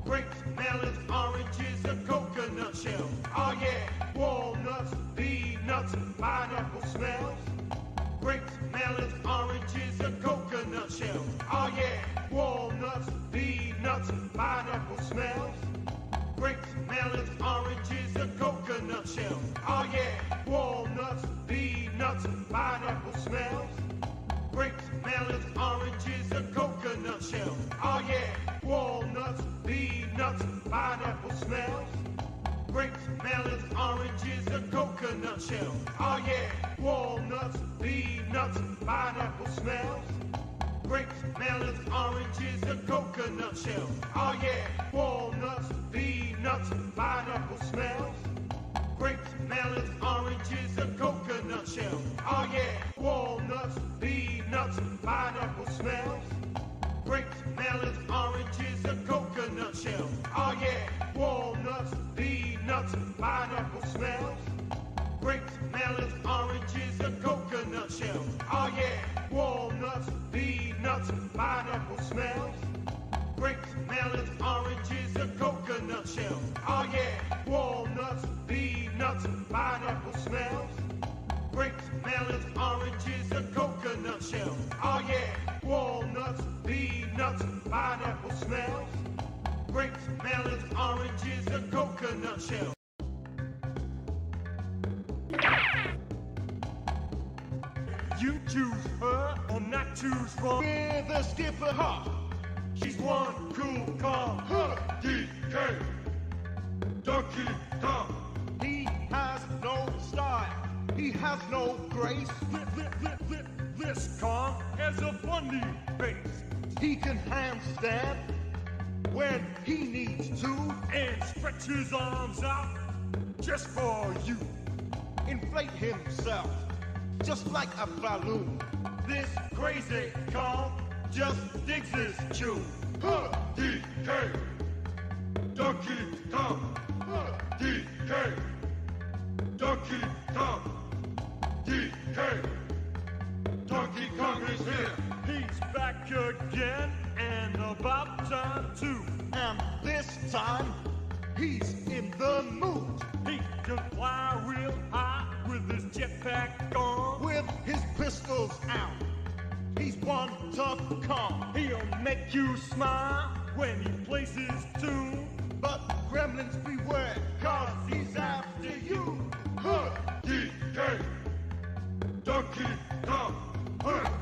Grapes, melons, oranges, and coconut shells. Oh yeah, walnuts, peanuts, pineapple smells. Grapes, melons, oranges, and coconut shells. Oh yeah, walnuts, peanuts, pineapple smells. Grapes, melons, oranges, and coconut shells. Oh yeah, walnuts, peanuts, pineapple smells. Grapes, melons, oranges, and coconut shells. Oh yeah, walnuts, peanuts, pineapple smells. Grapes, melons, oranges, and coconut shells. Oh yeah, walnuts, peanuts, pineapple smells. Grapes, melons, oranges, and coconut shells. Oh yeah, walnuts, peanuts, pineapple smells. Grapes, melons, oranges, and coconut shells. Oh yeah, walnuts, peanuts, pineapple smells. Grapes, melons, oranges, and coconut shells. Oh yeah, walnuts, peanuts, pineapple smells. Grapes, melons, oranges, and coconut shells. Oh yeah, walnuts, peanuts, pineapple smells. Grapes, melons, oranges, and coconut shells. Oh yeah, walnuts, peanuts, pineapple smells. Grapes, melons, oranges, and coconut shells. Oh yeah, walnuts, peanuts, pineapple smells. Grapes, melons, oranges, and coconut shells. You choose her or not choose wrong. With a skipper heart, she's one cool, calm, her DK. Donkey Kong. He has no style. He has no grace. This Kong has a funny face. He can handstand when he needs to and stretch his arms out just for you. Inflate himself just like a balloon. This crazy Kong just digs his tune. DK. Donkey Kong. DK. Donkey Kong. DK. Donkey Kong is here. He's back again and about time too. And this time, he's in the mood. He can fly real high with his jetpack on. With his pistols out. He's one tough Kong. He'll make you smile when he plays his tune. But gremlins beware, cause he's after you. DK. Donkey Kong.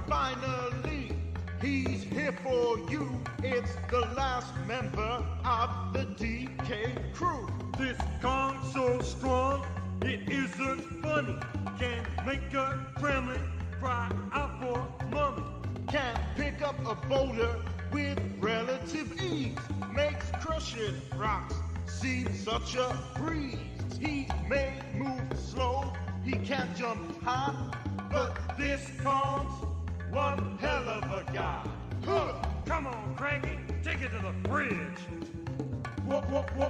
Finally, he's here for you. It's the last member of the DK crew. This Kong's so strong, it isn't funny. Can make a gremlin cry out for mommy. Can pick up a boulder with relative ease. Makes crushing rocks seem such a breeze. He may move slow, he can't jump high, but this Kong's one hell of a guy. Come on, Cranky, take it to the fridge.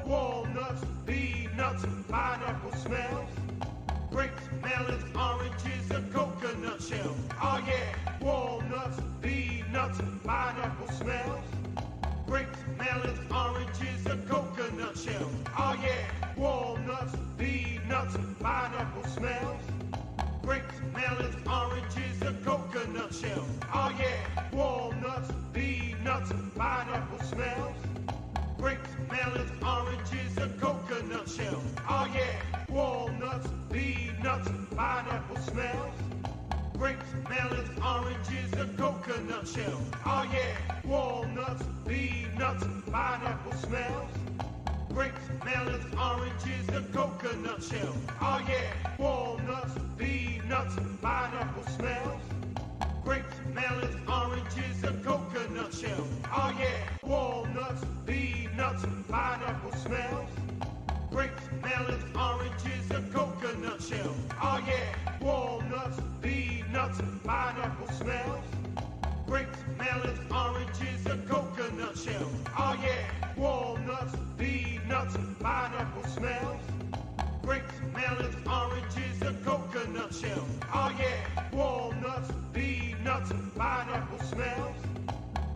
Walnuts, peanuts, pineapple smells. Grapes, melons, oranges, and coconut shells. Oh yeah, walnuts, peanuts, pineapple smells. Grapes, melons, oranges, and coconut shells. Oh yeah, walnuts, peanuts, pineapple smells. Grapes, melons, oranges, and coconut shells. Oh yeah, walnuts, peanuts, pineapple smells. Grapes, melons, oranges, and coconut shells. Oh yeah, walnuts, peanuts, pineapple smells. Grapes, melons, oranges, and coconut shells. Oh yeah, walnuts, peanuts, pineapple smells. Grapes, melons, oranges, and coconut shells. Oh yeah, walnuts, peanuts, pineapple smells. Grapes, melons, oranges, and coconut shells. Oh yeah, walnuts, peanuts, pineapple smells. Grapes, melons, oranges, and coconut shells. Oh yeah, walnuts, peanuts, pineapple smells. Grapes, melons, oranges, and coconut shells. Oh yeah, walnuts, peanuts, pineapple smells. Grapes, melons, oranges, and coconut shells. Oh yeah, walnuts, peanuts, pineapple smells.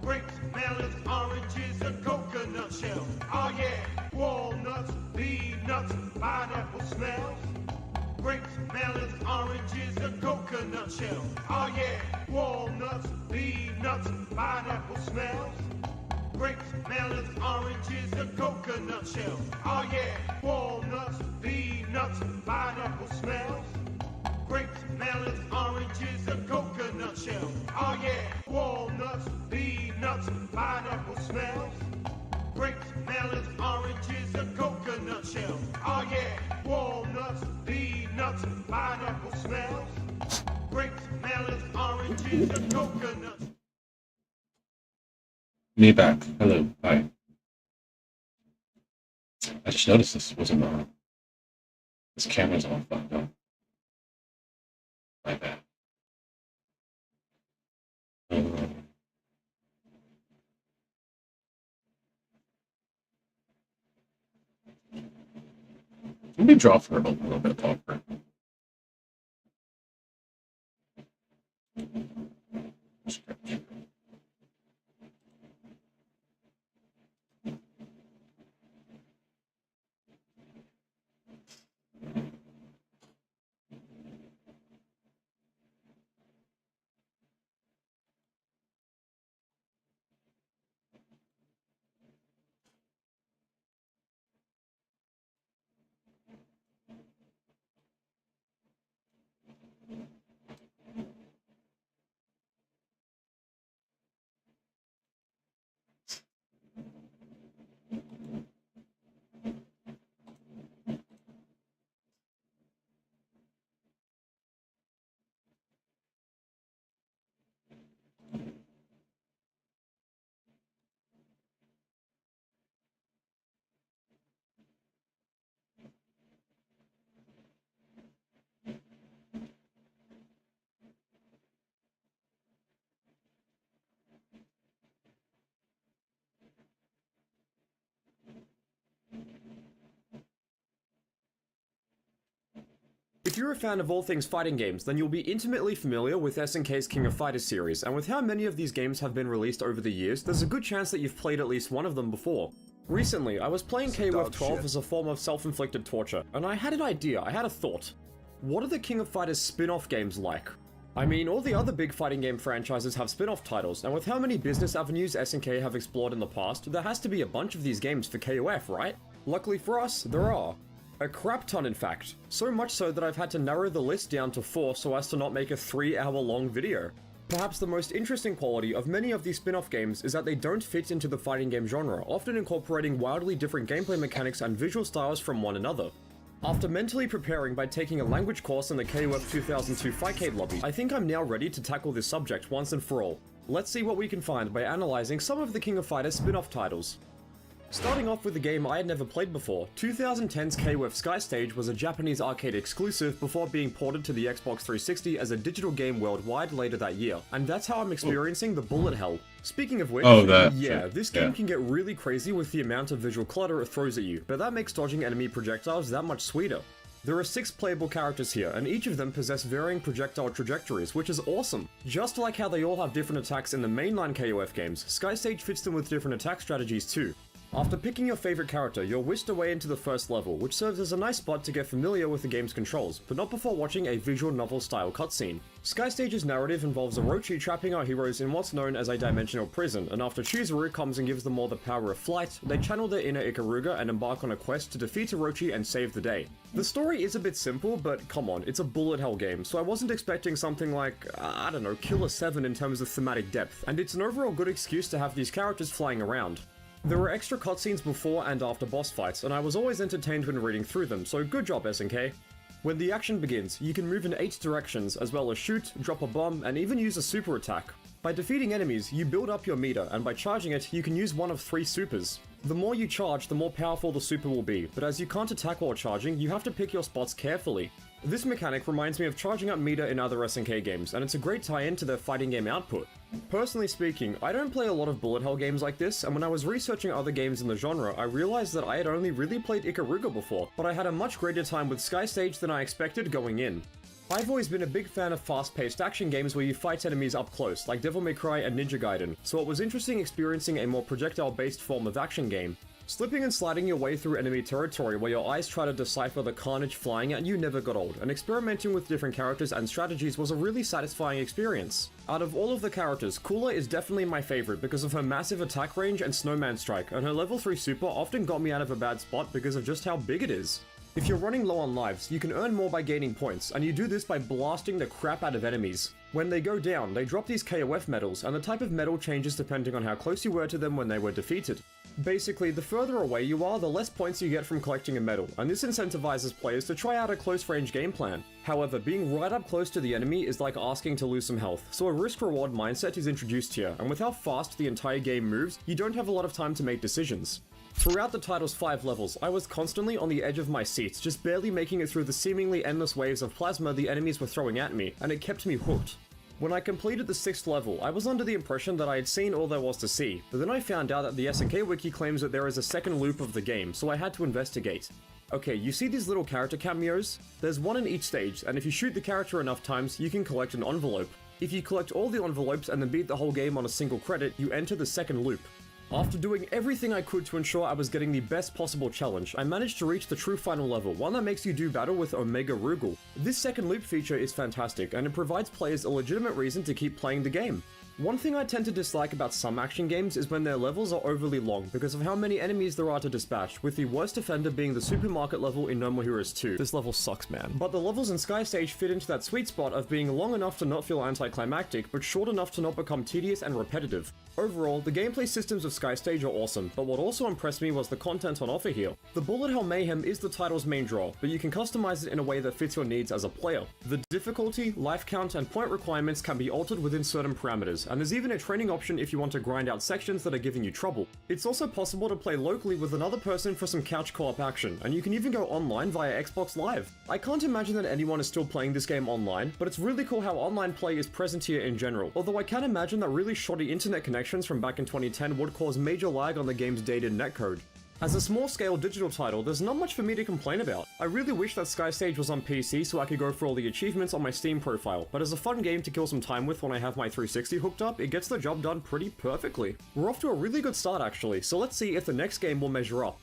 grapes, melons, oranges, and coconut shells. Oh yeah, walnuts, peanuts, pineapple smells. Grapes, melons, oranges, and coconut shells. Oh yeah, walnuts, peanuts, pineapple smells. Grapes, melons, oranges, and coconut shells. Oh yeah, walnuts, peanuts, pineapple smells. Grapes, melons, oranges, and coconut shells. Oh yeah, walnuts, peanuts, pineapple smells. Grapes, melons, oranges, and coconut shells. Oh yeah, walnuts, peanuts, pineapple smells. Grapes, melons, oranges, and coconuts. Me back. Hello. Hi. I just noticed this wasn't on. This camera's all fucked up. My bad. Let me draw for a little bit longer. If you're a fan of all things fighting games, then you'll be intimately familiar with SNK's King of Fighters series, and with how many of these games have been released over the years, there's a good chance that you've played at least one of them before. Recently, I was playing KOF 12 as a form of self-inflicted torture, and I had an idea, I had a thought. What are the King of Fighters spin-off games like? I mean, all the other big fighting game franchises have spin-off titles, and with how many business avenues SNK have explored in the past, there has to be a bunch of these games for KOF, right? Luckily for us, there are. A crap ton, in fact. So much so that I've had to narrow the list down to 4 so as to not make a 3-hour-long video. Perhaps the most interesting quality of many of these spin-off games is that they don't fit into the fighting game genre, often incorporating wildly different gameplay mechanics and visual styles from one another. After mentally preparing by taking a language course in the KOF 2002 Fightcade lobby, I think I'm now ready to tackle this subject once and for all. Let's see what we can find by analyzing some of the King of Fighters spin-off titles. Starting off with a game I had never played before, 2010's KOF Sky Stage was a Japanese arcade exclusive before being ported to the Xbox 360 as a digital game worldwide later that year, and that's how I'm experiencing the bullet hell. Speaking of which, this game can get really crazy with the amount of visual clutter it throws at you, but that makes dodging enemy projectiles that much sweeter. There are 6 playable characters here, and each of them possess varying projectile trajectories, which is awesome. Just like how they all have different attacks in the mainline KOF games, Sky Stage fits them with different attack strategies too. After picking your favorite character, you're whisked away into the first level, which serves as a nice spot to get familiar with the game's controls, but not before watching a visual novel-style cutscene. Sky Stage's narrative involves Orochi trapping our heroes in what's known as a dimensional prison, and after Chizuru comes and gives them all the power of flight, they channel their inner Ikaruga and embark on a quest to defeat Orochi and save the day. The story is a bit simple, but come on, it's a bullet hell game, so I wasn't expecting something like, I don't know, Killer 7 in terms of thematic depth, and it's an overall good excuse to have these characters flying around. There were extra cutscenes before and after boss fights, and I was always entertained when reading through them, so good job SNK. When the action begins, you can move in 8 directions, as well as shoot, drop a bomb, and even use a super attack. By defeating enemies, you build up your meter, and by charging it, you can use one of 3 supers. The more you charge, the more powerful the super will be, but as you can't attack while charging, you have to pick your spots carefully. This mechanic reminds me of charging up meter in other SNK games, and it's a great tie-in to their fighting game output. Personally speaking, I don't play a lot of bullet hell games like this, and when I was researching other games in the genre, I realized that I had only really played Ikaruga before, but I had a much greater time with Sky Stage than I expected going in. I've always been a big fan of fast-paced action games where you fight enemies up close, like Devil May Cry and Ninja Gaiden, so it was interesting experiencing a more projectile-based form of action game. Slipping and sliding your way through enemy territory where your eyes try to decipher the carnage flying at you never got old, and experimenting with different characters and strategies was a really satisfying experience. Out of all of the characters, Cooler is definitely my favorite because of her massive attack range and Snowman Strike, and her level 3 super often got me out of a bad spot because of just how big it is. If you're running low on lives, you can earn more by gaining points, and you do this by blasting the crap out of enemies. When they go down, they drop these KOF medals, and the type of medal changes depending on how close you were to them when they were defeated. Basically, the further away you are, the less points you get from collecting a medal, and this incentivizes players to try out a close-range game plan. However, being right up close to the enemy is like asking to lose some health, so a risk-reward mindset is introduced here, and with how fast the entire game moves, you don't have a lot of time to make decisions. Throughout the title's 5 levels, I was constantly on the edge of my seats, just barely making it through the seemingly endless waves of plasma the enemies were throwing at me, and it kept me hooked. When I completed the 6th level, I was under the impression that I had seen all there was to see, but then I found out that the SNK wiki claims that there is a second loop of the game, so I had to investigate. Okay, you see these little character cameos? There's one in each stage, and if you shoot the character enough times, you can collect an envelope. If you collect all the envelopes and then beat the whole game on a single credit, you enter the second loop. After doing everything I could to ensure I was getting the best possible challenge, I managed to reach the true final level, one that makes you do battle with Omega Rugal. This second loop feature is fantastic, and it provides players a legitimate reason to keep playing the game. One thing I tend to dislike about some action games is when their levels are overly long because of how many enemies there are to dispatch, with the worst offender being the supermarket level in No More Heroes 2. This level sucks, man. But the levels in Sky Stage fit into that sweet spot of being long enough to not feel anticlimactic, but short enough to not become tedious and repetitive. Overall, the gameplay systems of Sky Stage are awesome, but what also impressed me was the content on offer here. The Bullet Hell Mayhem is the title's main draw, but you can customize it in a way that fits your needs as a player. The difficulty, life count, and point requirements can be altered within certain parameters, and there's even a training option if you want to grind out sections that are giving you trouble. It's also possible to play locally with another person for some couch co-op action, and you can even go online via Xbox Live. I can't imagine that anyone is still playing this game online, but it's really cool how online play is present here in general, although I can imagine that really shoddy internet connections from back in 2010 would cause major lag on the game's dated netcode. As a small-scale digital title, there's not much for me to complain about. I really wish that Sky Stage was on PC so I could go for all the achievements on my Steam profile, but as a fun game to kill some time with when I have my 360 hooked up, it gets the job done pretty perfectly. We're off to a really good start actually, so let's see if the next game will measure up.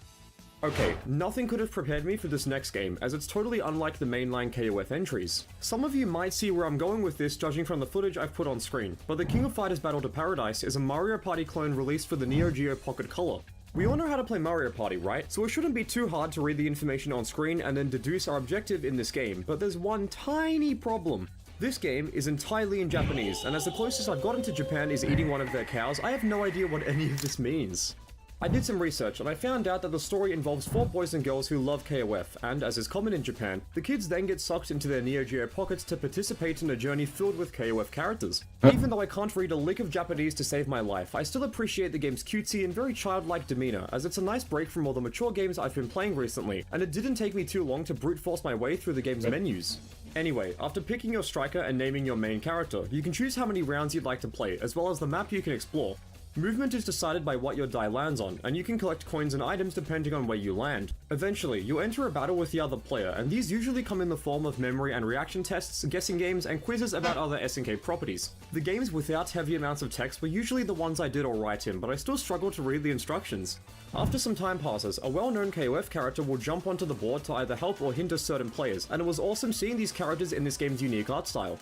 Okay, nothing could have prepared me for this next game, as it's totally unlike the mainline KOF entries. Some of you might see where I'm going with this judging from the footage I've put on screen, but the King of Fighters Battle to Paradise is a Mario Party clone released for the Neo Geo Pocket Color. We all know how to play Mario Party, right? So it shouldn't be too hard to read the information on screen and then deduce our objective in this game, but there's one tiny problem. This game is entirely in Japanese, and as the closest I've gotten to Japan is eating one of their cows, I have no idea what any of this means. I did some research and I found out that the story involves 4 boys and girls who love KOF, and as is common in Japan, the kids then get sucked into their Neo Geo pockets to participate in a journey filled with KOF characters. Even though I can't read a lick of Japanese to save my life, I still appreciate the game's cutesy and very childlike demeanor, as it's a nice break from all the mature games I've been playing recently, and it didn't take me too long to brute force my way through the game's menus. Anyway, after picking your striker and naming your main character, you can choose how many rounds you'd like to play, as well as the map you can explore. Movement is decided by what your die lands on, and you can collect coins and items depending on where you land. Eventually, you enter a battle with the other player, and these usually come in the form of memory and reaction tests, guessing games, and quizzes about other SNK properties. The games without heavy amounts of text were usually the ones I did alright in, but I still struggle to read the instructions. After some time passes, a well-known KOF character will jump onto the board to either help or hinder certain players, and it was awesome seeing these characters in this game's unique art style.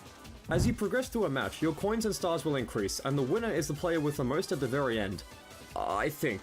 As you progress through a match, your coins and stars will increase, and the winner is the player with the most at the very end. I think.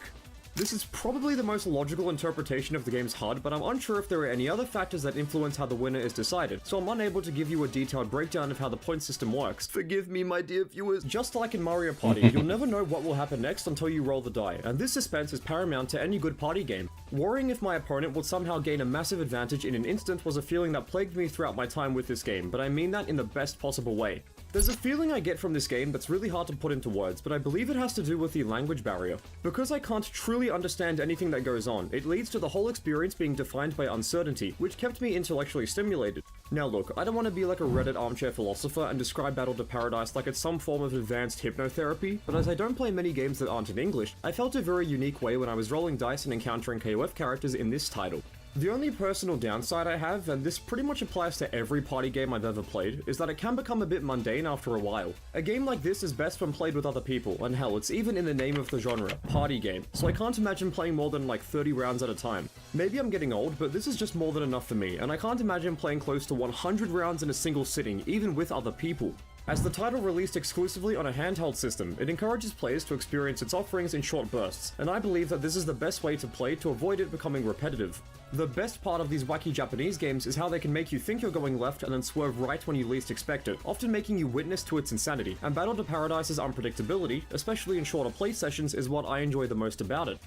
This is probably the most logical interpretation of the game's HUD, but I'm unsure if there are any other factors that influence how the winner is decided, so I'm unable to give you a detailed breakdown of how the point system works. Forgive me, my dear viewers. Just like in Mario Party, you'll never know what will happen next until you roll the die, and this suspense is paramount to any good party game. Worrying if my opponent would somehow gain a massive advantage in an instant was a feeling that plagued me throughout my time with this game, but I mean that in the best possible way. There's a feeling I get from this game that's really hard to put into words, but I believe it has to do with the language barrier. Because I can't truly understand anything that goes on, it leads to the whole experience being defined by uncertainty, which kept me intellectually stimulated. Now look, I don't want to be like a Reddit armchair philosopher and describe Battle to Paradise like it's some form of advanced hypnotherapy, but as I don't play many games that aren't in English, I felt a very unique way when I was rolling dice and encountering KOF characters in this title. The only personal downside I have, and this pretty much applies to every party game I've ever played, is that it can become a bit mundane after a while. A game like this is best when played with other people, and hell, it's even in the name of the genre, party game, so I can't imagine playing more than like 30 rounds at a time. Maybe I'm getting old, but this is just more than enough for me, and I can't imagine playing close to 100 rounds in a single sitting, even with other people. As the title released exclusively on a handheld system, it encourages players to experience its offerings in short bursts, and I believe that this is the best way to play to avoid it becoming repetitive. The best part of these wacky Japanese games is how they can make you think you're going left and then swerve right when you least expect it, often making you witness to its insanity, and Battle to Paradise's unpredictability, especially in shorter play sessions, is what I enjoy the most about it.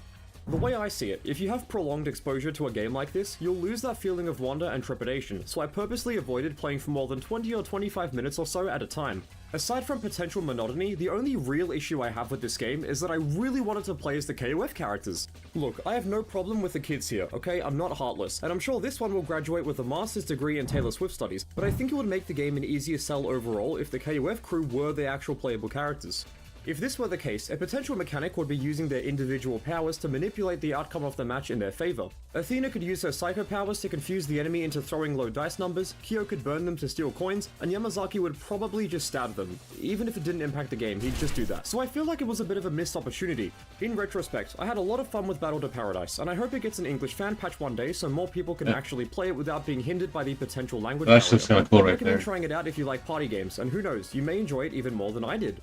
The way I see it, if you have prolonged exposure to a game like this, you'll lose that feeling of wonder and trepidation, so I purposely avoided playing for more than 20 or 25 minutes or so at a time. Aside from potential monotony, the only real issue I have with this game is that I really wanted to play as the KOF characters. Look, I have no problem with the kids here, okay? I'm not heartless, and I'm sure this one will graduate with a master's degree in Taylor Swift studies, but I think it would make the game an easier sell overall if the KOF crew were the actual playable characters. If this were the case, a potential mechanic would be using their individual powers to manipulate the outcome of the match in their favor. Athena could use her psycho powers to confuse the enemy into throwing low dice numbers, Kyo could burn them to steal coins, and Yamazaki would probably just stab them. Even if it didn't impact the game, he'd just do that. So I feel like it was a bit of a missed opportunity. In retrospect, I had a lot of fun with Battle to Paradise, and I hope it gets an English fan patch one day so more people can actually play it without being hindered by the potential language barrier. That's just kind of cool I right recommend there. trying it out if you like party games, and who knows, you may enjoy it even more than I did.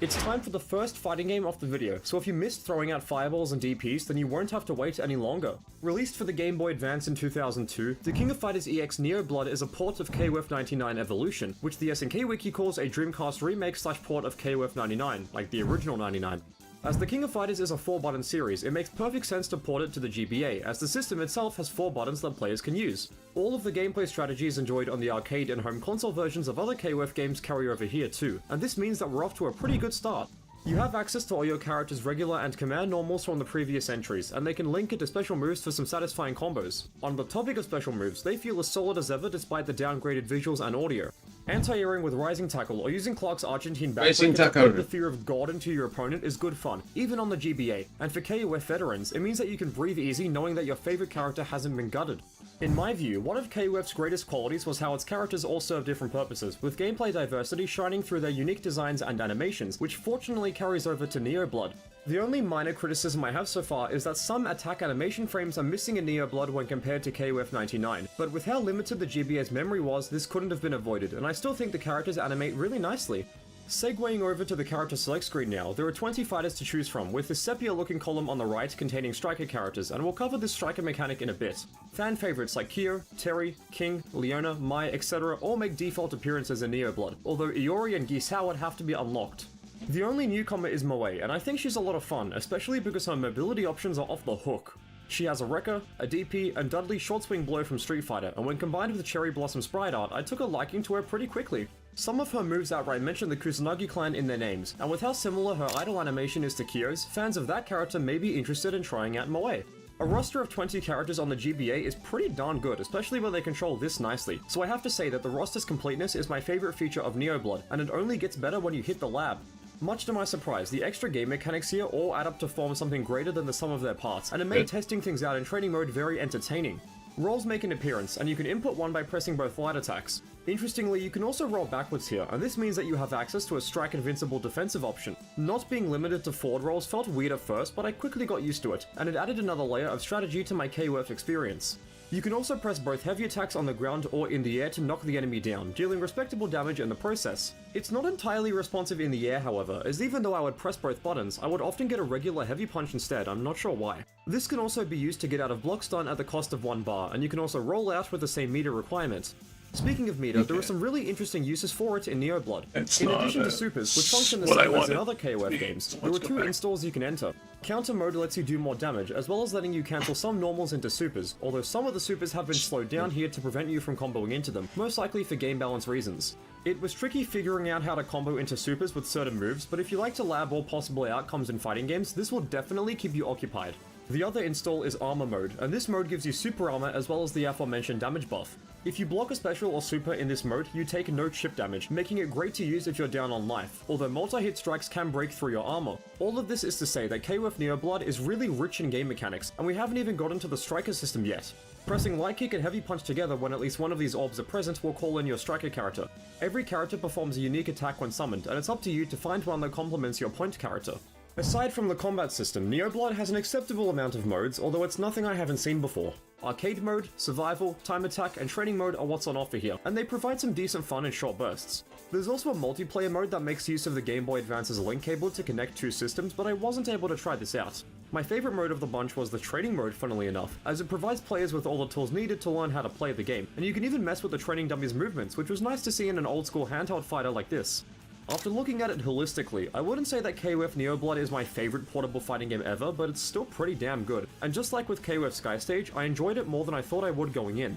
It's time for the first fighting game off the video, so if you missed throwing out fireballs and DPs, then you won't have to wait any longer. Released for the Game Boy Advance in 2002, The King of Fighters EX Neo Blood is a port of KOF 99 Evolution, which the SNK Wiki calls a Dreamcast remake/port of KOF 99, like the original 99. As The King of Fighters is a 4-button series, it makes perfect sense to port it to the GBA, as the system itself has 4 buttons that players can use. All of the gameplay strategies enjoyed on the arcade and home console versions of other KOF games carry over here too, and this means that we're off to a pretty good start. You have access to all your character's regular and command normals from the previous entries, and they can link into special moves for some satisfying combos. On the topic of special moves, they feel as solid as ever despite the downgraded visuals and audio. Anti-airing with Rising Tackle or using Clark's Argentine backbreaker to put the fear of God into your opponent is good fun, even on the GBA, and for KOF veterans, it means that you can breathe easy knowing that your favorite character hasn't been gutted. In my view, one of KOF's greatest qualities was how its characters all serve different purposes, with gameplay diversity shining through their unique designs and animations, which fortunately carries over to Neo Blood. The only minor criticism I have so far is that some attack animation frames are missing in Neo Blood when compared to KOF 99, but with how limited the GBA's memory was, this couldn't have been avoided, and I still think the characters animate really nicely. Segueing over to the character select screen now, there are 20 fighters to choose from, with the sepia-looking column on the right containing striker characters, and we'll cover this striker mechanic in a bit. Fan favorites like Kyo, Terry, King, Leona, Mai, etc. all make default appearances in Neo Blood, although Iori and Gisao would have to be unlocked. The only newcomer is Moe, and I think she's a lot of fun, especially because her mobility options are off the hook. She has a Wrecker, a DP, and Dudley's short swing blow from Street Fighter, and when combined with the Cherry Blossom sprite art, I took a liking to her pretty quickly. Some of her moves outright mention the Kusanagi clan in their names, and with how similar her idol animation is to Kyo's, fans of that character may be interested in trying out Moe. A roster of 20 characters on the GBA is pretty darn good, especially when they control this nicely, so I have to say that the roster's completeness is my favorite feature of Neo Blood, and it only gets better when you hit the lab. Much to my surprise, the extra game mechanics here all add up to form something greater than the sum of their parts, and it made testing things out in training mode very entertaining. Rolls make an appearance, and you can input one by pressing both light attacks. Interestingly, you can also roll backwards here, and this means that you have access to a strike invincible defensive option. Not being limited to forward rolls felt weird at first, but I quickly got used to it, and it added another layer of strategy to my KOF experience. You can also press both heavy attacks on the ground or in the air to knock the enemy down, dealing respectable damage in the process. It's not entirely responsive in the air, however, as even though I would press both buttons, I would often get a regular heavy punch instead, I'm not sure why. This can also be used to get out of block stun at the cost of 1 bar, and you can also roll out with the same meter requirement. Speaking of meter, there are some really interesting uses for it in Neo Blood. In addition to supers, which function the same as in other KOF games, there are 2 installs you can enter. Counter mode lets you do more damage, as well as letting you cancel some normals into supers, although some of the supers have been slowed down here to prevent you from comboing into them, most likely for game balance reasons. It was tricky figuring out how to combo into supers with certain moves, but if you like to lab all possible outcomes in fighting games, this will definitely keep you occupied. The other install is Armor Mode, and this mode gives you super armor as well as the aforementioned damage buff. If you block a special or super in this mode, you take no chip damage, making it great to use if you're down on life, although multi-hit strikes can break through your armor. All of this is to say that KOF Neoblood is really rich in game mechanics, and we haven't even gotten to the striker system yet. Pressing light kick and heavy punch together when at least one of these orbs are present will call in your striker character. Every character performs a unique attack when summoned, and it's up to you to find one that complements your point character. Aside from the combat system, Neoblood has an acceptable amount of modes, although it's nothing I haven't seen before. Arcade mode, survival, time attack, and training mode are what's on offer here, and they provide some decent fun in short bursts. There's also a multiplayer mode that makes use of the Game Boy Advance's link cable to connect two systems, but I wasn't able to try this out. My favorite mode of the bunch was the training mode, funnily enough, as it provides players with all the tools needed to learn how to play the game, and you can even mess with the training dummy's movements, which was nice to see in an old school handheld fighter like this. After looking at it holistically, I wouldn't say that KOF Neoblood is my favorite portable fighting game ever, but it's still pretty damn good, and just like with KOF Skystage, I enjoyed it more than I thought I would going in.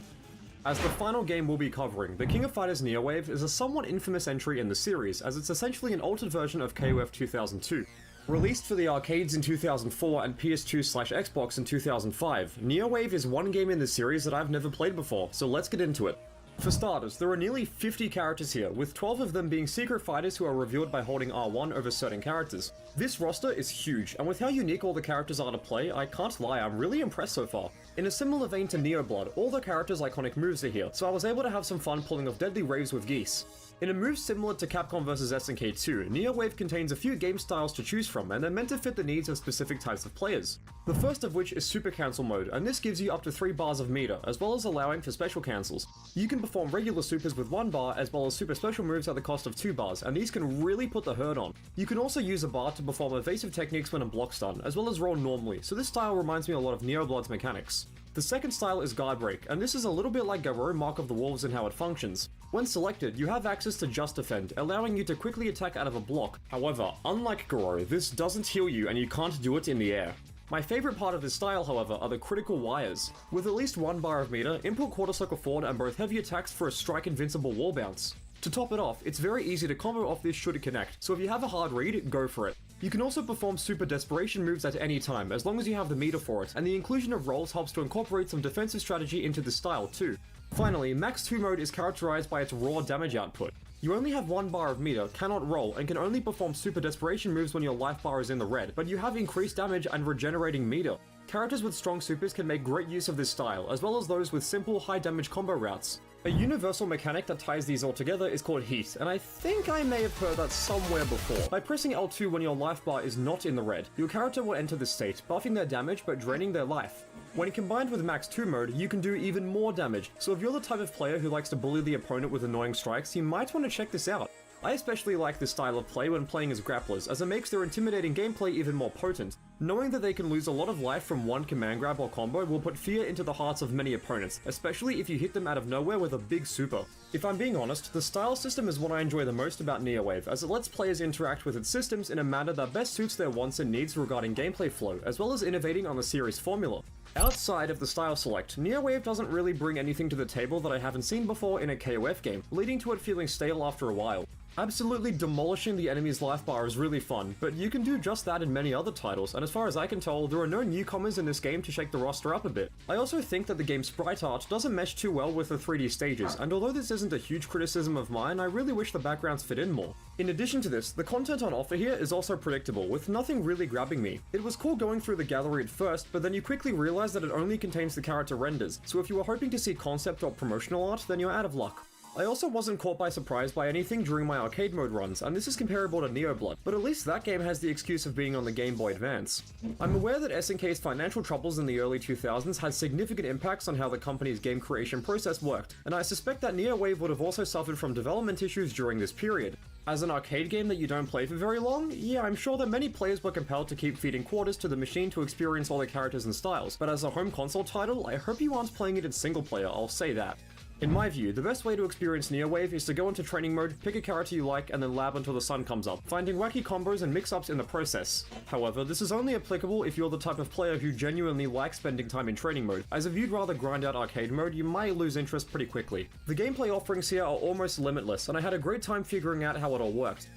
As the final game we'll be covering, the King of Fighters Neowave is a somewhat infamous entry in the series, as it's essentially an altered version of KOF 2002. Released for the arcades in 2004 and PS2/Xbox in 2005, Neowave is one game in the series that I've never played before, so let's get into it. For starters, there are nearly 50 characters here, with 12 of them being secret fighters who are revealed by holding R1 over certain characters. This roster is huge, and with how unique all the characters are to play, I can't lie, I'm really impressed so far. In a similar vein to Neoblood, all the characters' iconic moves are here, so I was able to have some fun pulling off deadly raves with Geese. In a move similar to Capcom vs SNK 2, Neowave contains a few game styles to choose from, and they're meant to fit the needs of specific types of players. The first of which is Super Cancel mode, and this gives you up to 3 bars of meter, as well as allowing for special cancels. You can perform regular supers with 1 bar, as well as super special moves at the cost of 2 bars, and these can really put the hurt on. You can also use a bar to perform evasive techniques when a block stun, as well as roll normally, so this style reminds me a lot of Neoblood's mechanics. The second style is Guard Break, and this is a little bit like Garou Mark of the Wolves in how it functions. When selected, you have access to Just Defend, allowing you to quickly attack out of a block. However, unlike Garou, this doesn't heal you and you can't do it in the air. My favorite part of this style, however, are the critical wires. With at least 1 bar of meter, input quarter circle forward and both heavy attacks for a strike invincible wall bounce. To top it off, it's very easy to combo off this should it connect, so if you have a hard read, go for it. You can also perform super desperation moves at any time, as long as you have the meter for it, and the inclusion of rolls helps to incorporate some defensive strategy into this style too. Finally, Max 2 mode is characterized by its raw damage output. You only have 1 bar of meter, cannot roll, and can only perform super desperation moves when your life bar is in the red, but you have increased damage and regenerating meter. Characters with strong supers can make great use of this style, as well as those with simple high damage combo routes. A universal mechanic that ties these all together is called Heat, and I think I may have heard that somewhere before. By pressing L2 when your life bar is not in the red, your character will enter this state, buffing their damage but draining their life. When combined with Max 2 mode, you can do even more damage, so if you're the type of player who likes to bully the opponent with annoying strikes, you might want to check this out. I especially like this style of play when playing as grapplers, as it makes their intimidating gameplay even more potent. Knowing that they can lose a lot of life from one command grab or combo will put fear into the hearts of many opponents, especially if you hit them out of nowhere with a big super. If I'm being honest, the style system is what I enjoy the most about Neowave, as it lets players interact with its systems in a manner that best suits their wants and needs regarding gameplay flow, as well as innovating on the series formula. Outside of the style select, Neowave doesn't really bring anything to the table that I haven't seen before in a KOF game, leading to it feeling stale after a while. Absolutely demolishing the enemy's life bar is really fun, but you can do just that in many other titles, and as far as I can tell, there are no newcomers in this game to shake the roster up a bit. I also think that the game's sprite art doesn't mesh too well with the 3D stages, and although this isn't a huge criticism of mine, I really wish the backgrounds fit in more. In addition to this, the content on offer here is also predictable, with nothing really grabbing me. It was cool going through the gallery at first, but then you quickly realize that it only contains the character renders, so if you were hoping to see concept or promotional art, then you're out of luck. I also wasn't caught by surprise by anything during my arcade mode runs, and this is comparable to Neoblood, but at least that game has the excuse of being on the Game Boy Advance. I'm aware that SNK's financial troubles in the early 2000s had significant impacts on how the company's game creation process worked, and I suspect that Neowave would have also suffered from development issues during this period. As an arcade game that you don't play for very long, yeah, I'm sure that many players were compelled to keep feeding quarters to the machine to experience all the characters and styles, but as a home console title, I hope you aren't playing it in single player, I'll say that. In my view, the best way to experience Neowave is to go into training mode, pick a character you like, and then lab until the sun comes up, finding wacky combos and mix-ups in the process. However, this is only applicable if you're the type of player who genuinely likes spending time in training mode, as if you'd rather grind out arcade mode, you might lose interest pretty quickly. The gameplay offerings here are almost limitless, and I had a great time figuring out how it all worked.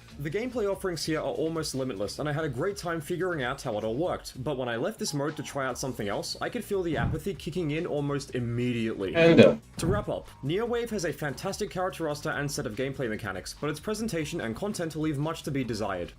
But when I left this mode to try out something else, I could feel the apathy kicking in almost immediately. To wrap up, Neowave has a fantastic character roster and set of gameplay mechanics, but its presentation and content leave much to be desired.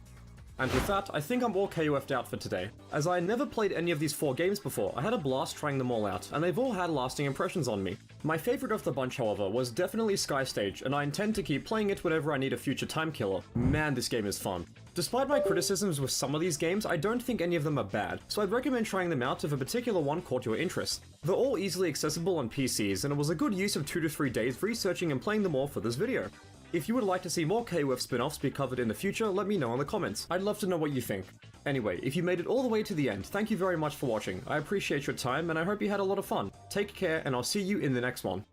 And with that, I think I'm all KOF'd out for today. As I never played any of these 4 games before, I had a blast trying them all out, and they've all had lasting impressions on me. My favourite of the bunch, however, was definitely Skystage, and I intend to keep playing it whenever I need a future time killer. Man, this game is fun. Despite my criticisms with some of these games, I don't think any of them are bad, so I'd recommend trying them out if a particular one caught your interest. They're all easily accessible on PCs, and it was a good use of 2 to 3 days researching and playing them all for this video. If you would like to see more KOF spin-offs be covered in the future, let me know in the comments. I'd love to know what you think. Anyway, if you made it all the way to the end, thank you very much for watching. I appreciate your time, and I hope you had a lot of fun. Take care, and I'll see you in the next one.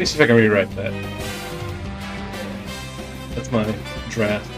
me see if I can rewrite that. That's my draft.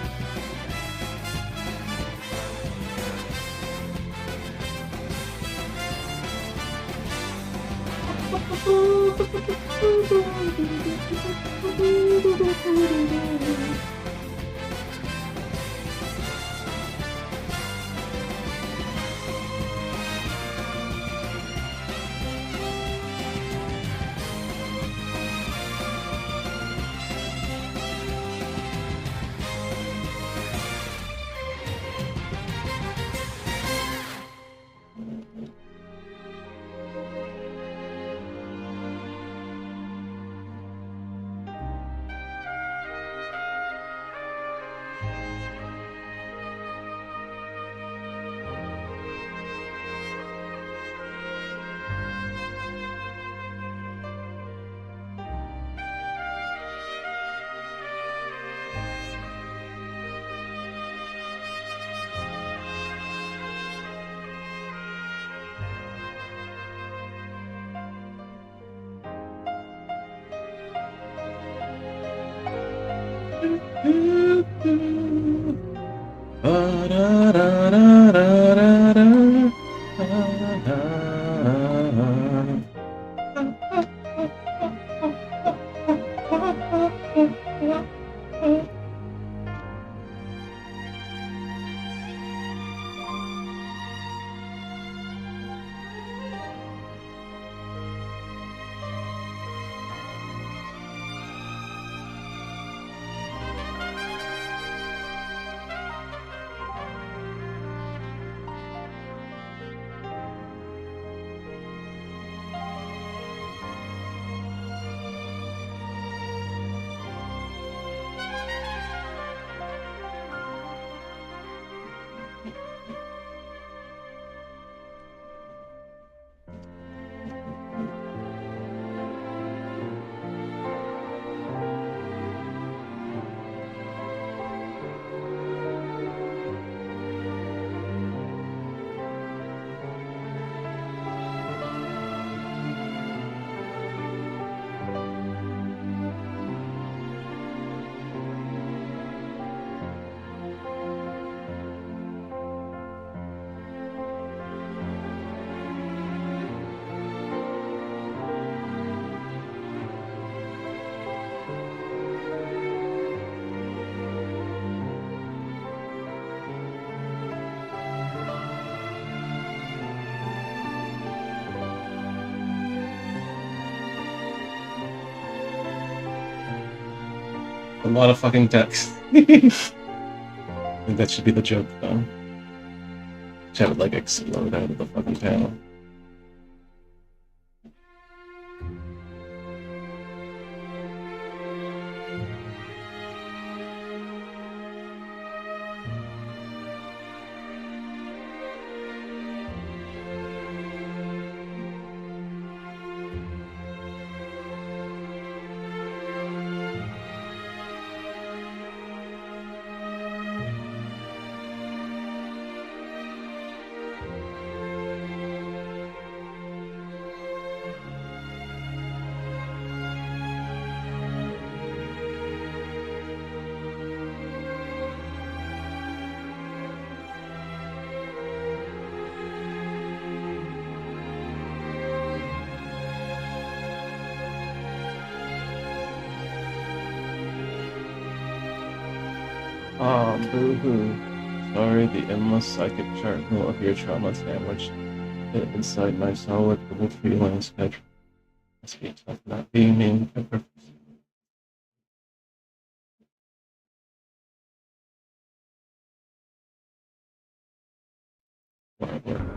A lot of fucking text. I think that should be the joke, though. Should have it, like, explode out of the fucking panel. Oh, boo-hoo. Sorry, the endless psychic charcoal of your trauma sandwich hit inside my solid little feelings. That must be tough not being named Pepper. Whatever.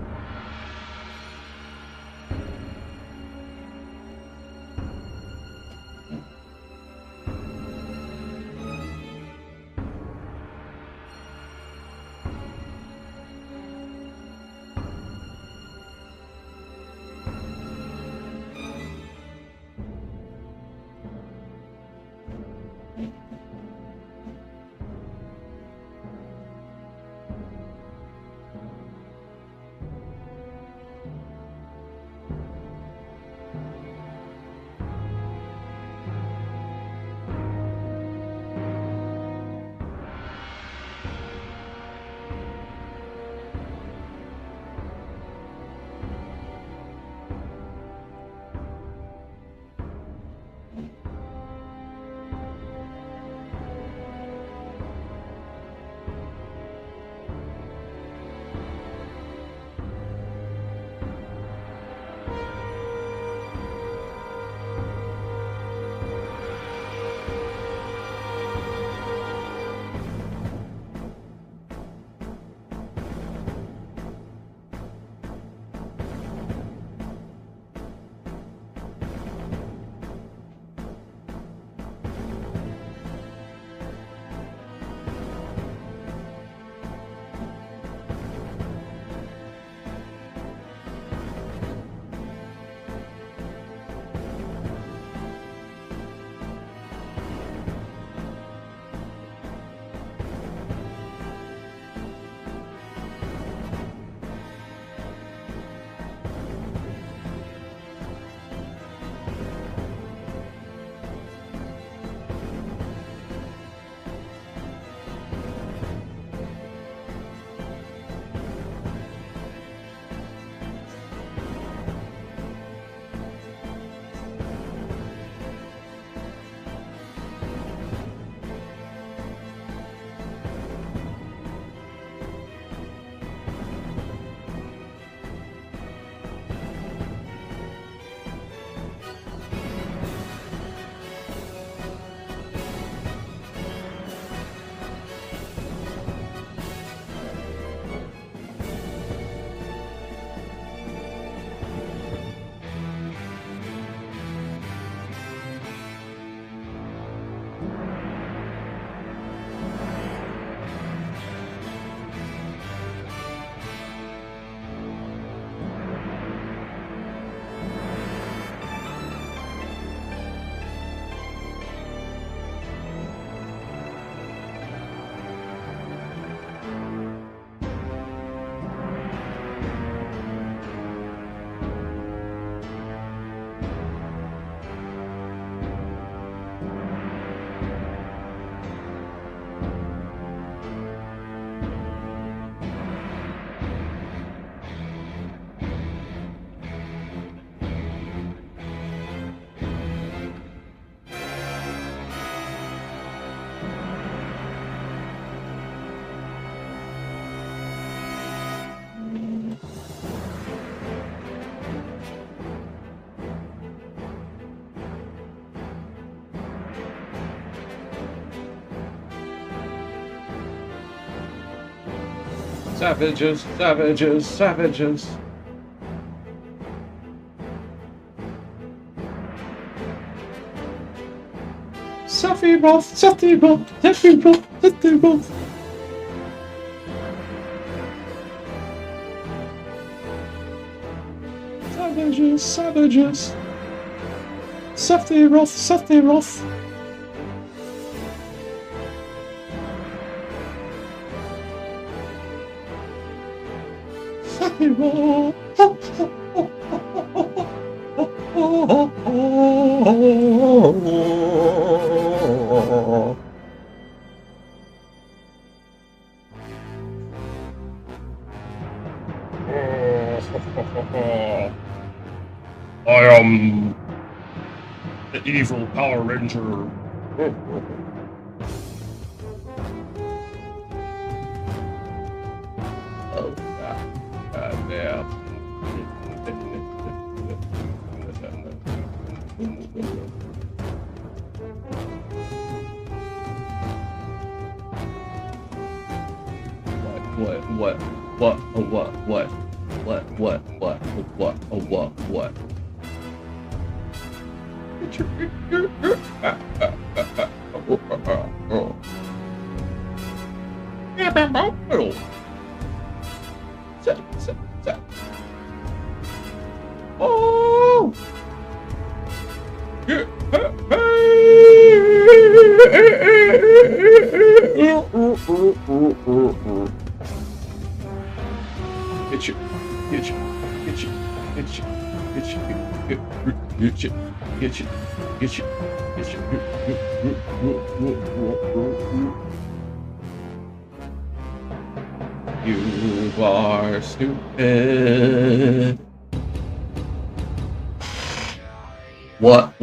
Savages, savages, savages. Sephiroth, Sephiroth, Sephiroth, Sephiroth. Savages, savages. Sephiroth, Sephiroth. I am the evil Power Ranger. Oh, God damn. What? Oh! Get you. You are stupid. What?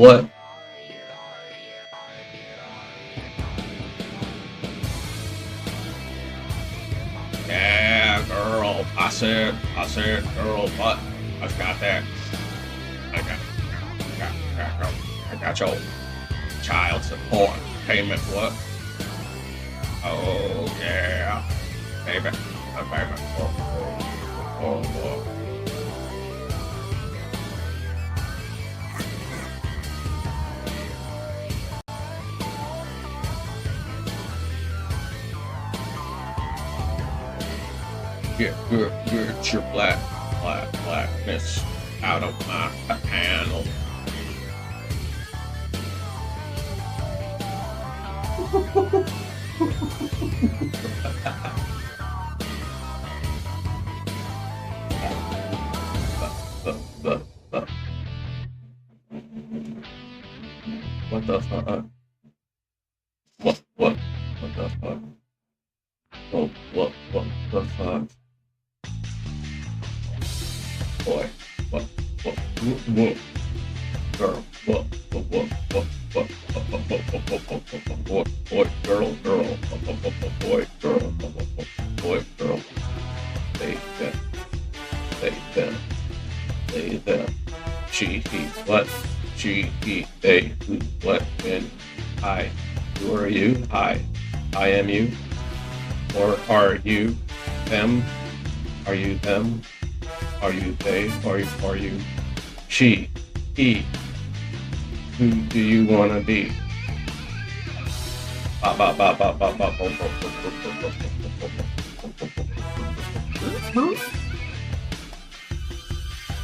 Yeah, girl. I said, girl, what? I've got that. I got your child support payment. What? Oh yeah, baby, baby. Oh. Get your blackness out of my panel. What the fuck? What the fuck? Oh, what the fuck? Boy, what? Girl, what? Boy, girl, boy, girl. They them. She, he, what? She, he, they, who, what, when, I. Who are you? I am you. Or are you them? Are you them? Are you they? Are you she? He? Who do you want to be?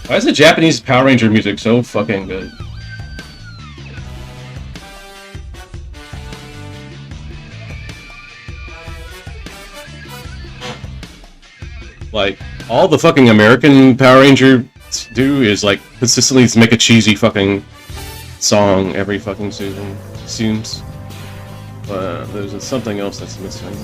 Why is the Japanese Power Ranger music so fucking good? Like, all the fucking American Power Ranger do is, like, consistently make a cheesy fucking song every fucking season, it seems. But there's something else that's missing.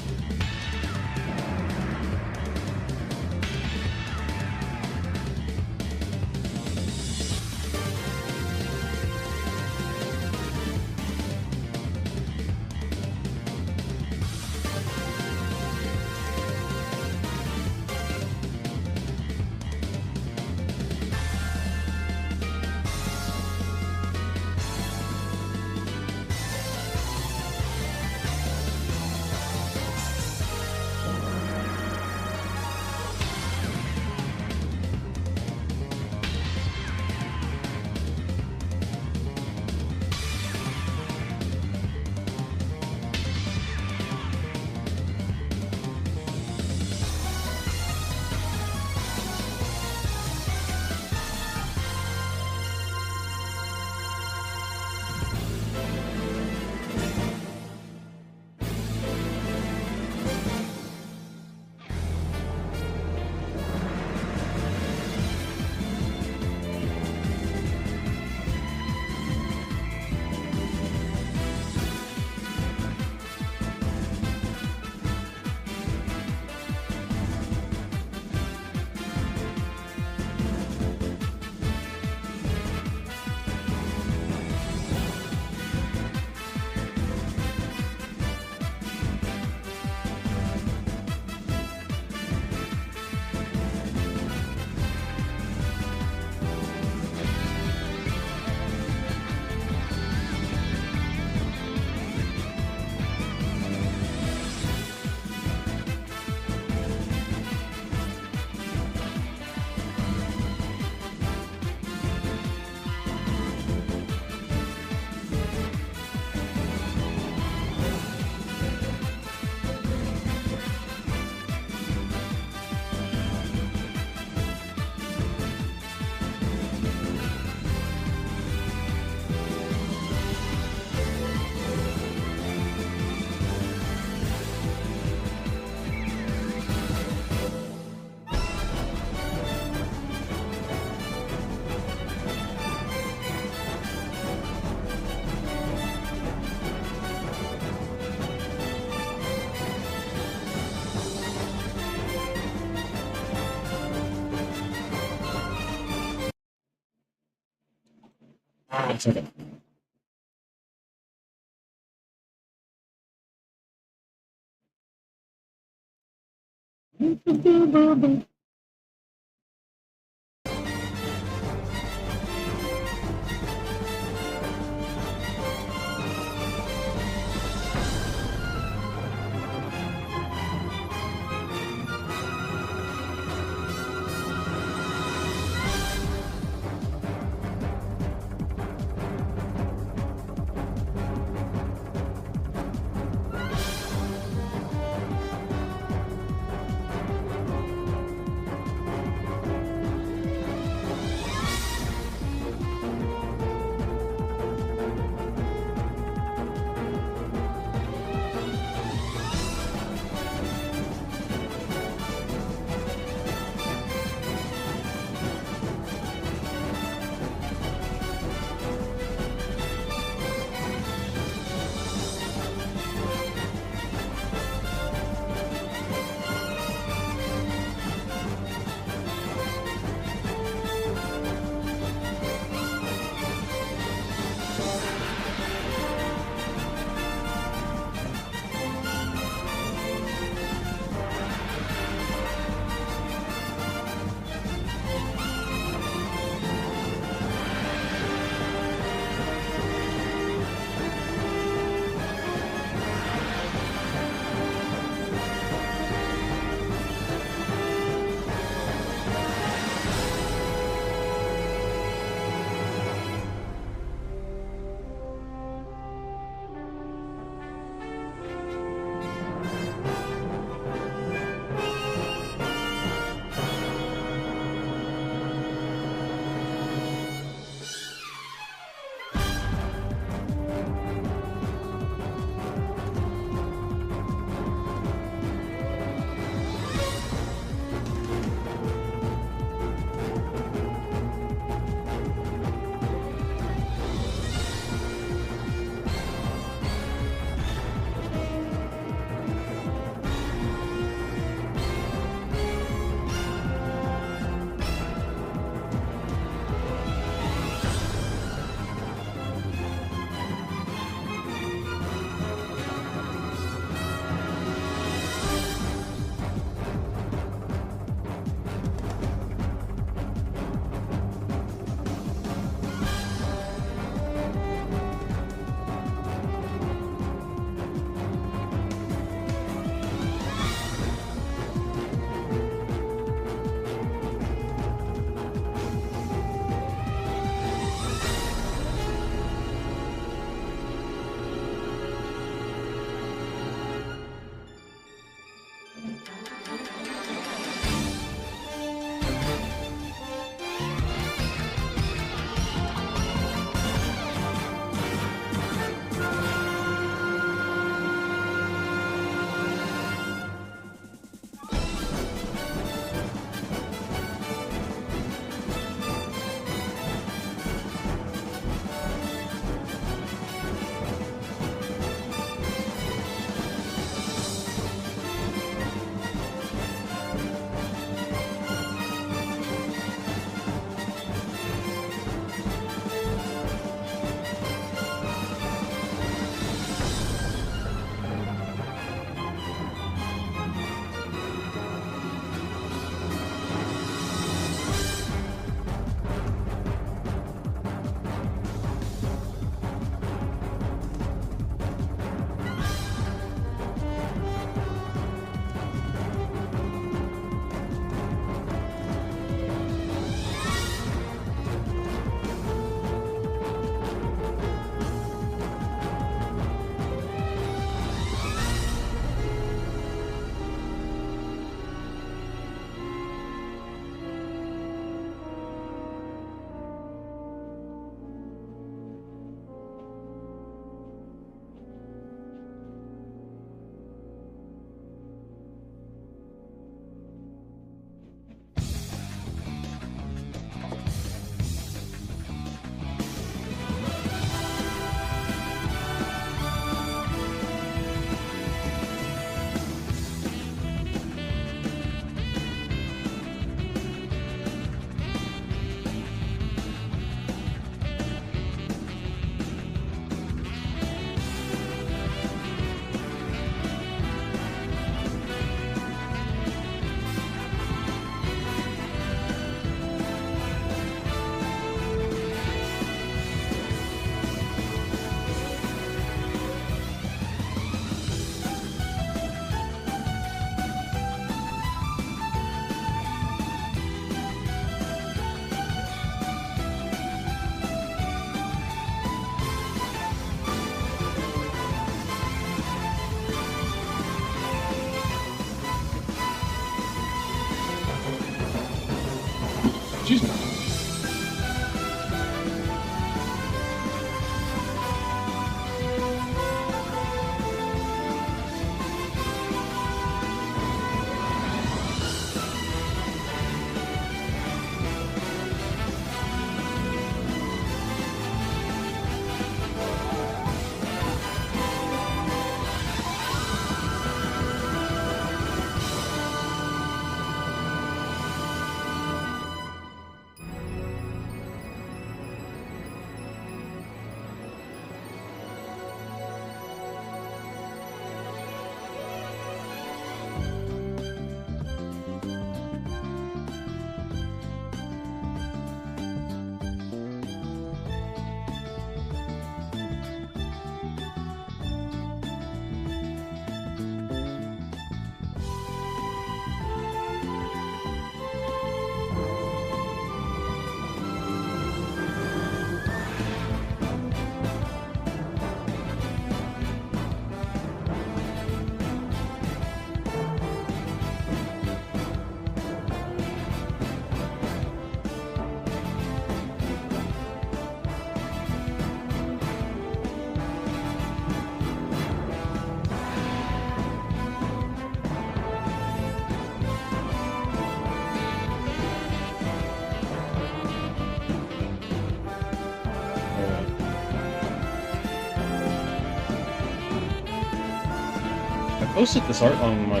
posted this art on my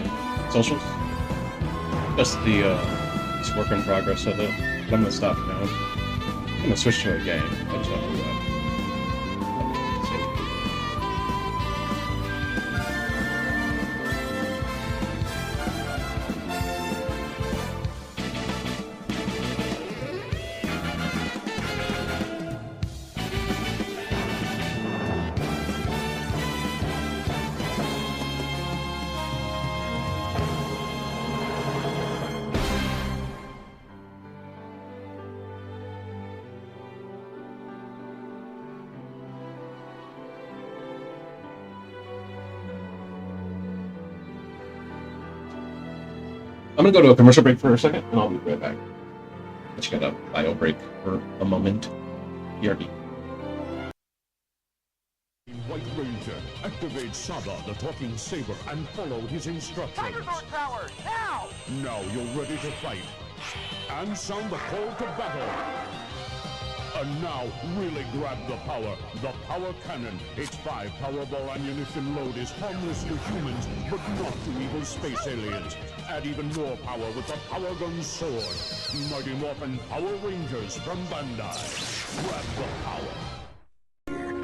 socials. Just the this work in progress of it. I'm gonna stop now. I'm gonna switch to a game. I just want to do that. I'm gonna go to a commercial break for a second, and I'll be right back. Let's get a bio break for a moment. BRB. White Ranger, activate Saba, the talking saber, and follow his instructions. Tiger Sword power, now! Now you're ready to fight. And sound the call to battle. And now, really grab the power. The Power Cannon. Its 5 Powerball ammunition load is harmless to humans, but not to evil space aliens. Add even more power with the Power Gun Sword. Mighty Morphin Power Rangers from Bandai. Grab the power.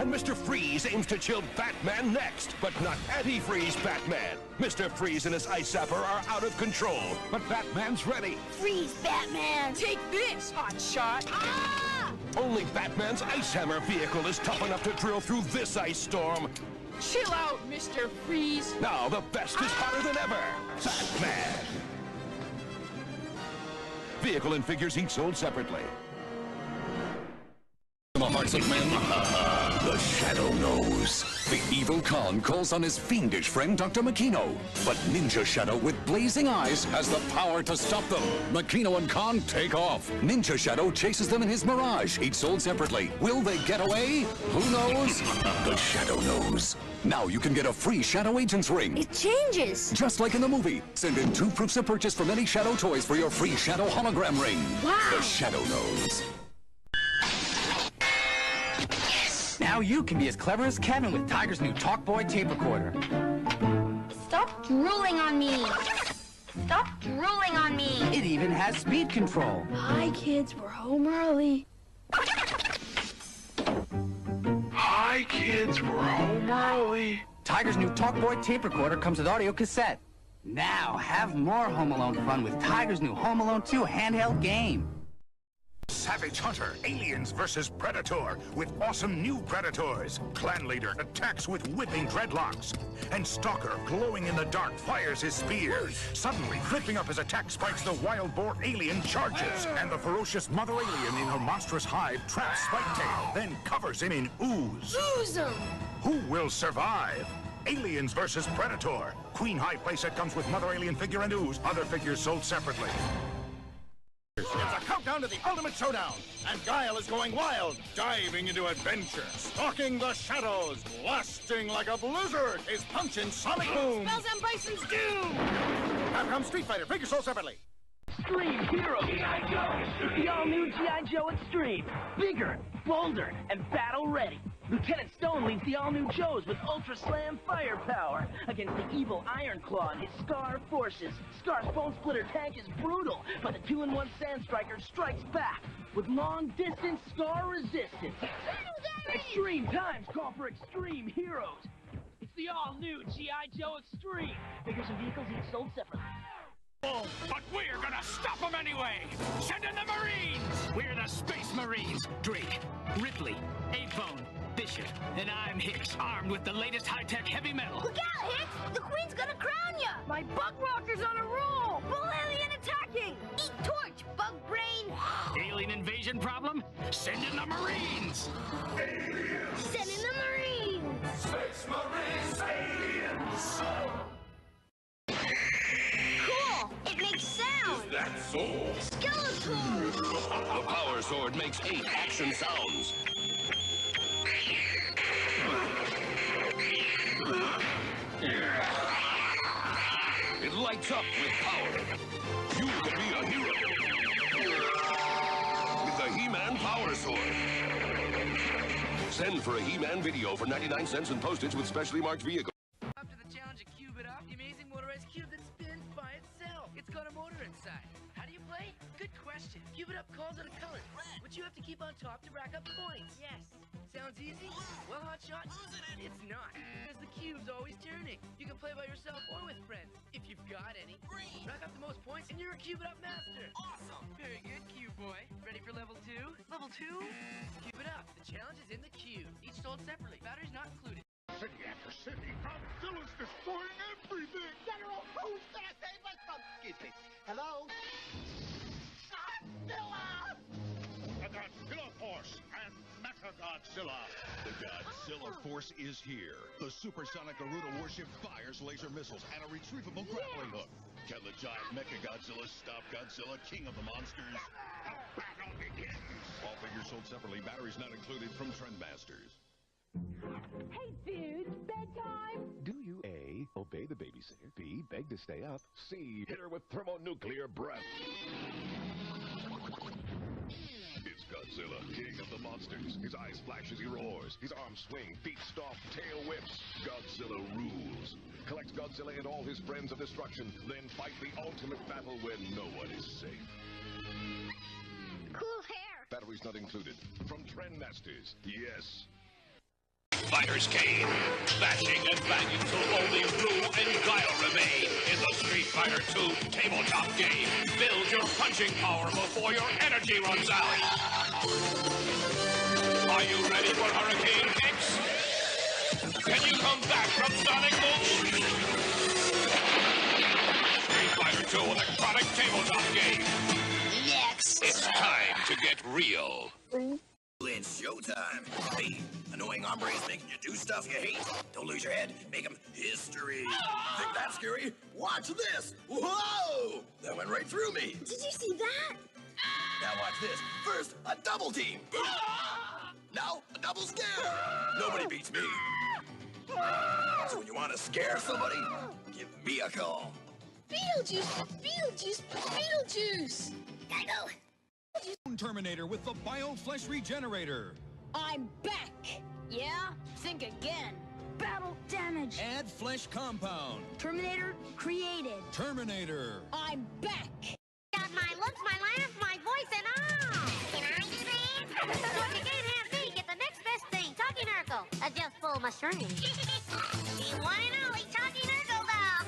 And Mr. Freeze aims to chill Batman next, but not Anti-Freeze Batman. Mr. Freeze and his Ice Zapper are out of control, but Batman's ready. Freeze, Batman! Take this, hotshot! Ah! Only Batman's Ice Hammer vehicle is tough enough to drill through this ice storm. Chill out, Mr. Freeze! Now the best is hotter than ever. Batman! Vehicle and figures each sold separately. The hearts of men, the Shadow knows. The evil Khan calls on his fiendish friend Dr. Makino. But Ninja Shadow with blazing eyes has the power to stop them. Makino and Khan take off. Ninja Shadow chases them in his Mirage, each sold separately. Will they get away? Who knows? The Shadow knows. Now you can get a free Shadow Agent's ring. It changes! Just like in the movie. Send in 2 proofs of purchase from any Shadow toys for your free Shadow hologram ring. Wow! The Shadow knows. Now you can be as clever as Kevin with Tiger's new Talkboy tape recorder. Stop drooling on me! Stop drooling on me! It even has speed control. Hi, kids, we're home early. Hi, kids, we're home early. Tiger's new Talkboy tape recorder comes with audio cassette. Now have more Home Alone fun with Tiger's new Home Alone 2 handheld game. Savage Hunter, Aliens vs. Predator, with awesome new Predators. Clan Leader attacks with whipping dreadlocks. And Stalker, glowing in the dark, fires his spear. Suddenly, flipping up his attack spikes, the wild boar alien charges. And the ferocious mother alien in her monstrous hive traps Spiketail, then covers him in ooze. Ooze 'em! Who will survive? Aliens vs. Predator. Queen Hive playset comes with mother alien figure and ooze. Other figures sold separately. It's a countdown to the ultimate showdown, and Guile is going wild, diving into adventure, stalking the shadows, blasting like a blizzard, his punching sonic boom. Spells and Bison's doom! Capcom Street Fighter, figure sold separately. Extreme Hero G.I. Joe! It's the all-new G.I. Joe Extreme! Bigger, bolder, and battle-ready! Lieutenant Stone leads the all-new Joes with Ultra Slam firepower against the evil Iron Claw and his Scar forces. Scar's Bone Splitter tank is brutal, but the 2-in-1 Sand Striker strikes back with long-distance Scar resistance. Extreme times call for extreme heroes! It's the all-new G.I. Joe Extreme! Figures and vehicles each sold separately. But we're gonna stop them anyway! Send in the Marines! We're the Space Marines! Drake, Ripley, A-Bone, Bishop, and I'm Hicks, armed with the latest high-tech heavy metal. Look out, Hicks! The Queen's gonna crown ya! My bug walker's on a roll! Bull alien attacking! Eat torch, bug brain! Alien invasion problem? Send in the Marines! Send in the Marines! Space Marines aliens! Cool! It makes sound! Is that so? Skeleton! The Power Sword makes 8 action sounds. It lights up with power. You can be a hero with the He-Man Power Sword. Send for a He-Man video for 99 cents and postage with specially marked vehicle. Up to the challenge of Cube It Up, you mean? It's got a motor inside. How do you play? Good question. Cube It Up calls out a color, which you have to keep on top to rack up points. Yes. Sounds easy? Well, Hotshot, it's not. Because the cube's always turning. You can play by yourself or with friends, if you've got any. Great. Rack up the most points and you're a Cube It Up master. Awesome. Very good, Cube Boy. Ready for level 2? Level 2? Cube It Up. The challenge is in the cube. Each sold separately. Batteries not included. City after city, Godzilla's destroying everything! General, who's gonna save us from... Excuse me. Hello? Godzilla! The Godzilla Force and Mecha Godzilla. The Godzilla Force is here. The supersonic Garuda warship fires laser missiles and a retrievable grappling hook. Can the giant Mecha Godzilla stop Godzilla, king of the monsters? The battle begins! All figures sold separately, batteries not included from Trendmasters. Hey, dude, bedtime? Do you A, obey the babysitter, B, beg to stay up, C, hit her with thermonuclear breath? It's Godzilla, king of the monsters. His eyes flash as he roars. His arms swing, feet stomp, tail whips. Godzilla rules. Collect Godzilla and all his friends of destruction, then fight the ultimate battle where no one is safe. Cool hair. Batteries not included. From Trendmasters, yes. Fighters came, bashing and banging till only Rue and Guile remain in the Street Fighter II tabletop game. Build your punching power before your energy runs out. Are you ready for Hurricane Kicks? Can you come back from Sonic Boom? Street Fighter II electronic tabletop game. Next. It's time to get real. It's showtime. Hey, annoying hombres making you do stuff you hate. Don't lose your head. Make them history. Think that's scary? Watch this. Whoa! That went right through me. Did you see that? Now watch this. First, a double team. Now, a double scare. Nobody beats me. So when you want to scare somebody, give me a call. Beetlejuice! Beetlejuice! Beetlejuice! Gotta go. Terminator with the Bio-Flesh Regenerator. I'm back! Yeah? Think again. Battle damage. Add flesh compound. Terminator created. Terminator. I'm back! Got my looks, my laugh, my voice, and all! Can I do that? So if you can't have me, get the next best thing, Talking Urkel. Just full my string. The one and only Talking Urkel doll!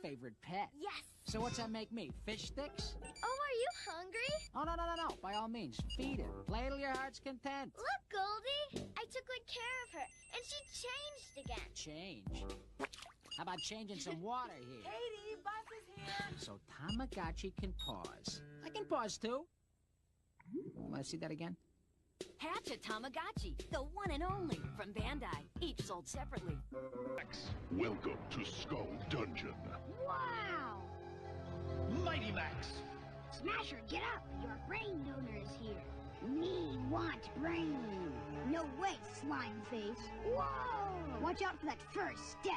Favorite pet? Yes! So what's that make me? Fish sticks? Oh, are you hungry? Oh, no. By all means, feed it. Play till your heart's content. Look, Goldie. I took good care of her, and she changed again. Change? How about changing some water here? Katie, bus is here. So Tamagotchi can pause. I can pause too. Want to see that again? Hatch a Tamagotchi, the one and only from Bandai, each sold separately. Welcome to Skull Dungeon. Wow! Mighty Max. Smasher, get up! Your brain donor is here. Me want brain. No way, slime face. Whoa! Watch out for that first step.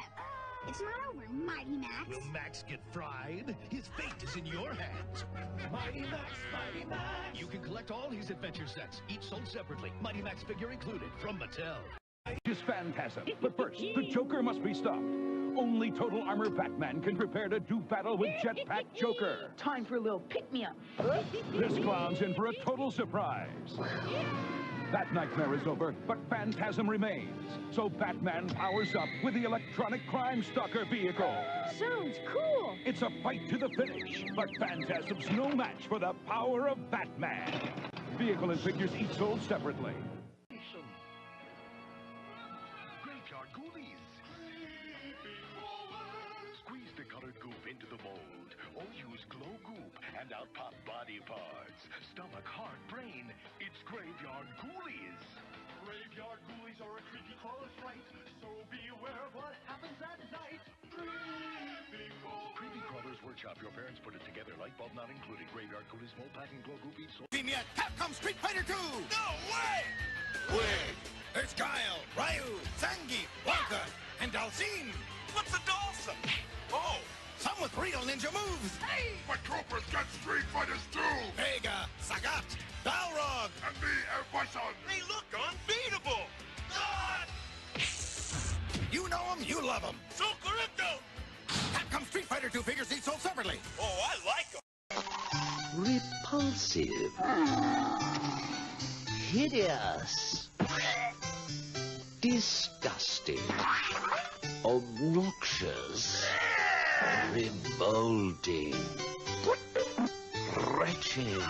It's not over, Mighty Max. Will Max get fried? His fate is in your hands. Mighty Max, Mighty Max. You can collect all his adventure sets, each sold separately. Mighty Max figure included from Mattel. Is Phantasm. But first, the Joker must be stopped. Only Total Armor Batman can prepare to do battle with Jetpack Joker. Time for a little pick-me-up. This clown's in for a total surprise. That nightmare is over, but Phantasm remains. So Batman powers up with the electronic Crime Stalker vehicle. Sounds cool. It's a fight to the finish, but Phantasm's no match for the power of Batman. Vehicle and figures each sold separately. Graveyard Ghoulies. Squeeze the colored goop into the mold, or use glow goop, and out pop body parts. Stomach, heart, brain. It's Graveyard Ghoulies. Graveyard ghoulies are a creepy crawler fright, so beware what happens at night. Creepy Crawlers Workshop. Your parents put it together. Light bulb not included. Graveyard Ghoulies, full pack and glow goop each sold. Beam yet. Capcom Street Fighter 2! No way! Wait! There's Guile, Ryu, Zangief, Wonka, and Dalsim. What's a Dalsim? Oh, some with real ninja moves. Hey! My troopers got Street Fighters too! Vega, Sagat, Balrog, And me, El Bison! they look unbeatable. God! You know them, you love them. So correcto! Capcom Street Fighter 2 figures each sold separately. Oh, I like Hideous. Disgusting. Obnoxious. Revolting. Wretched.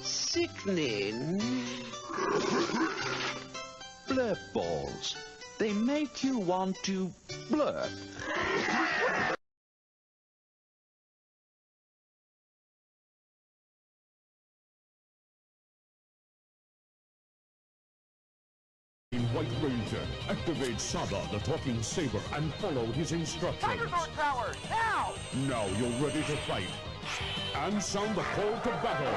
Sickening. Blurp balls. They make you want to blurp. White Ranger, activate Saba, the talking saber, and follow his instructions. Tiger Guard power, now! Now you're ready to fight. And sound the call to battle.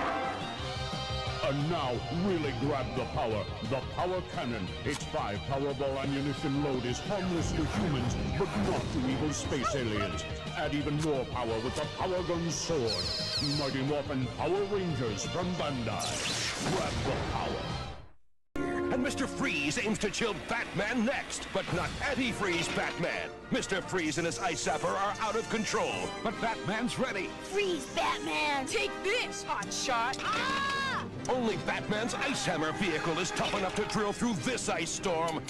And now, really grab the power. The power cannon. Its 5 Powerball ammunition load is harmless to humans, but not to evil space aliens. Add even more power with the Power Gun Sword. Mighty Morphin Power Rangers from Bandai. Grab the power. And Mr. Freeze aims to chill Batman next, but not Anti-Freeze Batman. Mr. Freeze and his Ice Zapper are out of control, but Batman's ready. Freeze, Batman! Take this, hot shot! Ah! Only Batman's Ice Hammer vehicle is tough enough to drill through this ice storm.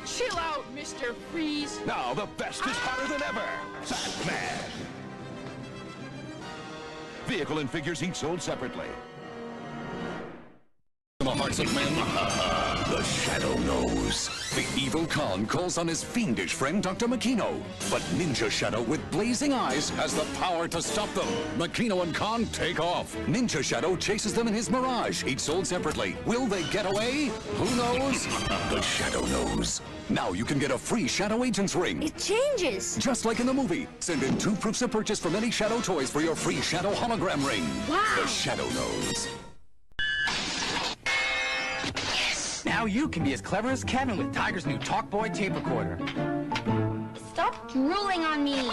Chill out, Mr. Freeze! Now the best is hotter than ever. Batman! Vehicle and figures each sold separately. The hearts of men, the Shadow knows. The evil Khan calls on his fiendish friend Dr. Makino, but Ninja Shadow with blazing eyes has the power to stop them. Makino and Khan take off. Ninja Shadow chases them in his Mirage, each sold separately. Will they get away? Who knows? The Shadow knows. Now you can get a free Shadow Agent's ring. It changes. Just like in the movie. Send in 2 proofs of purchase from any Shadow toys for your free Shadow hologram ring. Wow. The Shadow knows. Now you can be as clever as Kevin with Tiger's new Talkboy tape recorder. Stop drooling on me.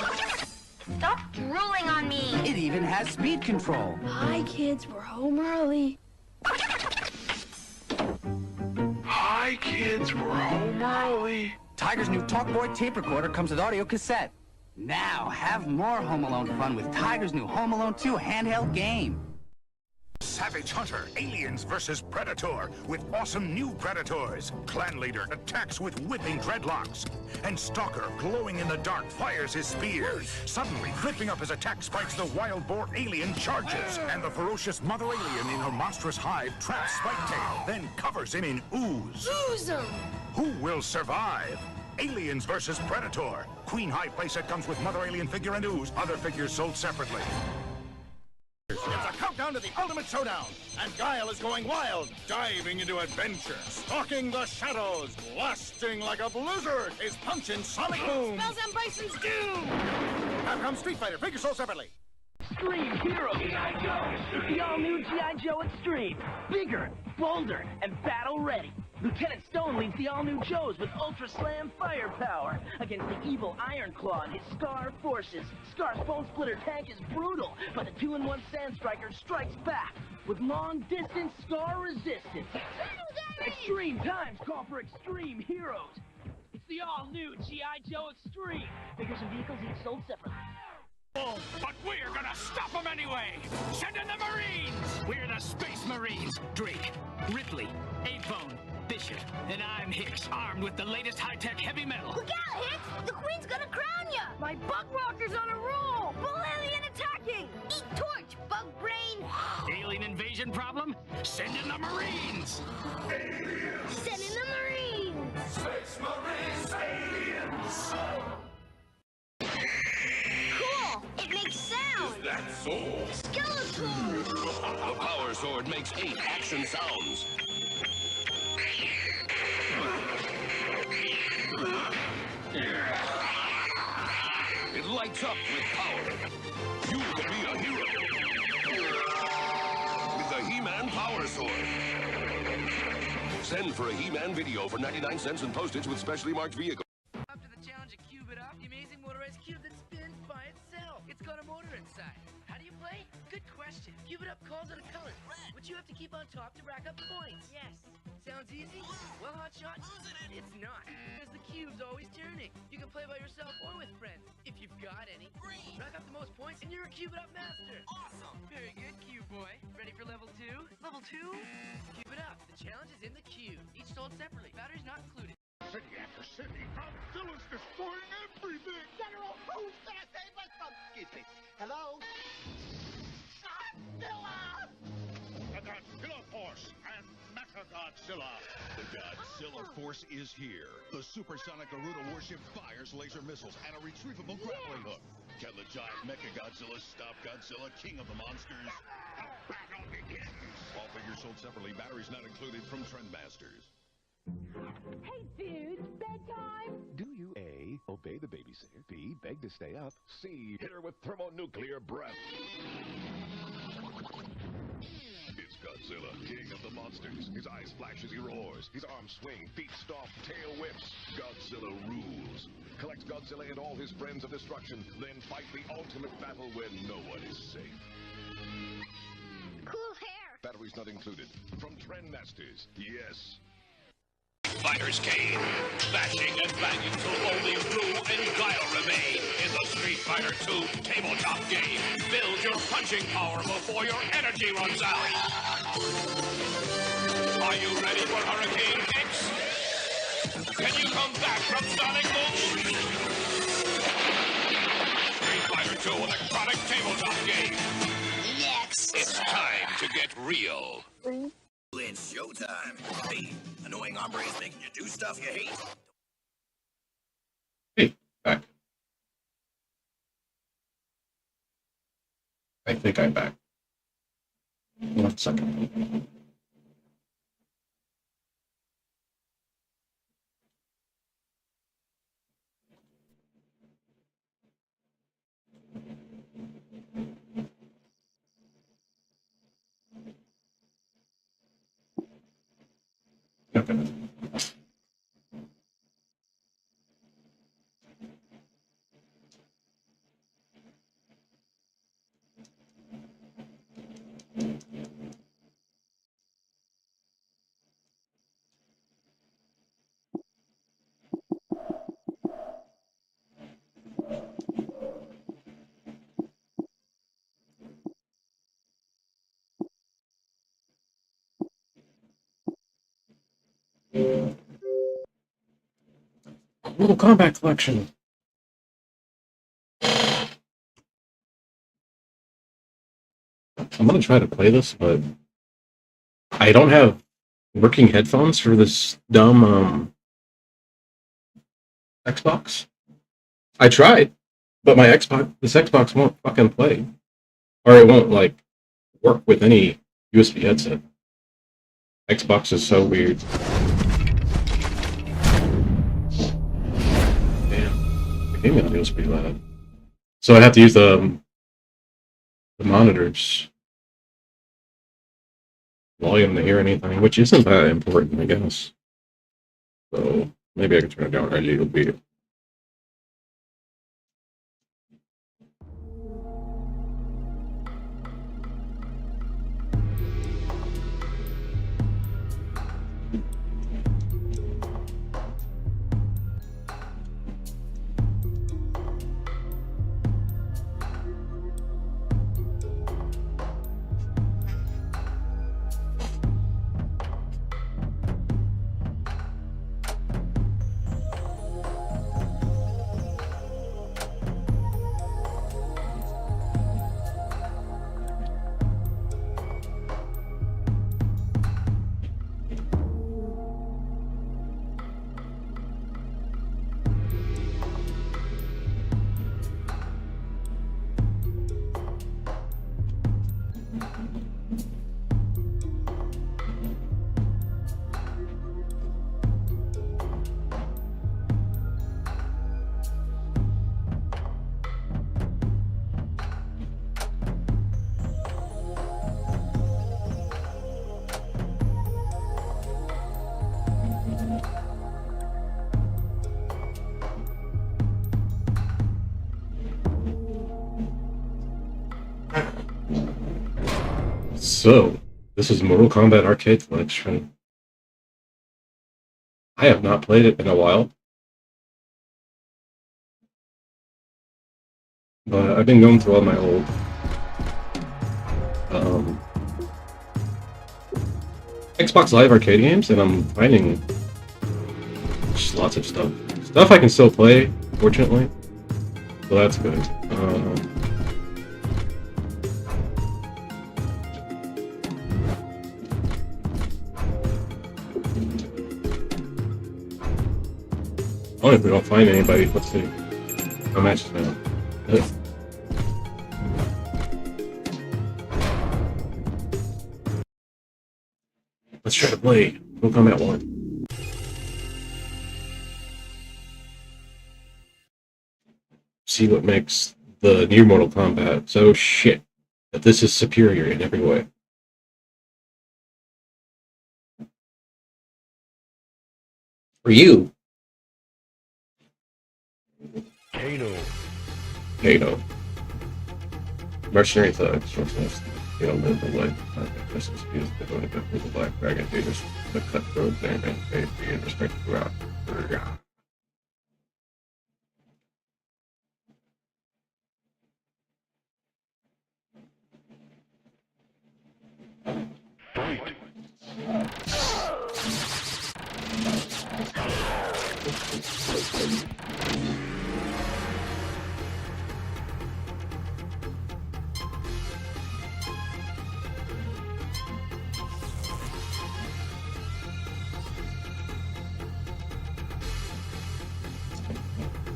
Stop drooling on me. It even has speed control. Hi, kids. We're home early. Hi, kids. We're home early. Tiger's new Talkboy tape recorder comes with audio cassette. Now have more Home Alone fun with Tiger's new Home Alone 2 handheld game. Savage Hunter, Aliens vs. Predator, with awesome new Predators. Clan Leader attacks with whipping dreadlocks. And Stalker, glowing in the dark, fires his spear. Suddenly, flipping up his attack spikes the wild boar alien charges. And the ferocious mother alien in her monstrous hive traps Spiketail, then covers him in ooze. Ooze 'em. Who will survive? Aliens vs. Predator. Queen Hive playset comes with mother alien figure and ooze. Other figures sold separately. It's a countdown to the ultimate showdown, and Guile is going wild, diving into adventure, stalking the shadows, blasting like a blizzard, his punching sonic boom. Spells on Bison's doom. Now comes Street Fighter, figure sold separately. Extreme Hero G.I. Joe! It's the all-new G.I. Joe Extreme. Bigger, bolder, and battle-ready. Lieutenant Stone leads the all-new Joes with Ultra Slam firepower against the evil Iron Claw and his Scar forces. Scar's Bone Splitter tank is brutal, but the 2-in-1 Sand Striker strikes back with long-distance Scar resistance. Extreme times call for extreme heroes. It's the all-new G.I. Joe Extreme. Figures and vehicles each sold separately. Oh, but we're gonna stop them anyway! Send in the Marines! We're the Space Marines. Drake, Ripley, A-Bone, Bishop, and I'm Hicks, armed with the latest high-tech heavy metal. Look out, Hicks! The Queen's gonna crown ya! My bug walker's on a roll! Bull alien attacking! Eat torch, bug brain! Alien invasion problem? Send in the Marines! Aliens! Send in the Marines! Space Marines, aliens! Cool! It makes sound! That soul! Skeleton! The Power Sword makes 8 action sounds. It lights up with power. You can be a hero with the He-Man Power Sword. Send for a He-Man video for 99 cents and postage with specially marked vehicle. Up to the challenge of Cube It Up, the amazing motorized cube that spins by itself. It's got a motor inside. How do you play? Good question. Cube It Up calls out a color, red, which you have to keep on top to rack up points. Yes. Sounds Sounds easy? Well, hotshot, it's not. Because the cube's always turning. You can play by yourself or with friends, if you've got any. Rack up the most points, and you're a Cube It Up master. Awesome. Very good, Cube Boy. Ready for level 2? Level 2? Cube It Up. The challenge is in the cube. Each sold separately. Batteries not included. City after city, Godzilla's destroying everything! General, who's gonna save us from... Excuse me. Hello? Godzilla! The Godzilla Force and Mecha-Godzilla. The Godzilla Force is here. The supersonic Garuda warship fires laser missiles and a retrievable grappling hook. Can the giant Mecha-Godzilla stop Godzilla, king of the monsters? The battle begins! All figures sold separately, batteries not included from Trendmasters. Hey, dudes, bedtime? Do you A, obey the babysitter, B, beg to stay up, C, hit her with thermonuclear breath? It's Godzilla, king of the monsters. His eyes flash as he roars. His arms swing, feet stomp, tail whips. Godzilla rules. Collect Godzilla and all his friends of destruction, then fight the ultimate battle where no one is safe. Cool hair. Batteries not included. From Trendmasters, yes. Fighters came, bashing and banging till only Rue and Guile remain in the Street Fighter II tabletop game. Build your punching power before your energy runs out. Are you ready for Hurricane X? Can you come back from Sonic Boom? Street Fighter II electronic tabletop game. Next. It's time to get real. It's showtime. Hey, annoying hombres making you do stuff you hate. Hey, back. I think I'm back. 1 second. Okay. Mortal Kombat collection. I'm gonna try to play this, but I don't have working headphones for this dumb Xbox. I tried, but my this Xbox won't fucking play, or it won't like work with any USB headset. Xbox is so weird. Damn, the gaming audio is pretty loud. So I have to use the monitors volume to hear anything, which isn't that important, I guess. So maybe I can turn it down a little bit. So, this is Mortal Kombat Arcade Collection. I have not played it in a while. But I've been going through all my old Xbox Live arcade games, and I'm finding just lots of stuff. Stuff I can still play, fortunately. So that's good. Only if we don't find anybody. Let's see. No matches now. Let's try to play Mortal Kombat 1. See what makes the new Mortal Kombat so shit that this is superior in every way. For you. Kano. Mercenary thugs. You don't live the life. This is the going to the Black Dragon. They just the cutthroat there and they be respected throughout.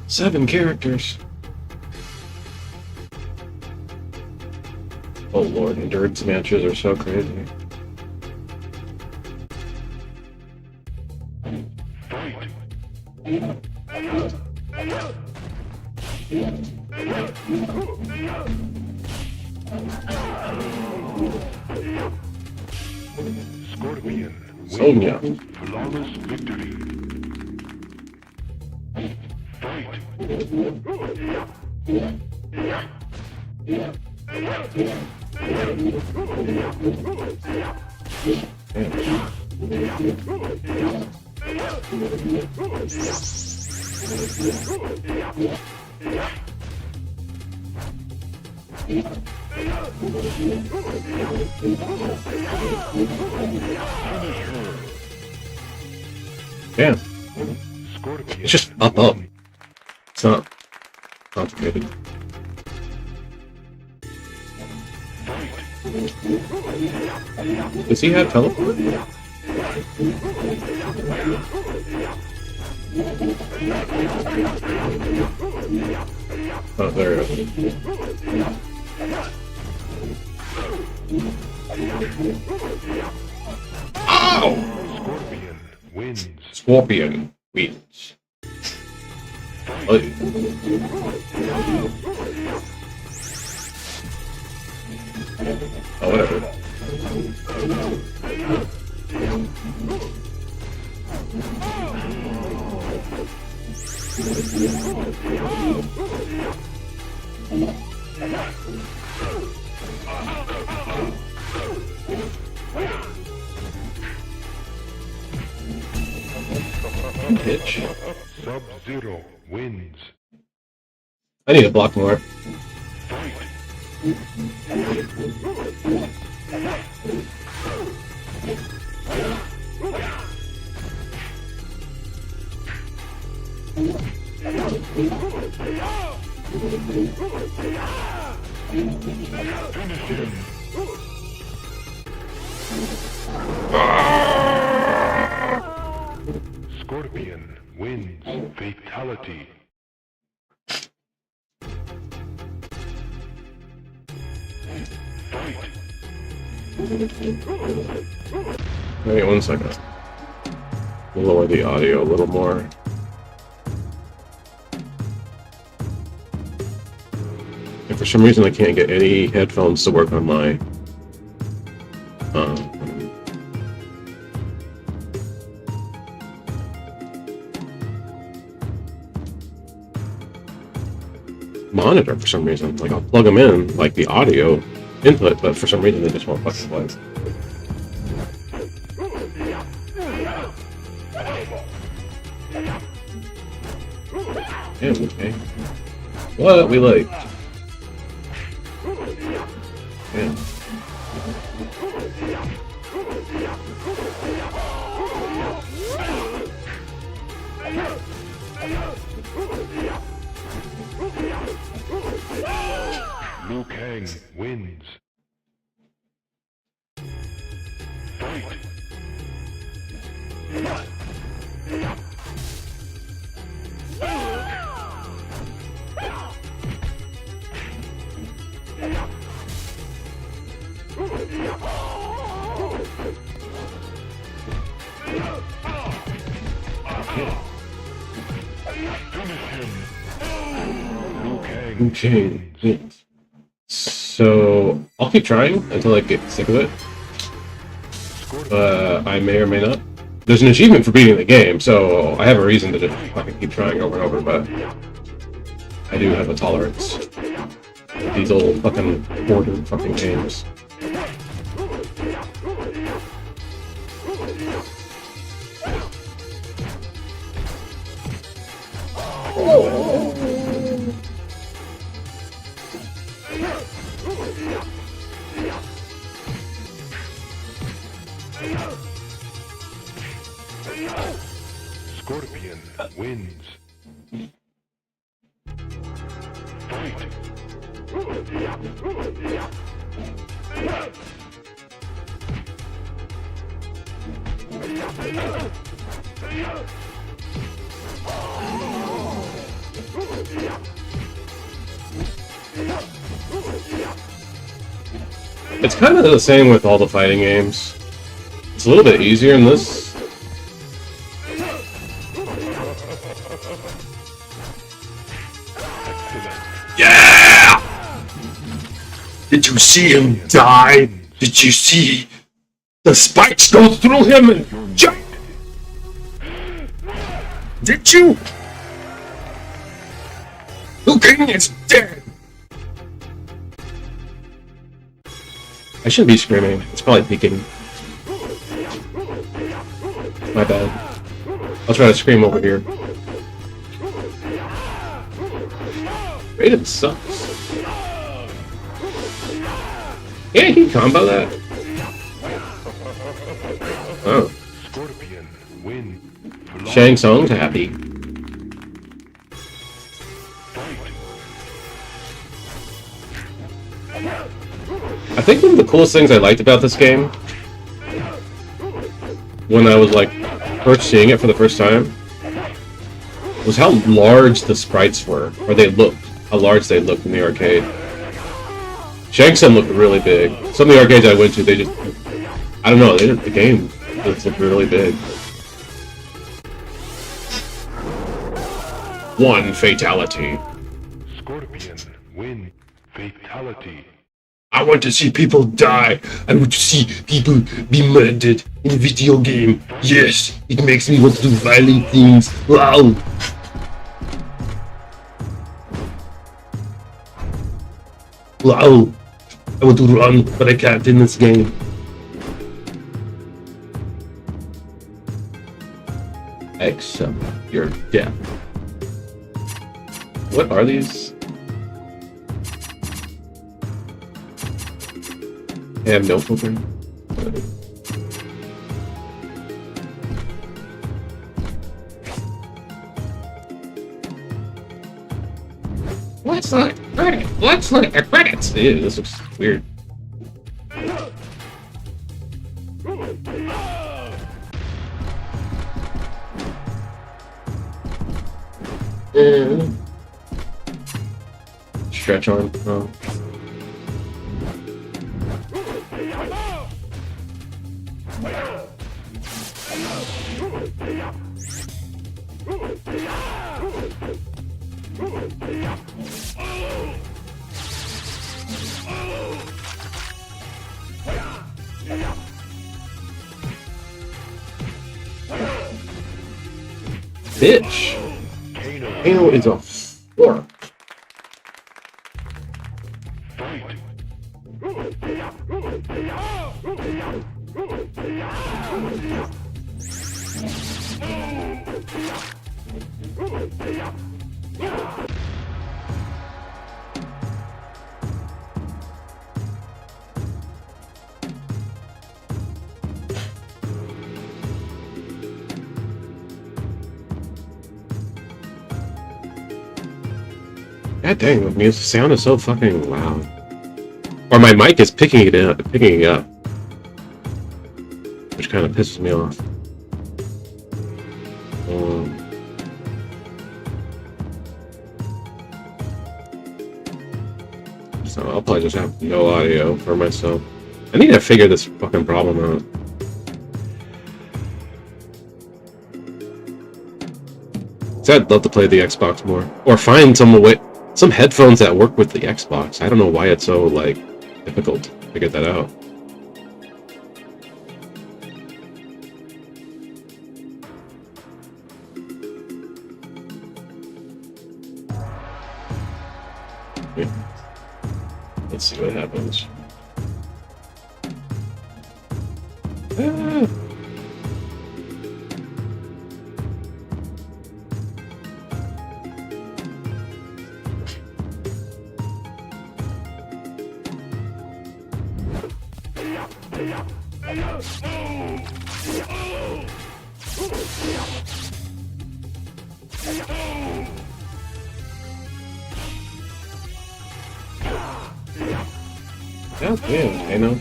Seven characters. Oh lord, endurance matches are so crazy. Scorpion. Sonya. Flawless victory. Damn. It's just up. It's not complicated. Does he have teleport? Oh, there it is. Ow! Scorpion wins. Scorpion wins. Oh, whatever. Bitch. Sub-Zero wins. I need to block more. Scorpion wins. Fatality. Wait 1 second. We'll lower the audio a little more. If for some reason I can't get any headphones to work on my monitor for some reason. Like I'll plug them in, like the audio input, but for some reason they just won't fucking play. Yeah, okay. What we like. Yeah. Liu Kang wins. Fight. Okay. So I'll keep trying until I get sick of it. I may or may not. There's an achievement for beating the game, so I have a reason to just fucking keep trying over and over, but I do have a tolerance. These old fucking border fucking games. Scorpion wins. Fight. It's kind of the same with all the fighting games. It's a little bit easier in this. Yeah! Did you see him die? Did you see the spikes go through him and jump? Did you? Liu Kang is dead! I shouldn't be screaming. It's probably peeking. My bad. I'll try to scream over here. Raiden sucks. Yeah, he combo that. Oh. Scorpion win. Shang Tsung's happy. I think one of the coolest things I liked about this game, when I was like first seeing it for the first time, was how large the sprites were, or they looked, how large they looked in the arcade. Shang Tsung looked really big. Some of the arcades I went to, they just, I don't know, the game just looked really big. One fatality. Scorpion win. Fatality. I want to see people die. I want to see people be murdered in a video game. Yes, it makes me want to do violent things. Wow. Wow. I want to run, but I can't in this game. Accept your death. What are these? I have no filter. Let's look at credits. Let's look at the credits. Ew, this looks weird. Stretch arm. Oh. Bitch! Kano is a fork. God dang, the music sound is so fucking loud. Or my mic is picking it up, which kind of pisses me off. So I'll probably just have no audio for myself. I need to figure this fucking problem out. So I'd love to play the Xbox more, or find some headphones that work with the Xbox. I don't know why it's so like difficult to figure that out. Yeah. Let's see what happens. Ah. God damn, I know.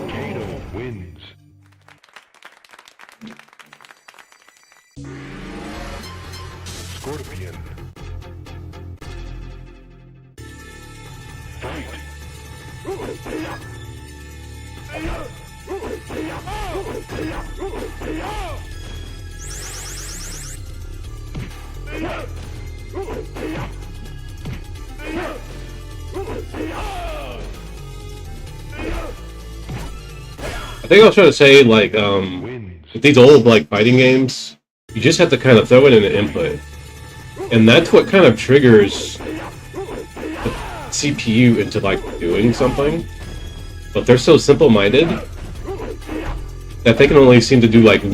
Kato wins. Scorpion. Fight. I think I was trying to say, like, with these old, like, fighting games, you just have to kind of throw it in an input. And that's what kind of triggers the CPU into, like, doing something. But they're so simple-minded that they can only seem to do, like,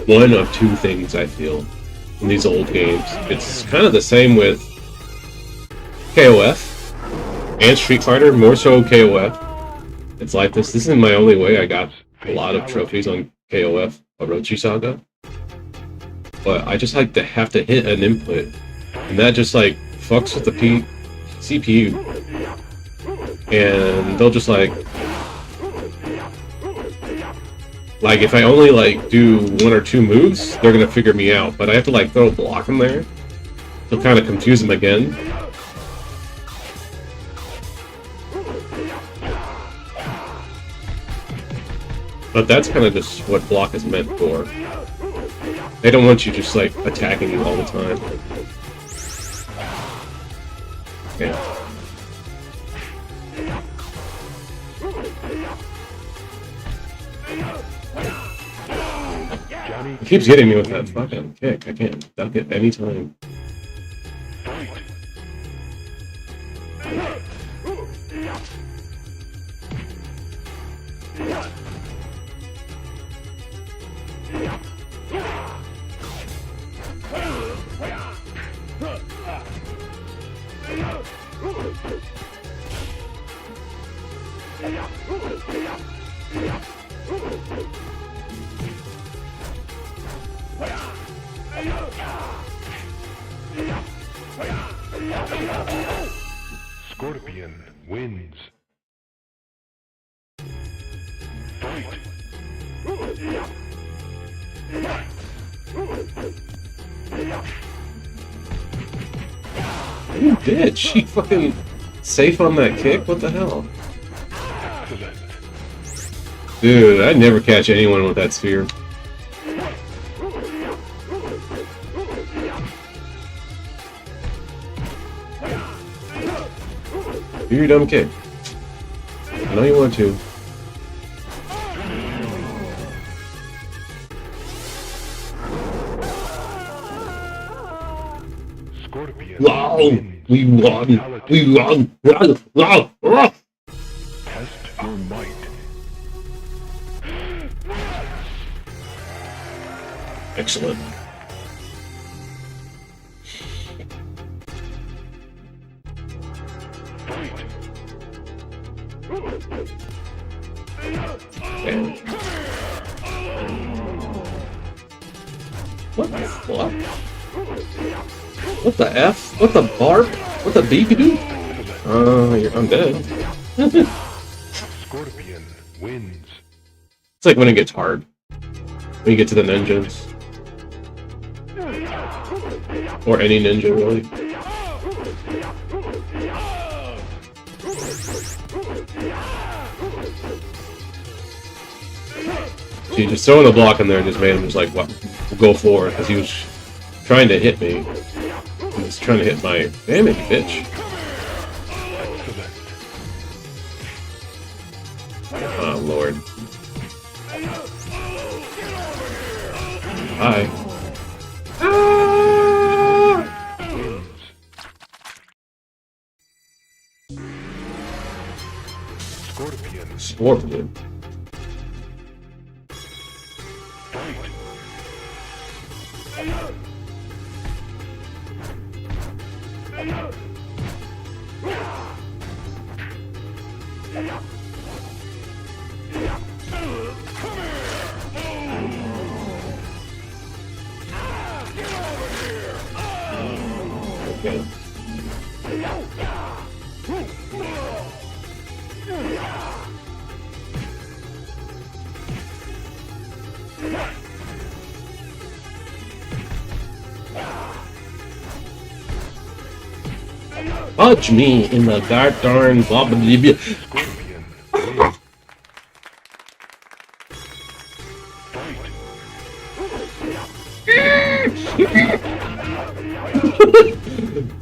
one of two things, I feel, in these old games. It's kind of the same with KOF and Street Fighter, more so KOF. It's like this is my only way. I got a lot of trophies on KOF, Orochi Saga. But I just like to have to hit an input. And that just like fucks with the CPU. And they'll just like if I only like do one or two moves, they're gonna figure me out. But I have to like throw a block in there to kind of confuse them again. But that's kind of just what block is meant for. They don't want you just like attacking you all the time. Yeah. He keeps hitting me with that fucking kick. I can't duck it any time. Scorpion wins. Fight. You bitch! She fucking safe on that kick? What the hell? Dude, I'd never catch anyone with that sphere. Do your dumb kick. I know you want to. Scorpion. Wow! We won! We won! Wow! Test your might. Excellent. Man. What the fuck? What the F? What the barp? What the beep do? I'm dead. Scorpion wins. It's like when it gets hard. When you get to the ninjas. Or any ninja, really. See, just throwing a block in there just made him just like, what? Go forward, because he was trying to hit me. He was trying to hit my damage, bitch. Oh, Lord. Hi. Scorpion. Scorpion. Okay. Punch me in the darn blah blah blah.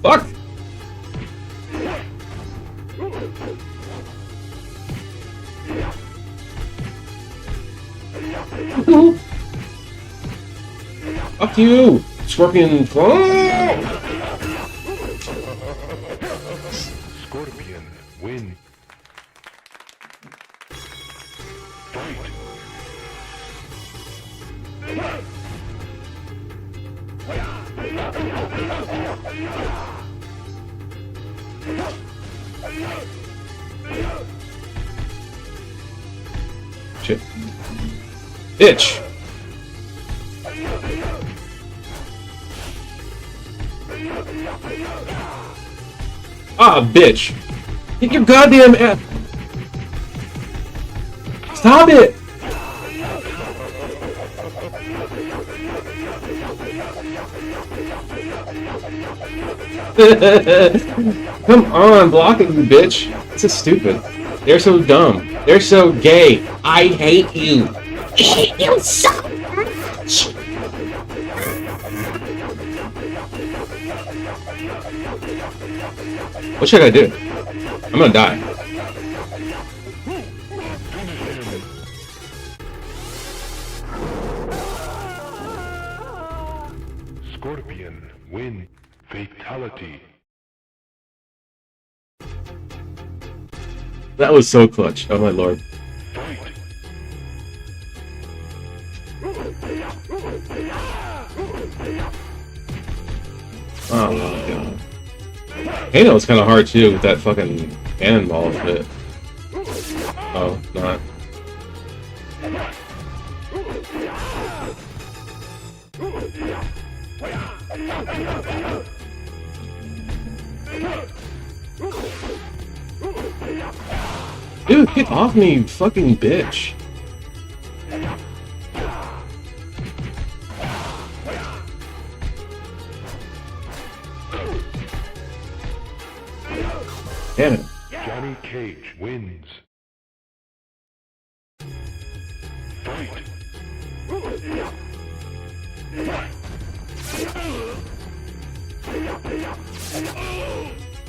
Fuck! Fuck you, Scorpion! Scorpion win. Shit. Bitch! Ah, bitch! Get your goddamn ass! Stop it! Come on, blocking you, bitch! This is stupid. They're so dumb. They're so gay. I hate you. I hate you so much. What should I do? I'm gonna die. Scorpion win. Fatality. That was so clutch. Oh my lord. Oh my god. Halo was kind of hard too with that fucking cannonball shit. Oh, not. Dude, get off me, you fucking bitch. Damn it. Johnny Cage wins. Fight.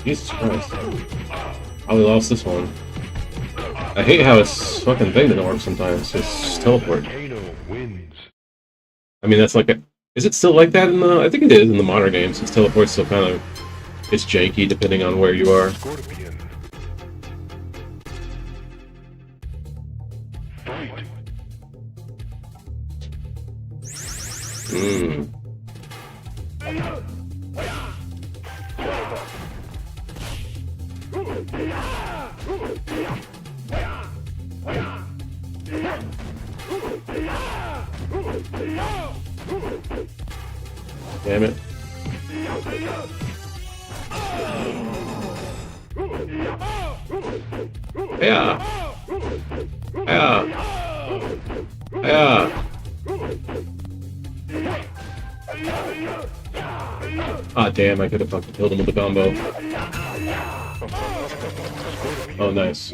Jesus Christ. Probably lost this one. I hate how this fucking thing didn't work sometimes. It's teleport. I mean, that's like a... Is it still like that in the... I think it is in the modern games. It's teleport's still kind of... It's janky depending on where you are. Scorpion. Fight. Mm. Damn it. Yeah. Yeah. Yeah. Ah, damn, I could have fucking killed him with the combo. Oh, nice.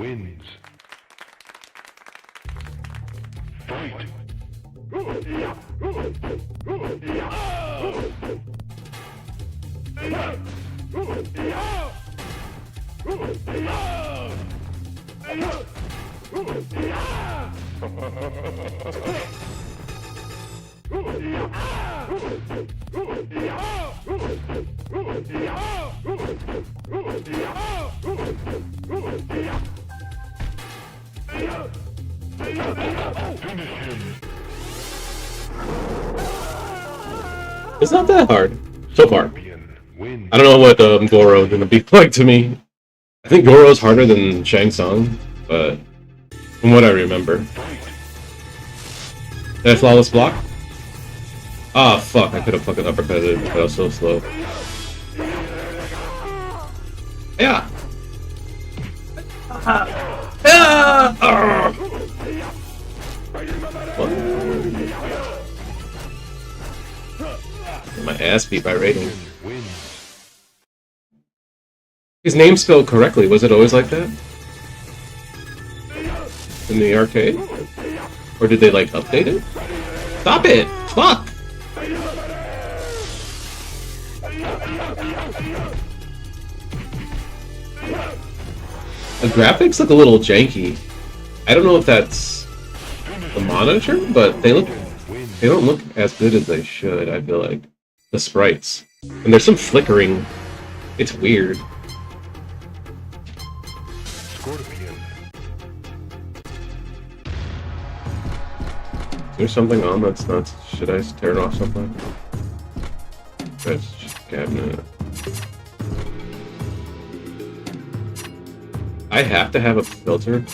It's not that hard so far. I don't know what Goro is gonna be like to me. I think Goro's harder than Shang Tsung, but from what I remember. Did I flawless block? Ah, fuck, I could have fucking uppercutted, but I was so slow. Yeah! My ass beat by rating. His name spelled correctly, was it always like that? In the arcade? Or did they, like, update it? Stop it! Fuck! The graphics look a little janky. I don't know if that's the monitor, but they don't look as good as they should, I feel like. The sprites. And there's some flickering. It's weird. Is there something on that's not... Should I turn off something? That's just cabinet. I have to have a filter.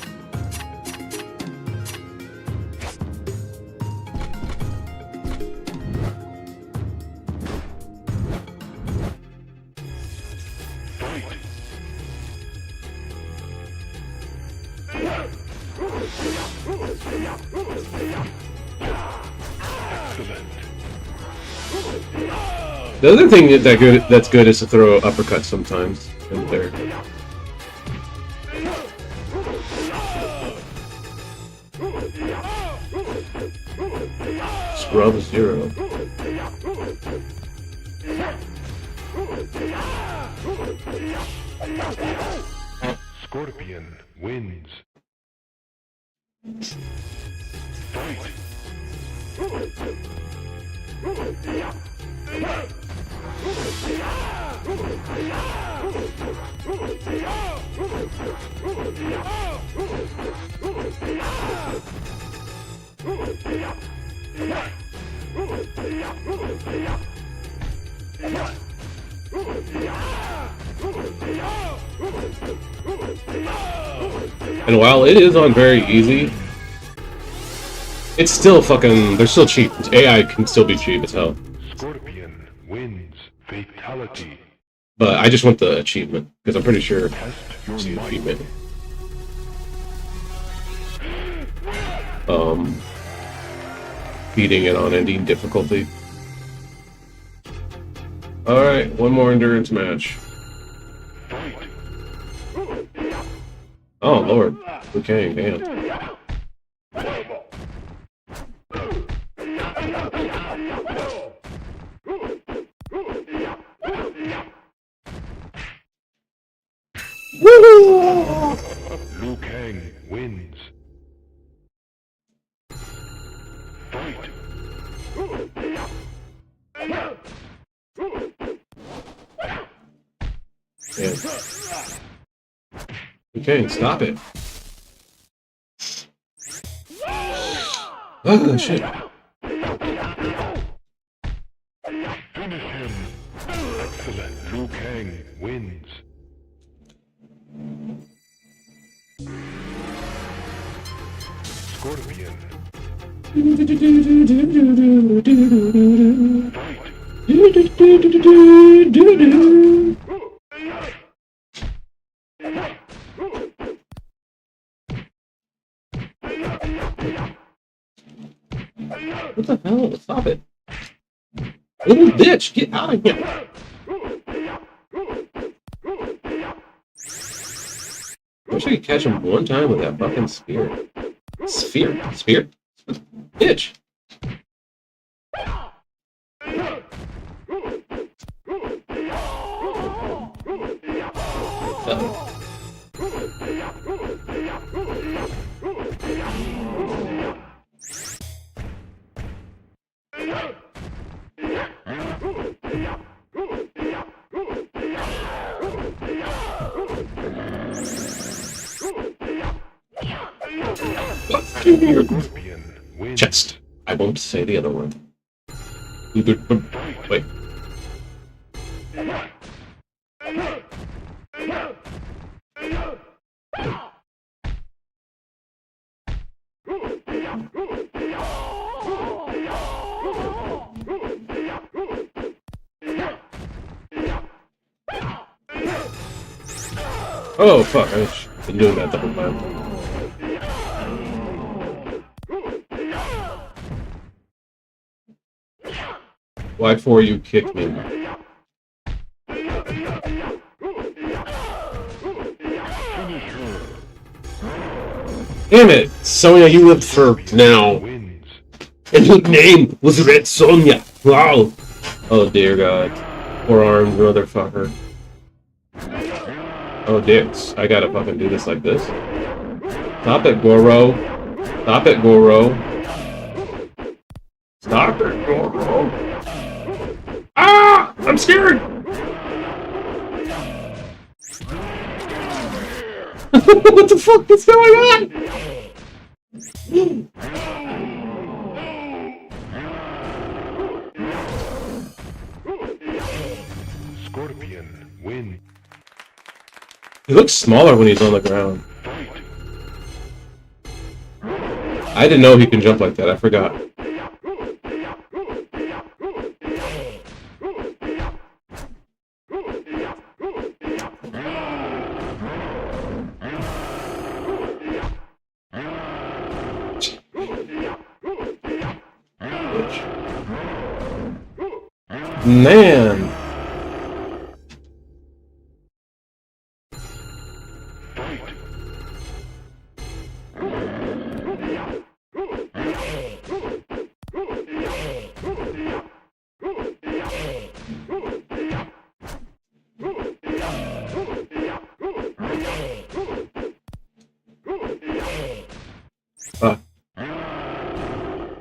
The other thing that's good is to throw uppercuts sometimes in there. Scrub 0. Scorpion wins. And while it is on very easy, it's still fucking... They're still cheap. AI can still be cheap as hell. Scorpion wins. Fatality. But I just want the achievement, because I'm pretty sure it's the achievement. Beating it on ending difficulty. Alright, one more endurance match. Oh, Lord. Okay, damn. Woo! Liu Kang wins. Yeah. Okay, stop it. Oh, shit. Fang wins. Scorpion. What the hell? Stop it. Little bitch, get out of here. I wish I could catch him one time with that fucking spear. Spear? Bitch. Chest. I won't say the other one. Wait. Oh fuck, I've been doing that the whole time. Why for you kick me? Damn it! Sonya, you lived for now. And your name was Red Sonja. Wow. Oh dear God. Four-armed motherfucker. Oh dicks. I gotta fucking do this like this. Stop it, Goro. Stop it, Goro. Stop it, Goro. Ah! I'm scared! What the fuck is going on? Scorpion win. He looks smaller when he's on the ground. I didn't know he can jump like that. I forgot. Man.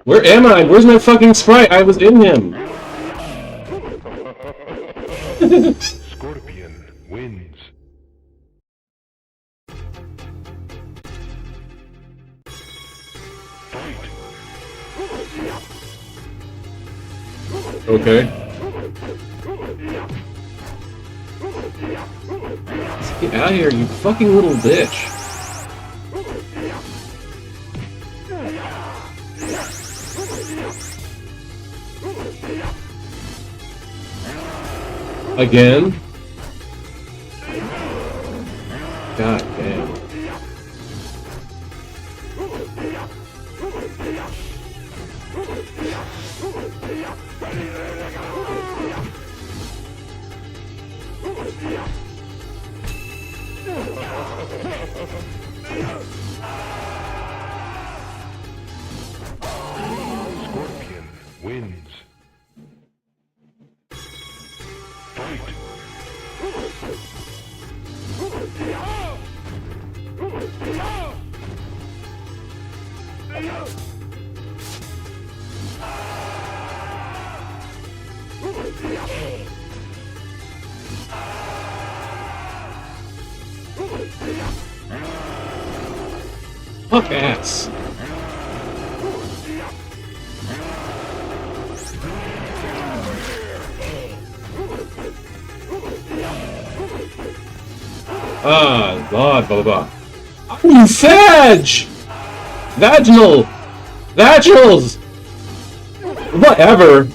Where am I? Where's my fucking sprite? I was in him. Scorpion wins. Okay. Get out of here, you fucking little bitch. Again? God damn. Scorpion wins. Fuck ass. Ah, God, blah, blah, blah. Oh, Fudge! Vaginal! Vaginals! Whatever.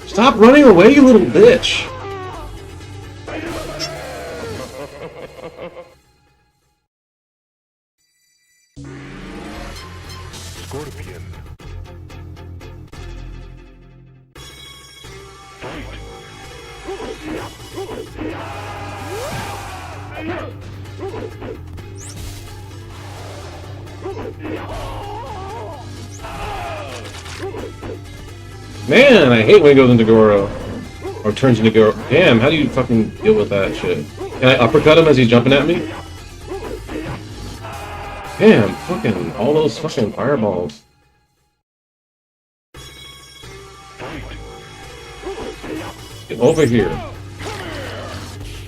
Stop running away, you little bitch! Scorpion. Man, I hate when it goes into Goro. Or turns into Goro. Damn, how do you fucking deal with that shit? Can I uppercut him as he's jumping at me? Damn, fucking, all those fucking fireballs. Get over here.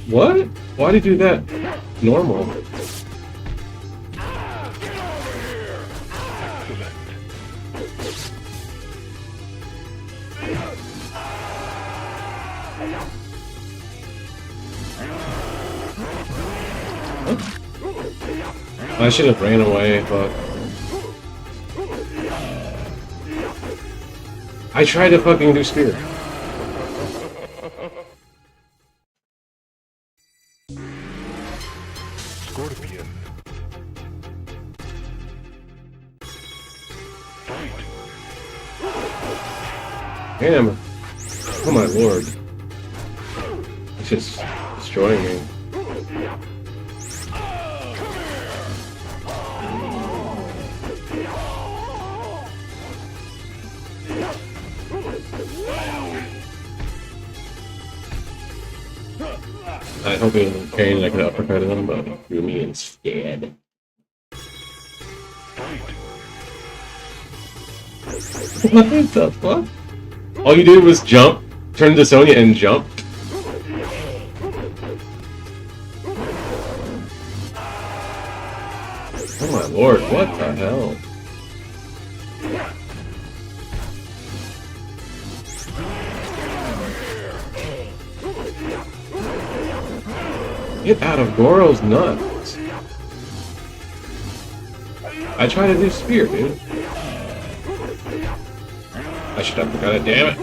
What? Why did you do that? Normal. I should have ran away, but I tried to fucking do spear. Scorpion. Damn. Oh my lord. It's just destroying me. I hope it was pain and I could uppercut him, but he threw me instead. What the fuck? All you did was jump, turn into Sonya and jump. Oh my lord, what the hell? Get out of Goro's nuts. I tried to do spear, dude. I should have forgot it, damn it.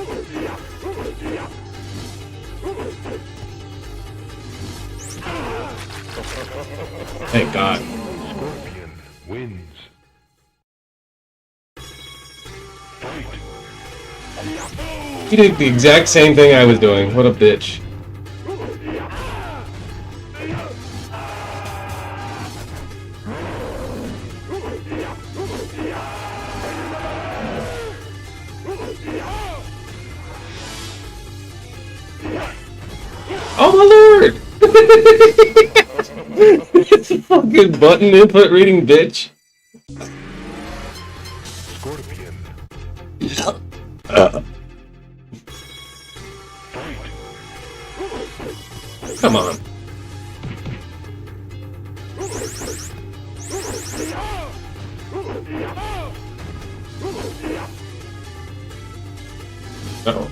Thank God. Scorpion wins. He did the exact same thing I was doing. What a bitch. Oh my lord! It's a fucking button input reading bitch. Scorpion. Come on. Uh-oh.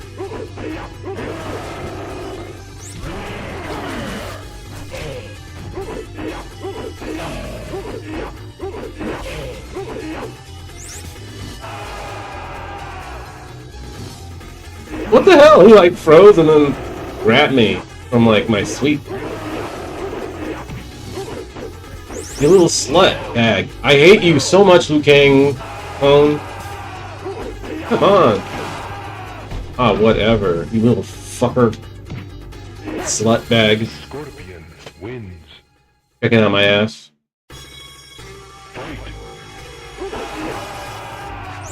What the hell? He like froze and then grabbed me from like my sweep. You little slut bag. I hate you so much, Liu Kang. Phone. Come on. Ah, whatever. You little fucker. Slut bag. Scorpion wins. Checking out my ass.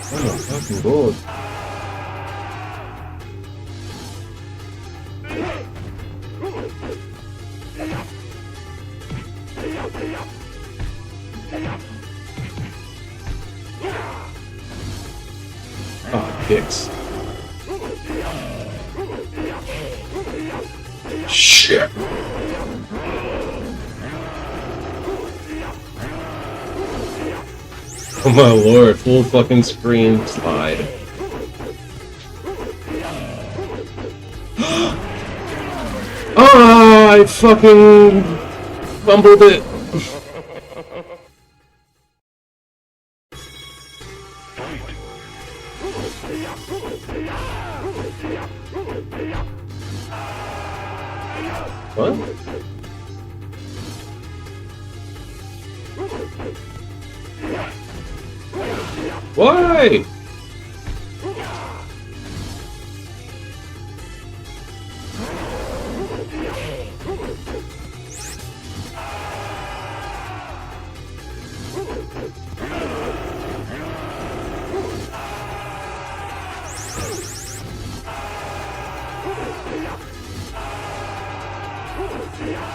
Oh my fucking god. Oh, kicks. Shit. Oh my lord, full fucking screen slide. Ah, I fucking fumbled it. What? Why?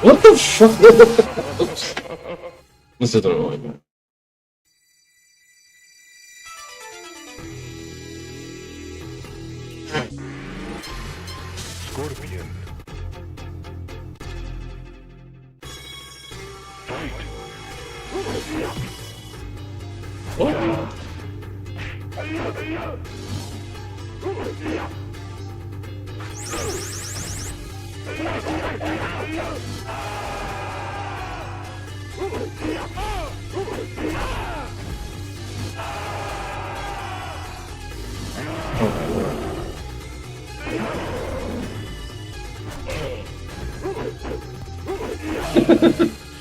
What the fuck? This isn't annoying, man. Scorpion. What? Oh my lord.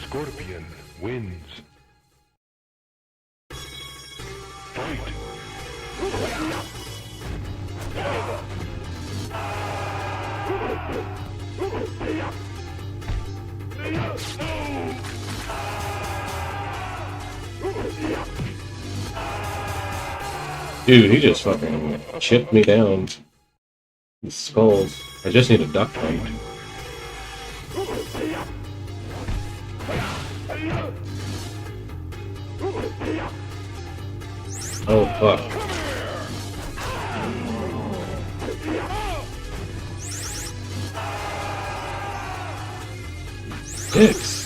Scorpion wins. Fight. Dude, he just fucking chipped me down. His skulls. I just need a duck fight. Oh fuck. Dicks.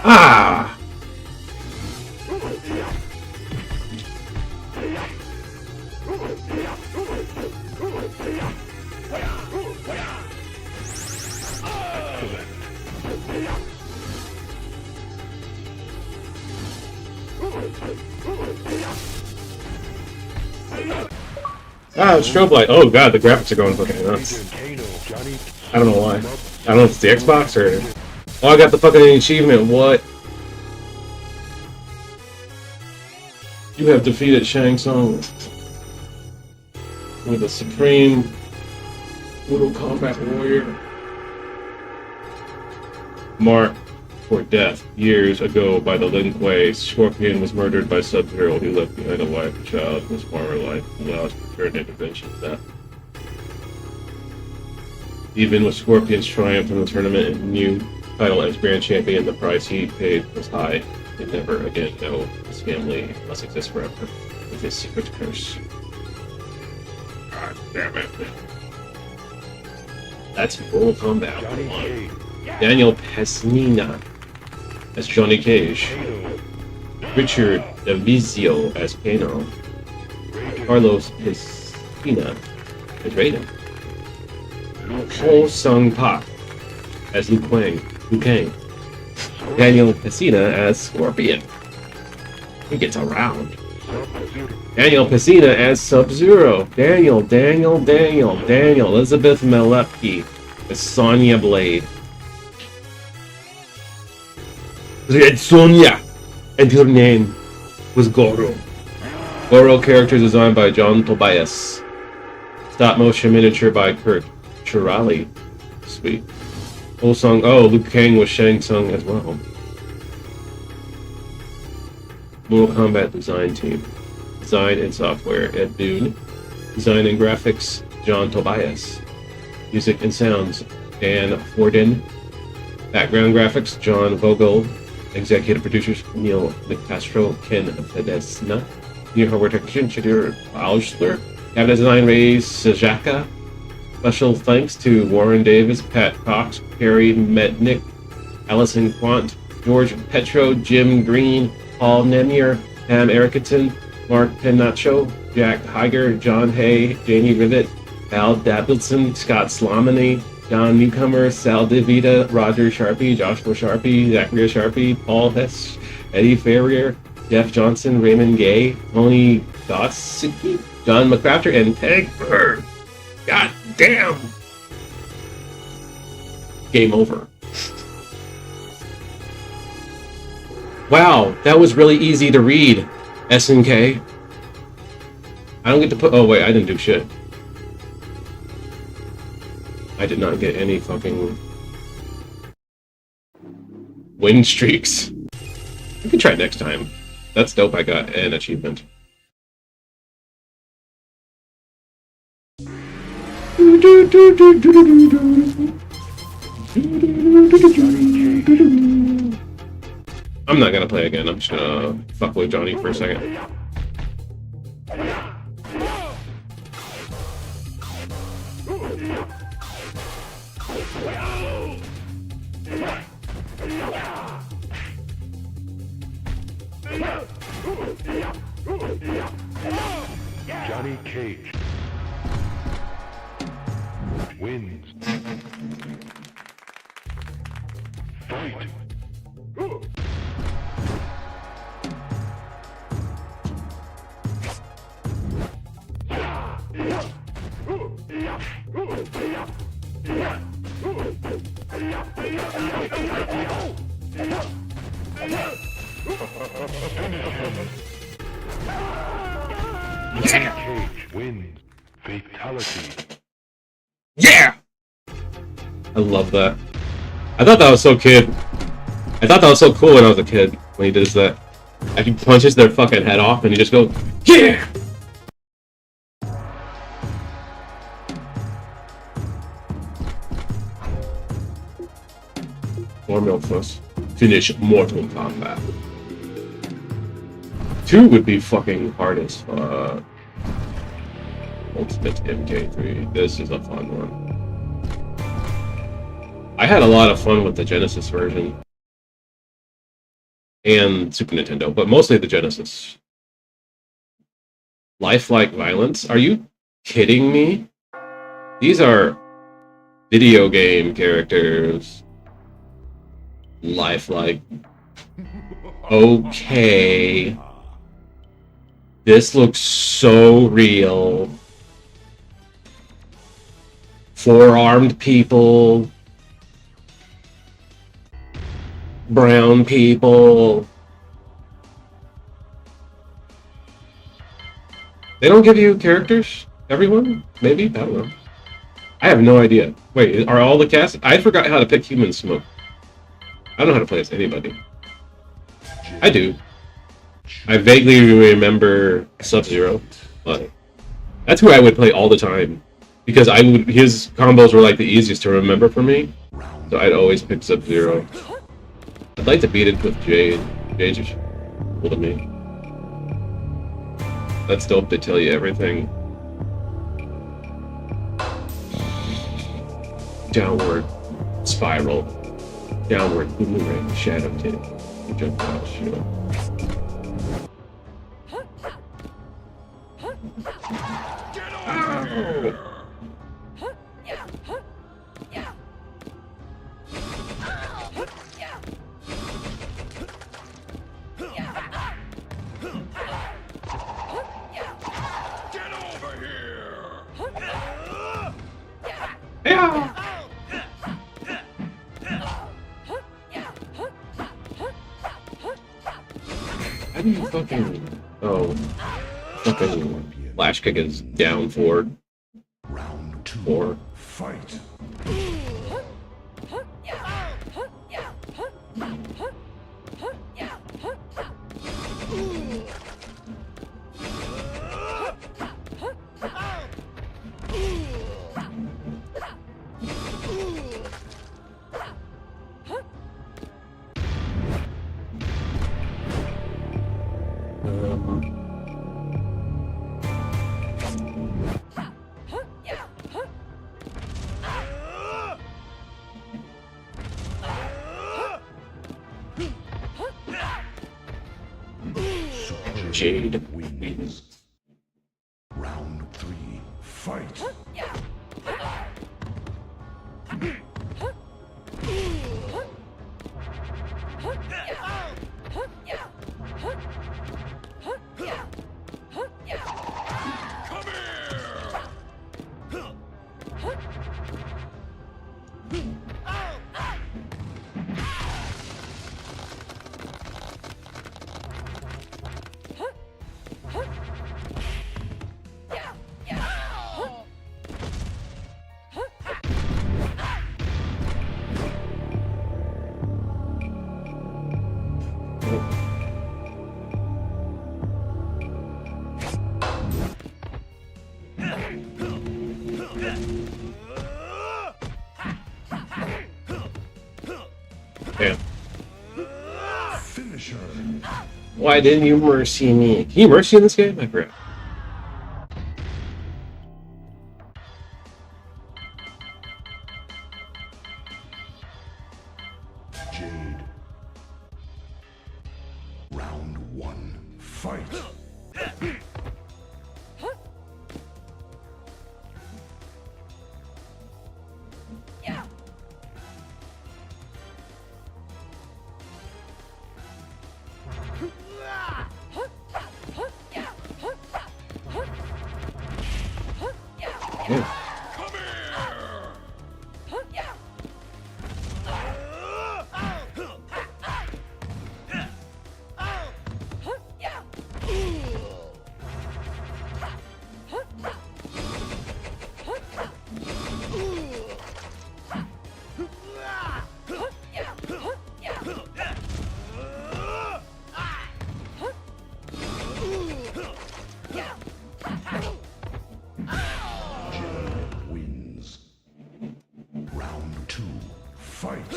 Ah! Ah, strobe light. Oh god, the graphics are going fucking nuts. I don't know why. I don't know if it's the Xbox or... Oh, I got the fucking achievement. What? You have defeated Shang Tsung with a supreme Mortal Kombat warrior. Marked for death years ago by the Lin Kuei, Scorpion was murdered by Sub-Zero, who left behind a wife and child in his former life and allowed to return intervention death. Even with Scorpion's triumph in the tournament and new title as Grand Champion, the price he paid was high. He'd never again know his family must exist forever with his secret curse. God damn it. That's Mortal Kombat 1. Daniel Pesnina as Johnny Cage. Richard Davizio as Kano. Carlos Pesina as Raiden. Ho Sung Pak as Liu Kang. Daniel Pesina as Scorpion. He gets around. Daniel Pesina as Sub-Zero. Daniel. Elizabeth Malepki as Sonya Blade. Red Sonya, and her name was Goro. Goro character designed by John Tobias. Stop motion miniature by Kurt Chirali. Sweet. Whole song. Oh, Liu Kang was Shang Tsung as well. Mortal Kombat design team. Design and software, Ed Boon. Design and graphics, John Tobias. Music and sounds, Dan Forden. Background graphics, John Vogel. Executive producers, Neil McCastro, Ken Fedesna. New hardware technician, Shadir Ausler. Cabinet design, Ray Sajaka. Special thanks to Warren Davis, Pat Cox, Perry Metnick, Allison Quant, George Petro, Jim Green, Paul Nemier, Pam Erickson, Mark Penacho, Jack Heiger, John Hay, Janie Rivet, Al Davidson, Scott Slamany, John Newcomer, Sal DeVita, Roger Sharpie, Joshua Sharpie, Zachary Sharpie, Paul Hess, Eddie Ferrier, Jeff Johnson, Raymond Gay, Tony Gossicki, John McCrafter, and Peg Bird. God damn! Game over. Wow, that was really easy to read. SNK. I don't get to put. Oh wait, I didn't do shit. I did not get any fucking win streaks. I can try next time. That's dope. I got an achievement. I'm not gonna play again. I'm just gonna fuck with Johnny for a second. Johnny Cage wins. Fight. Cage wins. Fatality. Yeah! I love that. I thought that was so kid. I thought that was so cool when I was a kid, when he does that. After he punches their fucking head off and he just goes, yeah! Or Milfus. Finish Mortal Kombat. 2 would be fucking hard as fuck. Ultimate MK3. This is a fun one. I had a lot of fun with the Genesis version. And Super Nintendo, but mostly the Genesis. Lifelike violence? Are you kidding me? These are video game characters. Lifelike. Okay. This looks so real. Four-armed people. Brown people. They don't give you characters? Everyone? Maybe? I don't know. I have no idea. Wait, are all the cast? I forgot how to pick Human Smoke. I don't know how to play as anybody. I do. I vaguely remember Sub-Zero, but that's who I would play all the time. Because his combos were like the easiest to remember for me. So I'd always pick Sub-Zero. I'd like to beat it with Jade. Jade's just cool to me. That's dope, they tell you everything. Downward spiral. Downward boomerang shadow tip. Jump out shield. Oh. Yeah. How do you fucking... Oh. Fucking flash kick is down forward. Round 2. 4. Fight. Jade wins. Round 3, fight. Yeah. Finisher. Why didn't you mercy me? Can you mercy in this game? I forgot. Jade. Round 1, fight. Jade wins. Round 2, fight.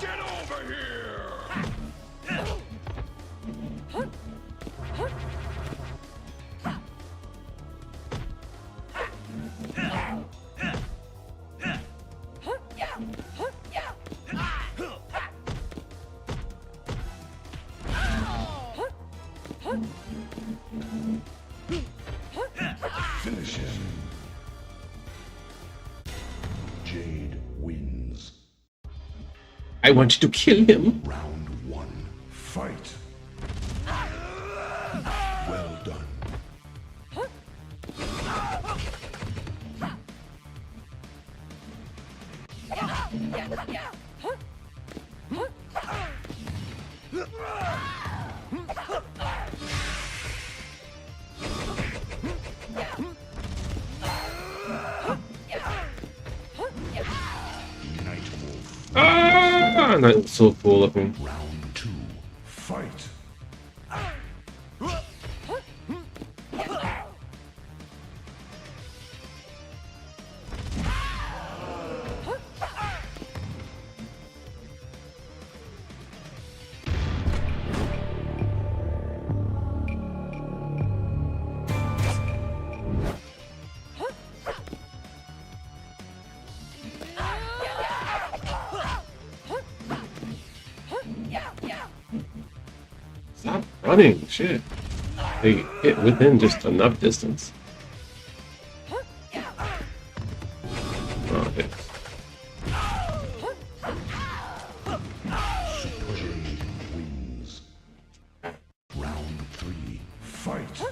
Get over here! Finish him. Jade wins. I want you to kill him. Round 1, fight. Well done. Night Wolf. Ah, that's so cool looking. Round 2, fight. Stop running, shit. They hit within just enough distance. Oh, okay. Super Jade wins. Round 3, fight.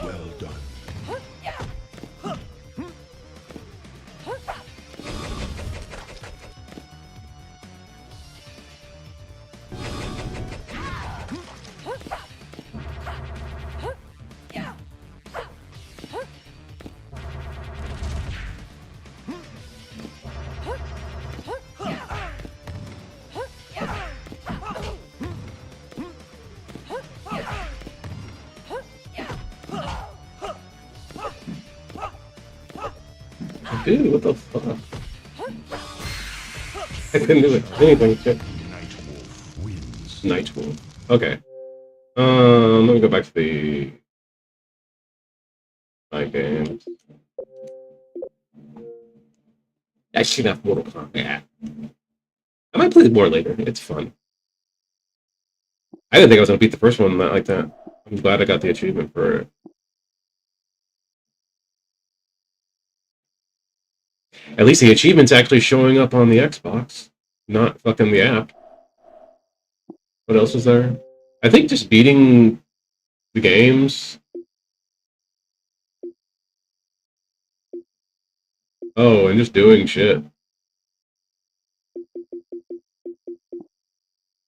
Well done. Dude, what the fuck? I couldn't do it. Anything. Shit. Night Wolf. Okay. Let me go back to the my games. I should have Mortal Kombat. I might play more later. It's fun. I didn't think I was gonna beat the first one like that. I'm glad I got the achievement for it. At least the achievement's actually showing up on the Xbox, not fucking the app. What else is there? I think just beating the games. Oh, and just doing shit.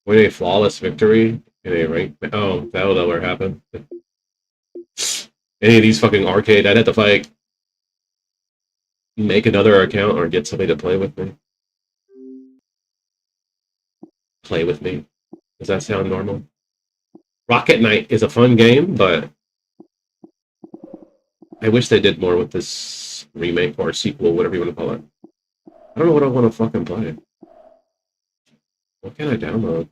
Winning a flawless victory in a rank. Oh, that'll never happen. Any of these fucking arcade, I'd have to fight. Make another account or get somebody to play with me. Play with me. Does that sound normal? Rocket Knight is a fun game, but I wish they did more with this remake or sequel, whatever you want to call it. I don't know what I want to fucking play. What can I download?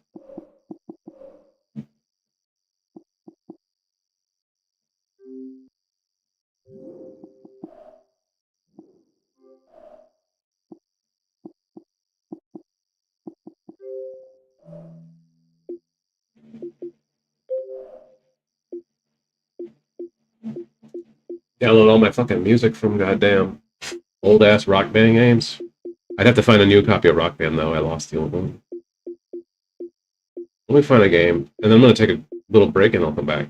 Download all my fucking music from goddamn old ass Rock Band games. I'd have to find a new copy of Rock Band though. I lost the old one. Let me find a game, and then I'm gonna take a little break and I'll come back.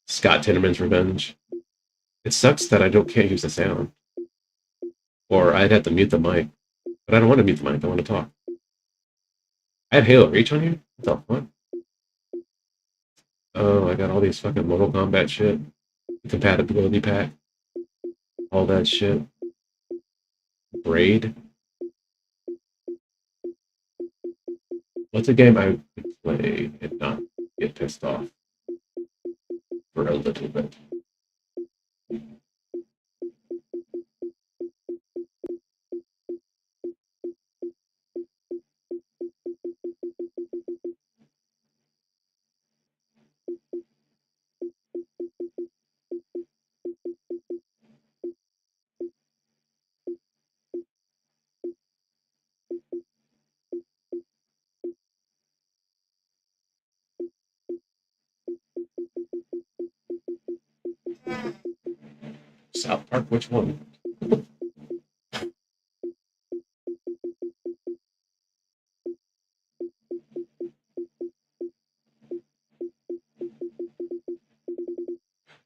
Scott Tinnerman's Revenge. It sucks that can't use the sound. Or I'd have to mute the mic. But I don't want to mute the mic, I want to talk. I have Halo Reach on here? What the fuck? Oh, I got all these fucking Mortal Kombat shit. Compatibility pack. All that shit. Braid. What's a game I could play and not get pissed off for a little bit? South Park, which one?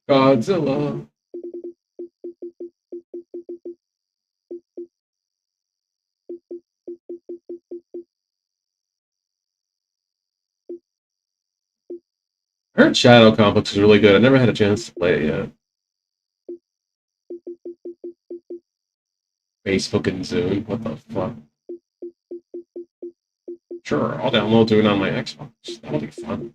Godzilla. I heard Shadow Complex is really good. I never had a chance to play it yet. Facebook and Zune. What the fuck? Sure, I'll download Zune on my Xbox. That'll be fun.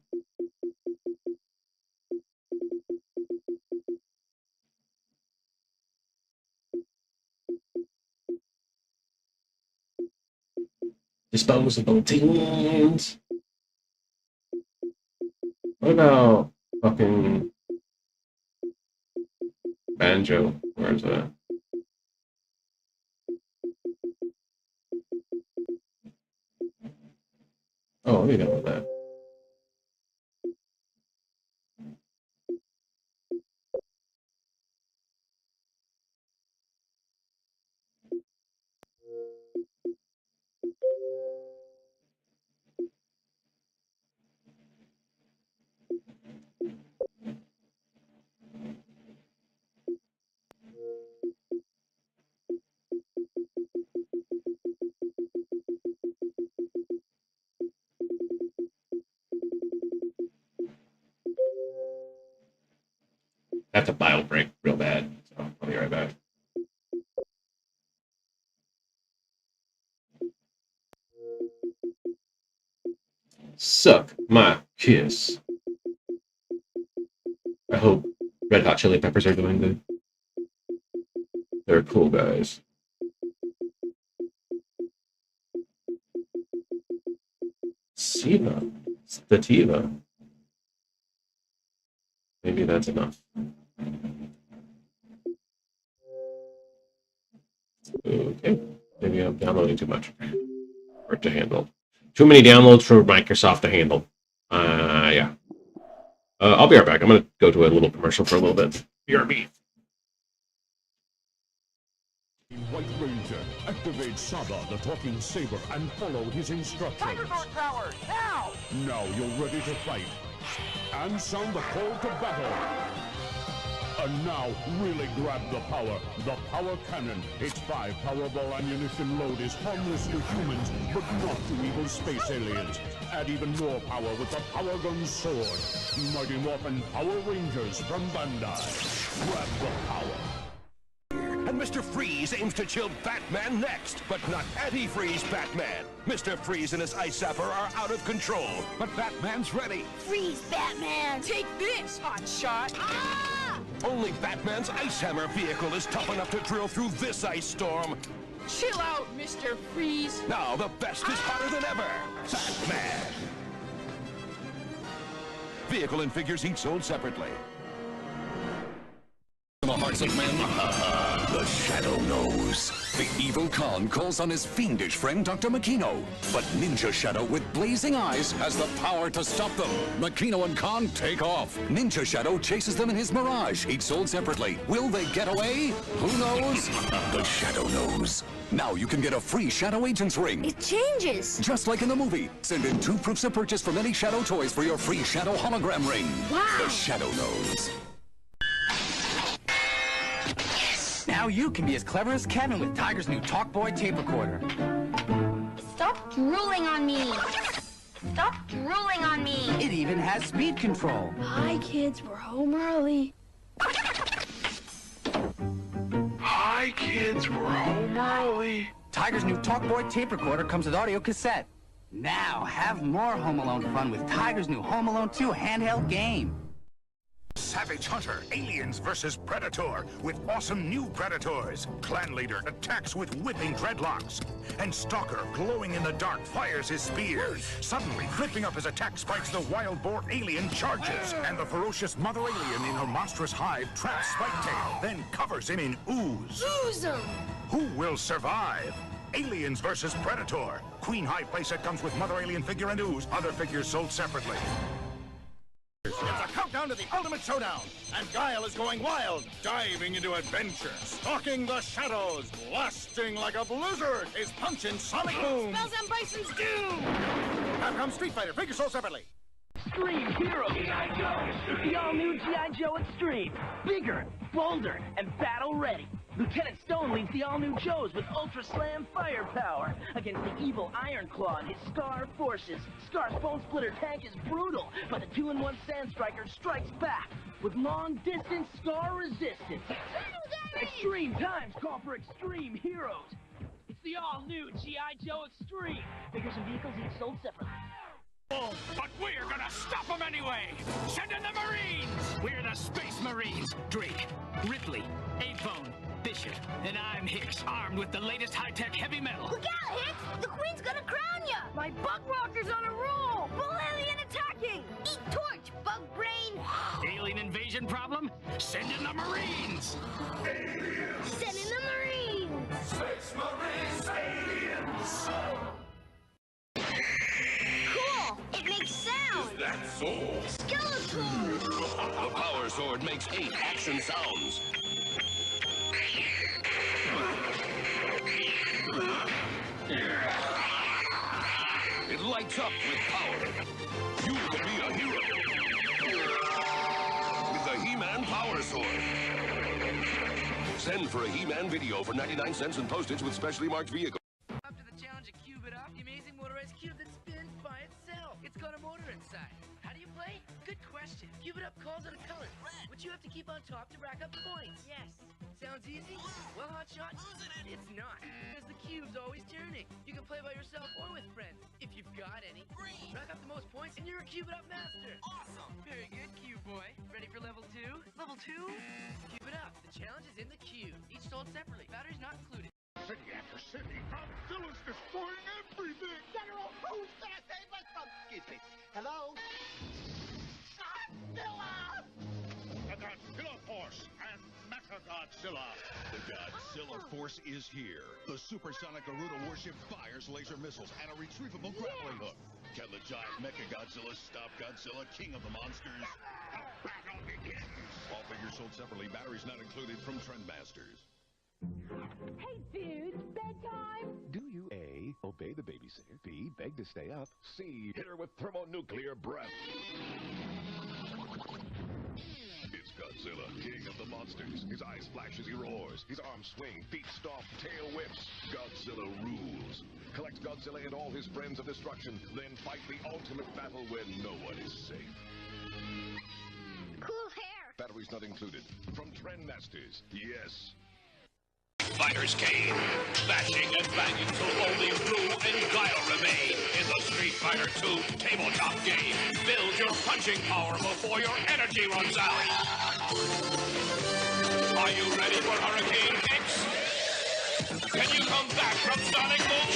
Disposable teens. What about fucking Banjo? Where's that? Oh, let me download that. I have to bio break real bad, so I'll be right back. Suck my kiss. I hope Red Hot Chili Peppers are doing good. They're They're cool guys. Siva. Sativa. Maybe that's enough. Okay. Maybe I'm downloading too much for it to handle. Too many downloads for Microsoft to handle. Yeah. I'll be right back. I'm going to go to a little commercial for a little bit. BRB. White Ranger, activate Saba, the talking saber, and follow his instructions. Tiger Sword power, now! Now you're ready to fight. And sound the call to battle. And now, really grab the power. The power cannon. Its 5 Powerball ammunition load is harmless to humans, but not to evil space aliens. Add even more power with the Power Gun Sword. Mighty Morphin Power Rangers from Bandai. Grab the power. And Mr. Freeze aims to chill Batman next, but not anti-freeze Batman. Mr. Freeze and his Ice Zapper are out of control, but Batman's ready. Freeze, Batman! Take this, hot shot! Ah! Only Batman's Ice Hammer vehicle is tough enough to drill through this ice storm. Chill out, Mr. Freeze! Now the best is hotter than ever. Batman! Vehicle and figures each sold separately. The hearts of men, the Shadow knows. The evil Khan calls on his fiendish friend Dr. Makino. But Ninja Shadow with blazing eyes has the power to stop them. Makino and Khan take off. Ninja Shadow chases them in his Mirage, each sold separately. Will they get away? Who knows? The Shadow knows. Now you can get a free Shadow Agent's ring. It changes. Just like in the movie. Send in 2 proofs of purchase from any Shadow toys for your free Shadow hologram ring. Wow. The Shadow knows. Now you can be as clever as Kevin with Tiger's new Talkboy tape recorder. Stop drooling on me. Stop drooling on me. It even has speed control. Hi, kids. We're home early. Hi, kids. We're home early. Tiger's new Talkboy tape recorder comes with audio cassette. Now have more Home Alone fun with Tiger's new Home Alone 2 handheld game. Savage Hunter, Aliens vs. Predator, with awesome new Predators. Clan Leader attacks with whipping dreadlocks. And Stalker, glowing in the dark, fires his spear. Suddenly, flipping up his attack spikes, the wild boar alien charges. And the ferocious mother alien in her monstrous hive traps Spiketail, then covers him in ooze. Ooze 'em. Who will survive? Aliens vs. Predator. Queen High playset comes with mother alien figure and ooze. Other figures sold separately. It's a countdown to the ultimate showdown, and Guile is going wild, diving into adventure, stalking the shadows, blasting like a blizzard, his punching sonic boom. Spells on Bison's doom. Capcom Street Fighter, figure sold separately. Extreme Hero G.I. Joe! It's the all-new G.I. Joe Extreme. Bigger, bolder, and battle-ready. Lieutenant Stone leads the all-new Joes with Ultra Slam firepower against the evil Iron Claw and his Scar forces. Scar's Bone Splitter tank is brutal, but the 2-in-1 Sand Striker strikes back with long-distance Scar resistance. Extreme times call for extreme heroes. It's the all-new G.I. Joe Extreme. Figures and vehicles each sold separately. But we're gonna stop them anyway! Send in the Marines! We're the Space Marines. Drake, Ripley, A-Bone, Bishop, and I'm Hicks, armed with the latest high-tech heavy metal. Look out, Hicks! The Queen's gonna crown ya! My bug walker's on a roll! Bull alien attacking! Eat torch, bug brain! Alien invasion problem? Send in the Marines! Aliens! Send in the Marines! Space Marines, aliens! Cool! It makes sound! Is that so? Skeleton! The Power Sword makes 8 action sounds. It lights up with power. You can be a hero with the He-Man Power Sword. Send for a He-Man video for 99 cents and postage with specially marked vehicle. After the challenge of Cube It Up, the amazing motorized cube that spins by itself. It's got a motor inside. How do you play? Good question. Cube It Up calls out a color, red, which you have to keep on top to rack up points. Yes. Sounds easy? Well, hot shot, it's not. Because the cube's always turning. You can play by yourself or with friends. If if you've got any. Green. Rack up the most points and you're a Cube It Up master. Awesome. Very good, Cube Boy. Ready for level 2? Level 2? Cube It Up. The challenge is in the cube. Each sold separately. Batteries not included. City after city, Godzilla's destroying everything. General, who's gonna save us from... Excuse me. Hello? Godzilla! The Godzilla Force and Mecha Godzilla. The Godzilla Force is here. The supersonic Garuda warship fires laser missiles and a retrievable grappling hook. Can the giant Mecha Godzilla stop Godzilla, king of the monsters? The battle begins. All figures sold separately, batteries not included from Trendmasters. Hey, dudes, bedtime? Do you A, obey the babysitter, B, beg to stay up, C, hit her with thermonuclear breath? It's Godzilla, king of the monsters. His eyes flash as he roars. His arms swing, feet stomp, tail whips. Godzilla rules. Collect Godzilla and all his friends of destruction, then fight the ultimate battle where no one is safe. Cool hair. Batteries not included. From Trendmasters, yes. Fighters came, bashing and banging till only Blue and Guile remain in the Street Fighter 2 tabletop game. Build your punching power before your energy runs out. Are you ready for Hurricane X? Can you come back from Sonic Boom?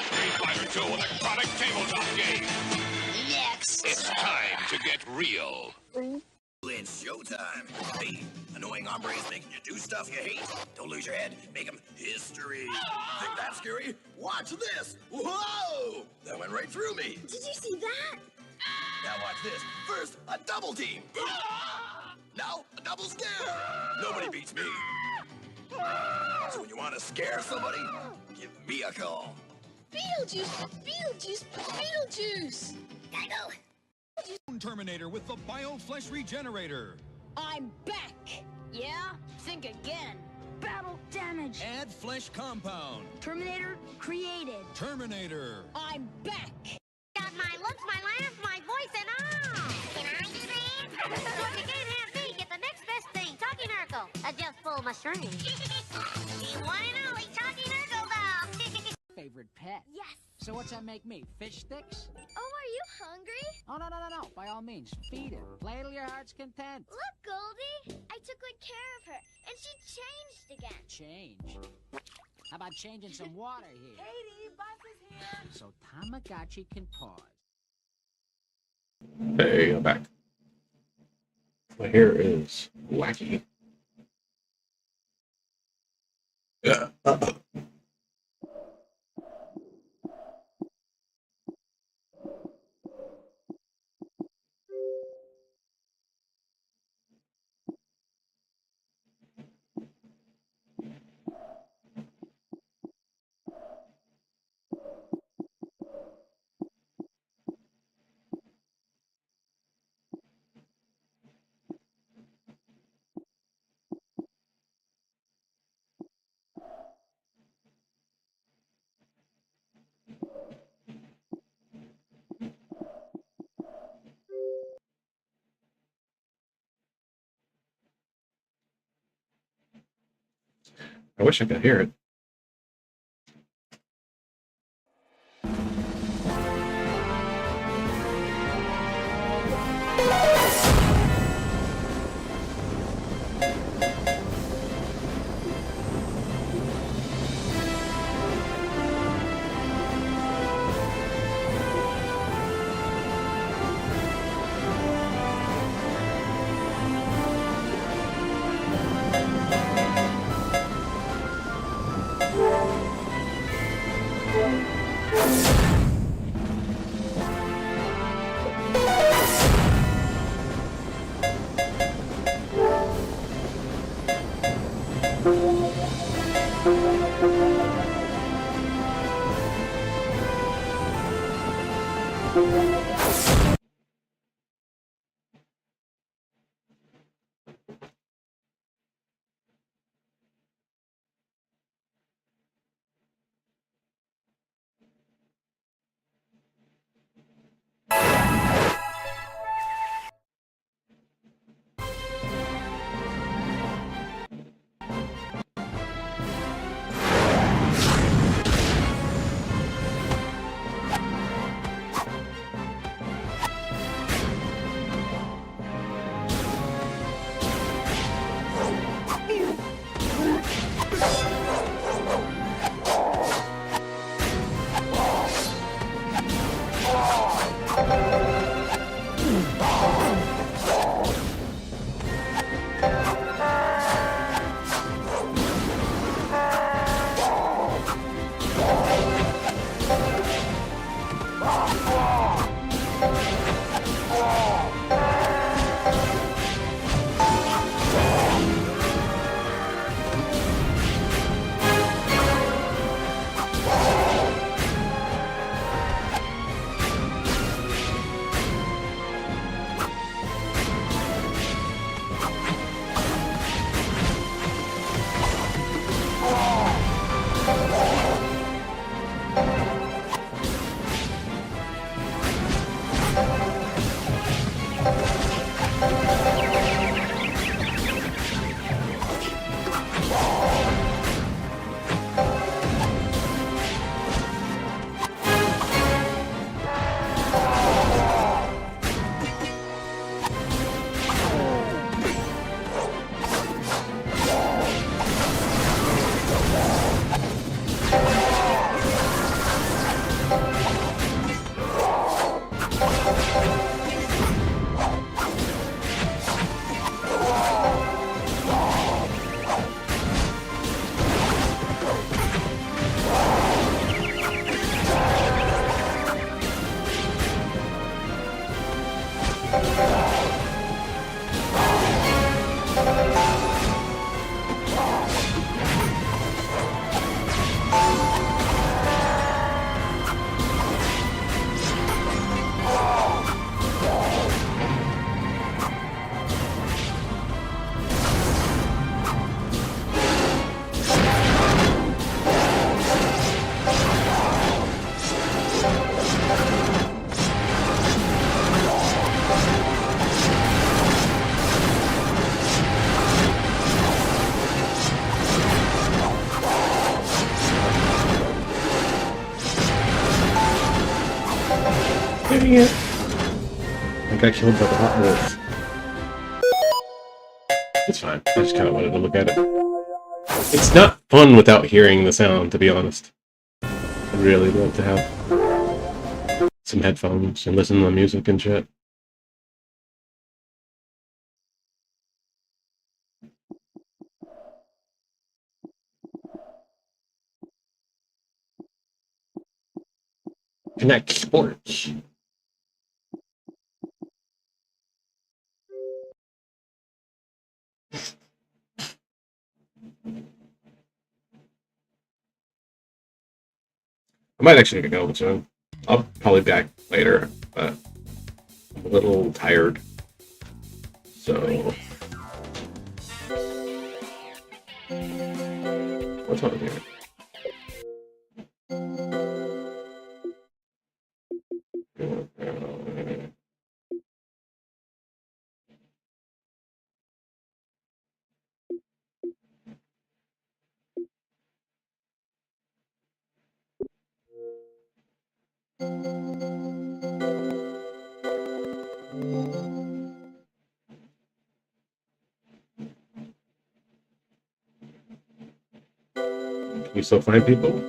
Street Fighter 2 electronic tabletop game. Next. It's time to get real. It's showtime. Hey, annoying hombres making you do stuff you hate. Don't lose your head. Make them history. Think that's scary? Watch this. Whoa! That went right through me. Did you see that? Now watch this. First, a double team. Now, a double scare. Nobody beats me. So when you want to scare somebody, give me a call. Beetlejuice! Beetlejuice! Beetlejuice! Gotta go. Terminator with the Bioflesh Regenerator. I'm back! Yeah? Think again. Battle damage. Add flesh compound. Terminator created. Terminator. I'm back! Got my looks, my laugh, my voice, and all. Can I do that? So if you can't have me, get the next best thing. Talking Urkel. Just pull my string. You wanna know? He's Talking Urkel, though. Favorite pet? Yes. So what's that make me? Fish sticks? Oh, are you hungry? Oh, no. By all means, feed it. Play till your heart's content. Look, Goldie. I took good care of her, and she changed again. Change? How about changing some water here? Katie, bus is here. So Tamagotchi can pause. Hey, I'm back. My hair is wacky. Yeah. I wish I could hear it. Dang it! I got killed by the hot wolf. It's fine. I just kind of wanted to look at it. It's not fun without hearing the sound, to be honest. I'd really love to have some headphones and listen to the music and shit. Connect Sports. I might actually get going soon. I'll probably be back later, but I'm a little tired. So what's on here? Can you still find people?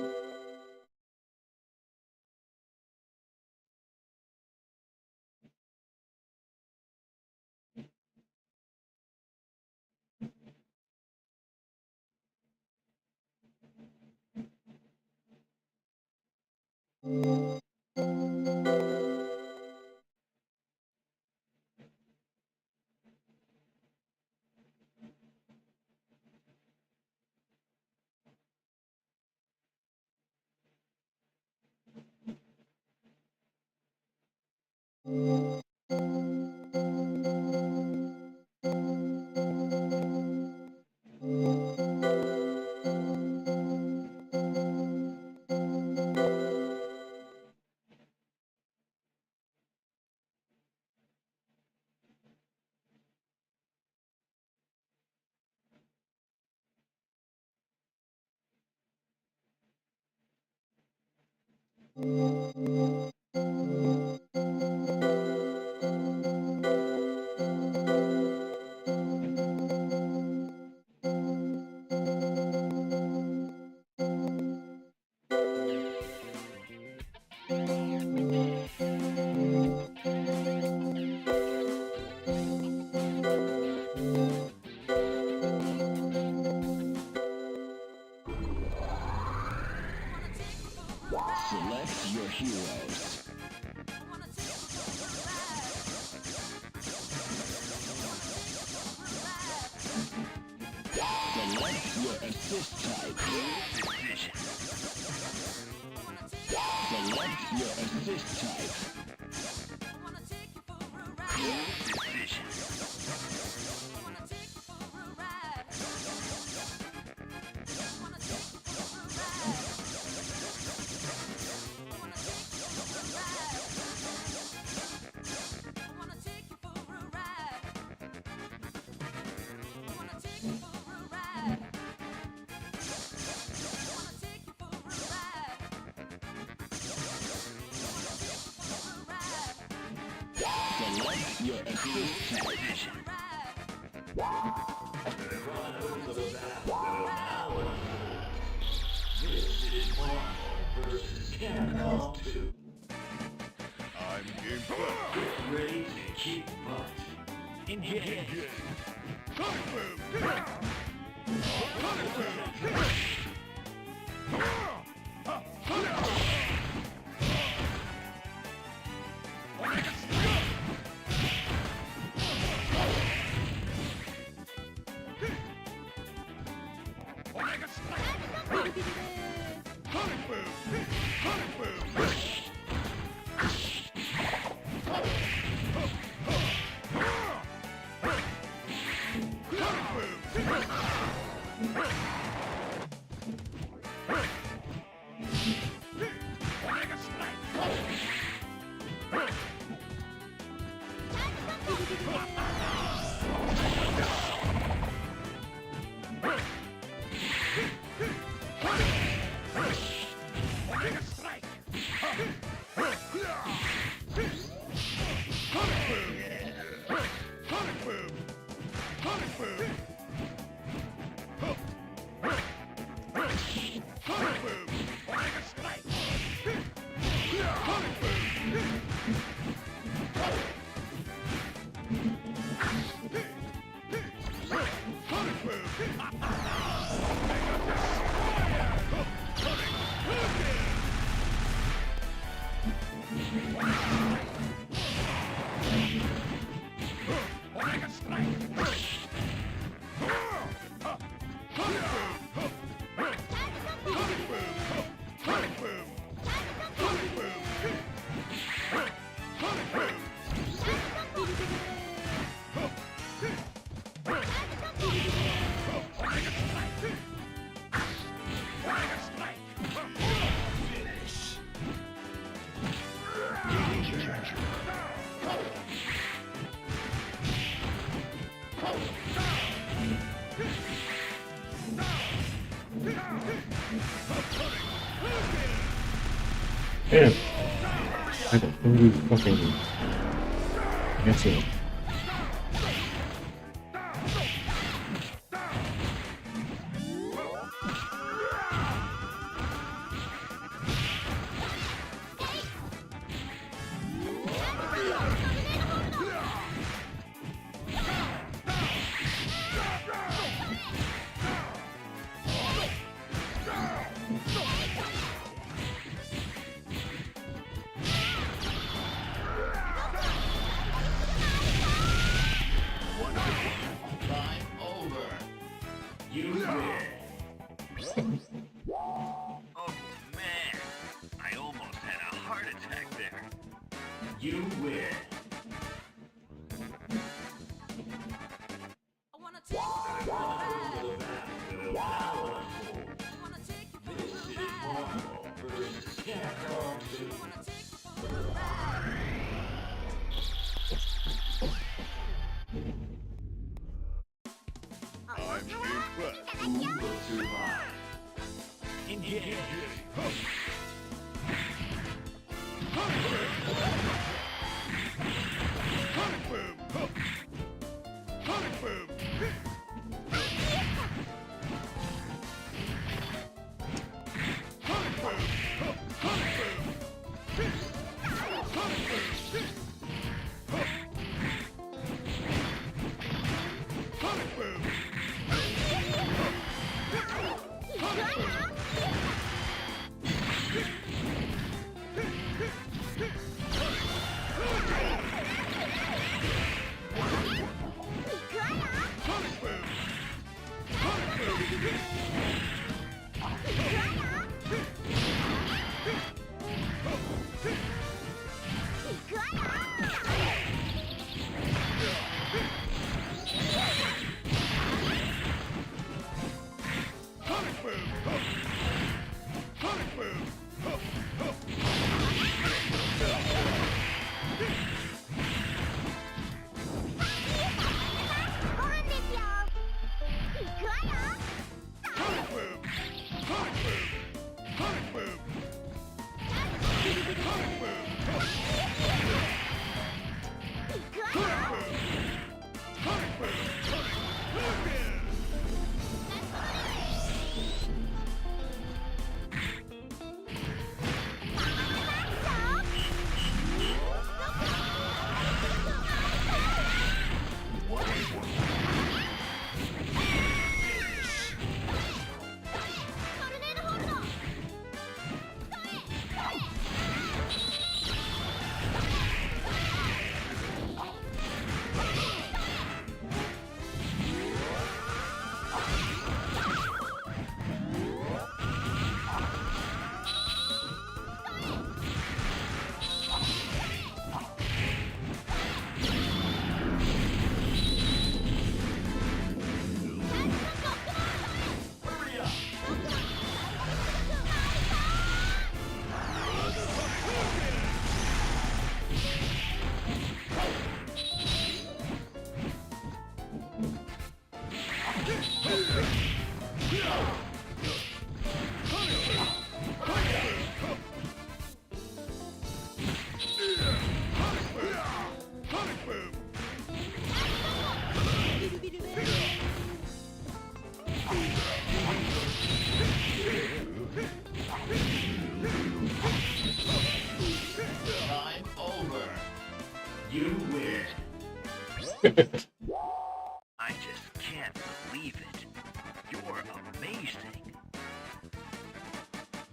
Select your heroes. Select your assist type. Select your assist type. Select your assist type. This is Marvel versus Capcom 2. I'm game set. Ready to kick butt. Engage. Sonic Boom! Sonic Boom! Damn. I can totally fucking guess it. Oh man, I almost had a heart attack there. You win. I'm impressed. Engage.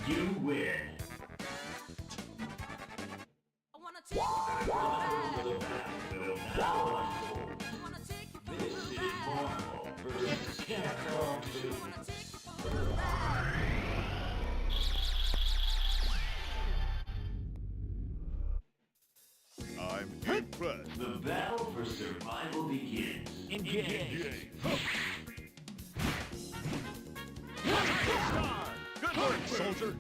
You win. This is Marvel versus Capcom 2. I'm impressed. The battle for survival begins. Engage. Good work, soldier.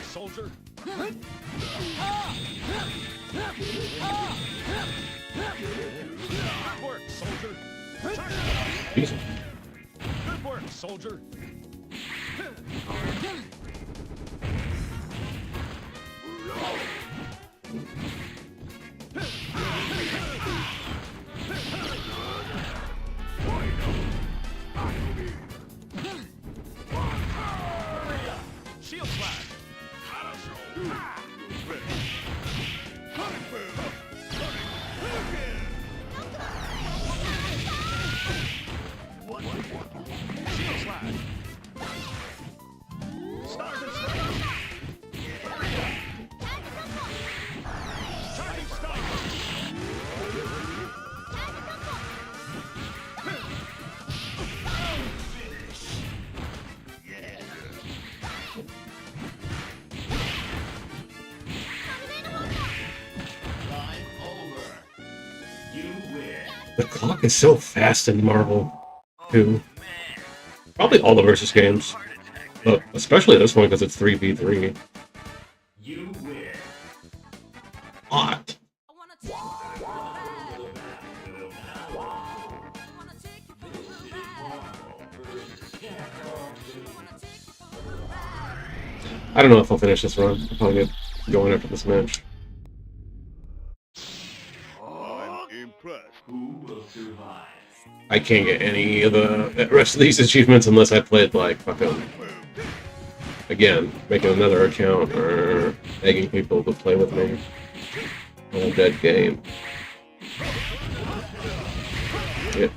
Soldier. Good work, soldier. Good work, soldier. Shield flash. Shield slash. Stars and strikes. Charging star. The clock is so fast in Marvel, too. Probably all the versus games, but especially this one because it's 3v3. You win. Hot. I don't know if I'll finish this run. I'll probably get going after this match. I'm impressed. Who will survive? I can't get any of the rest of these achievements unless I played like fucking again, making another account or begging people to play with me on a dead game. Yeah.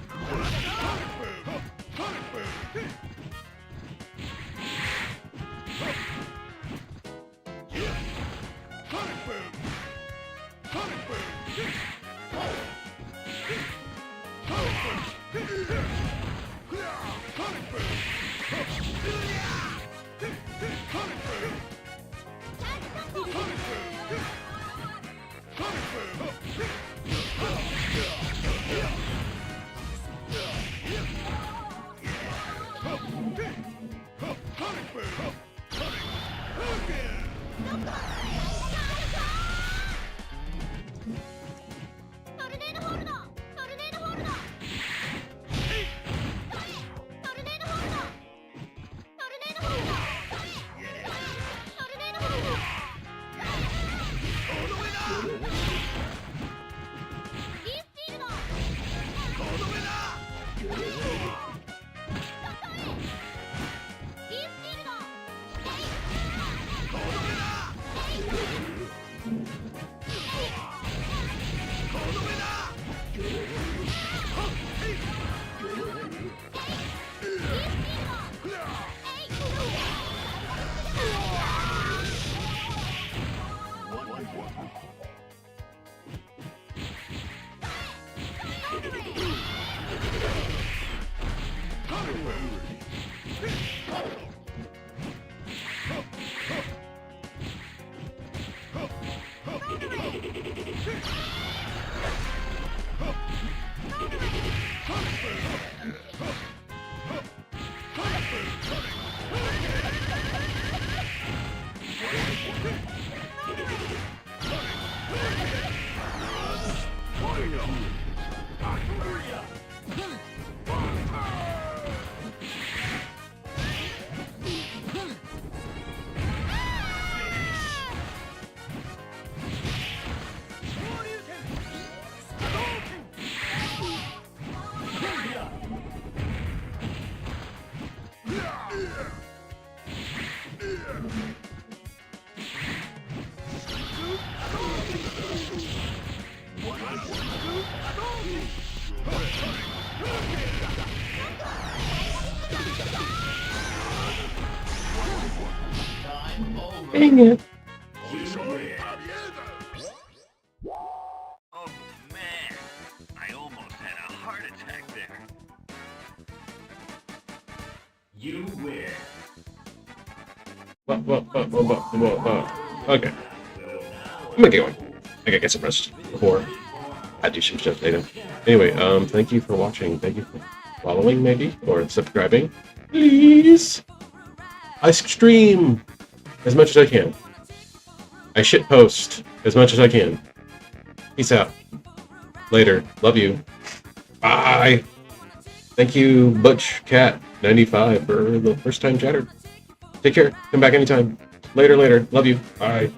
Dang it. Oh man, I almost had a heart attack there. You win. Okay. I'm gonna get going. I gotta get some rest before I do some stuff later. Anyway, thank you for watching. Thank you for following, maybe, or subscribing. Please! I stream as much as I can. I shitpost as much as I can. Peace out. Later. Love you. Bye! Thank you, Butch Cat 95 for the first time chatter. Take care. Come back anytime. Later. Love you. Bye.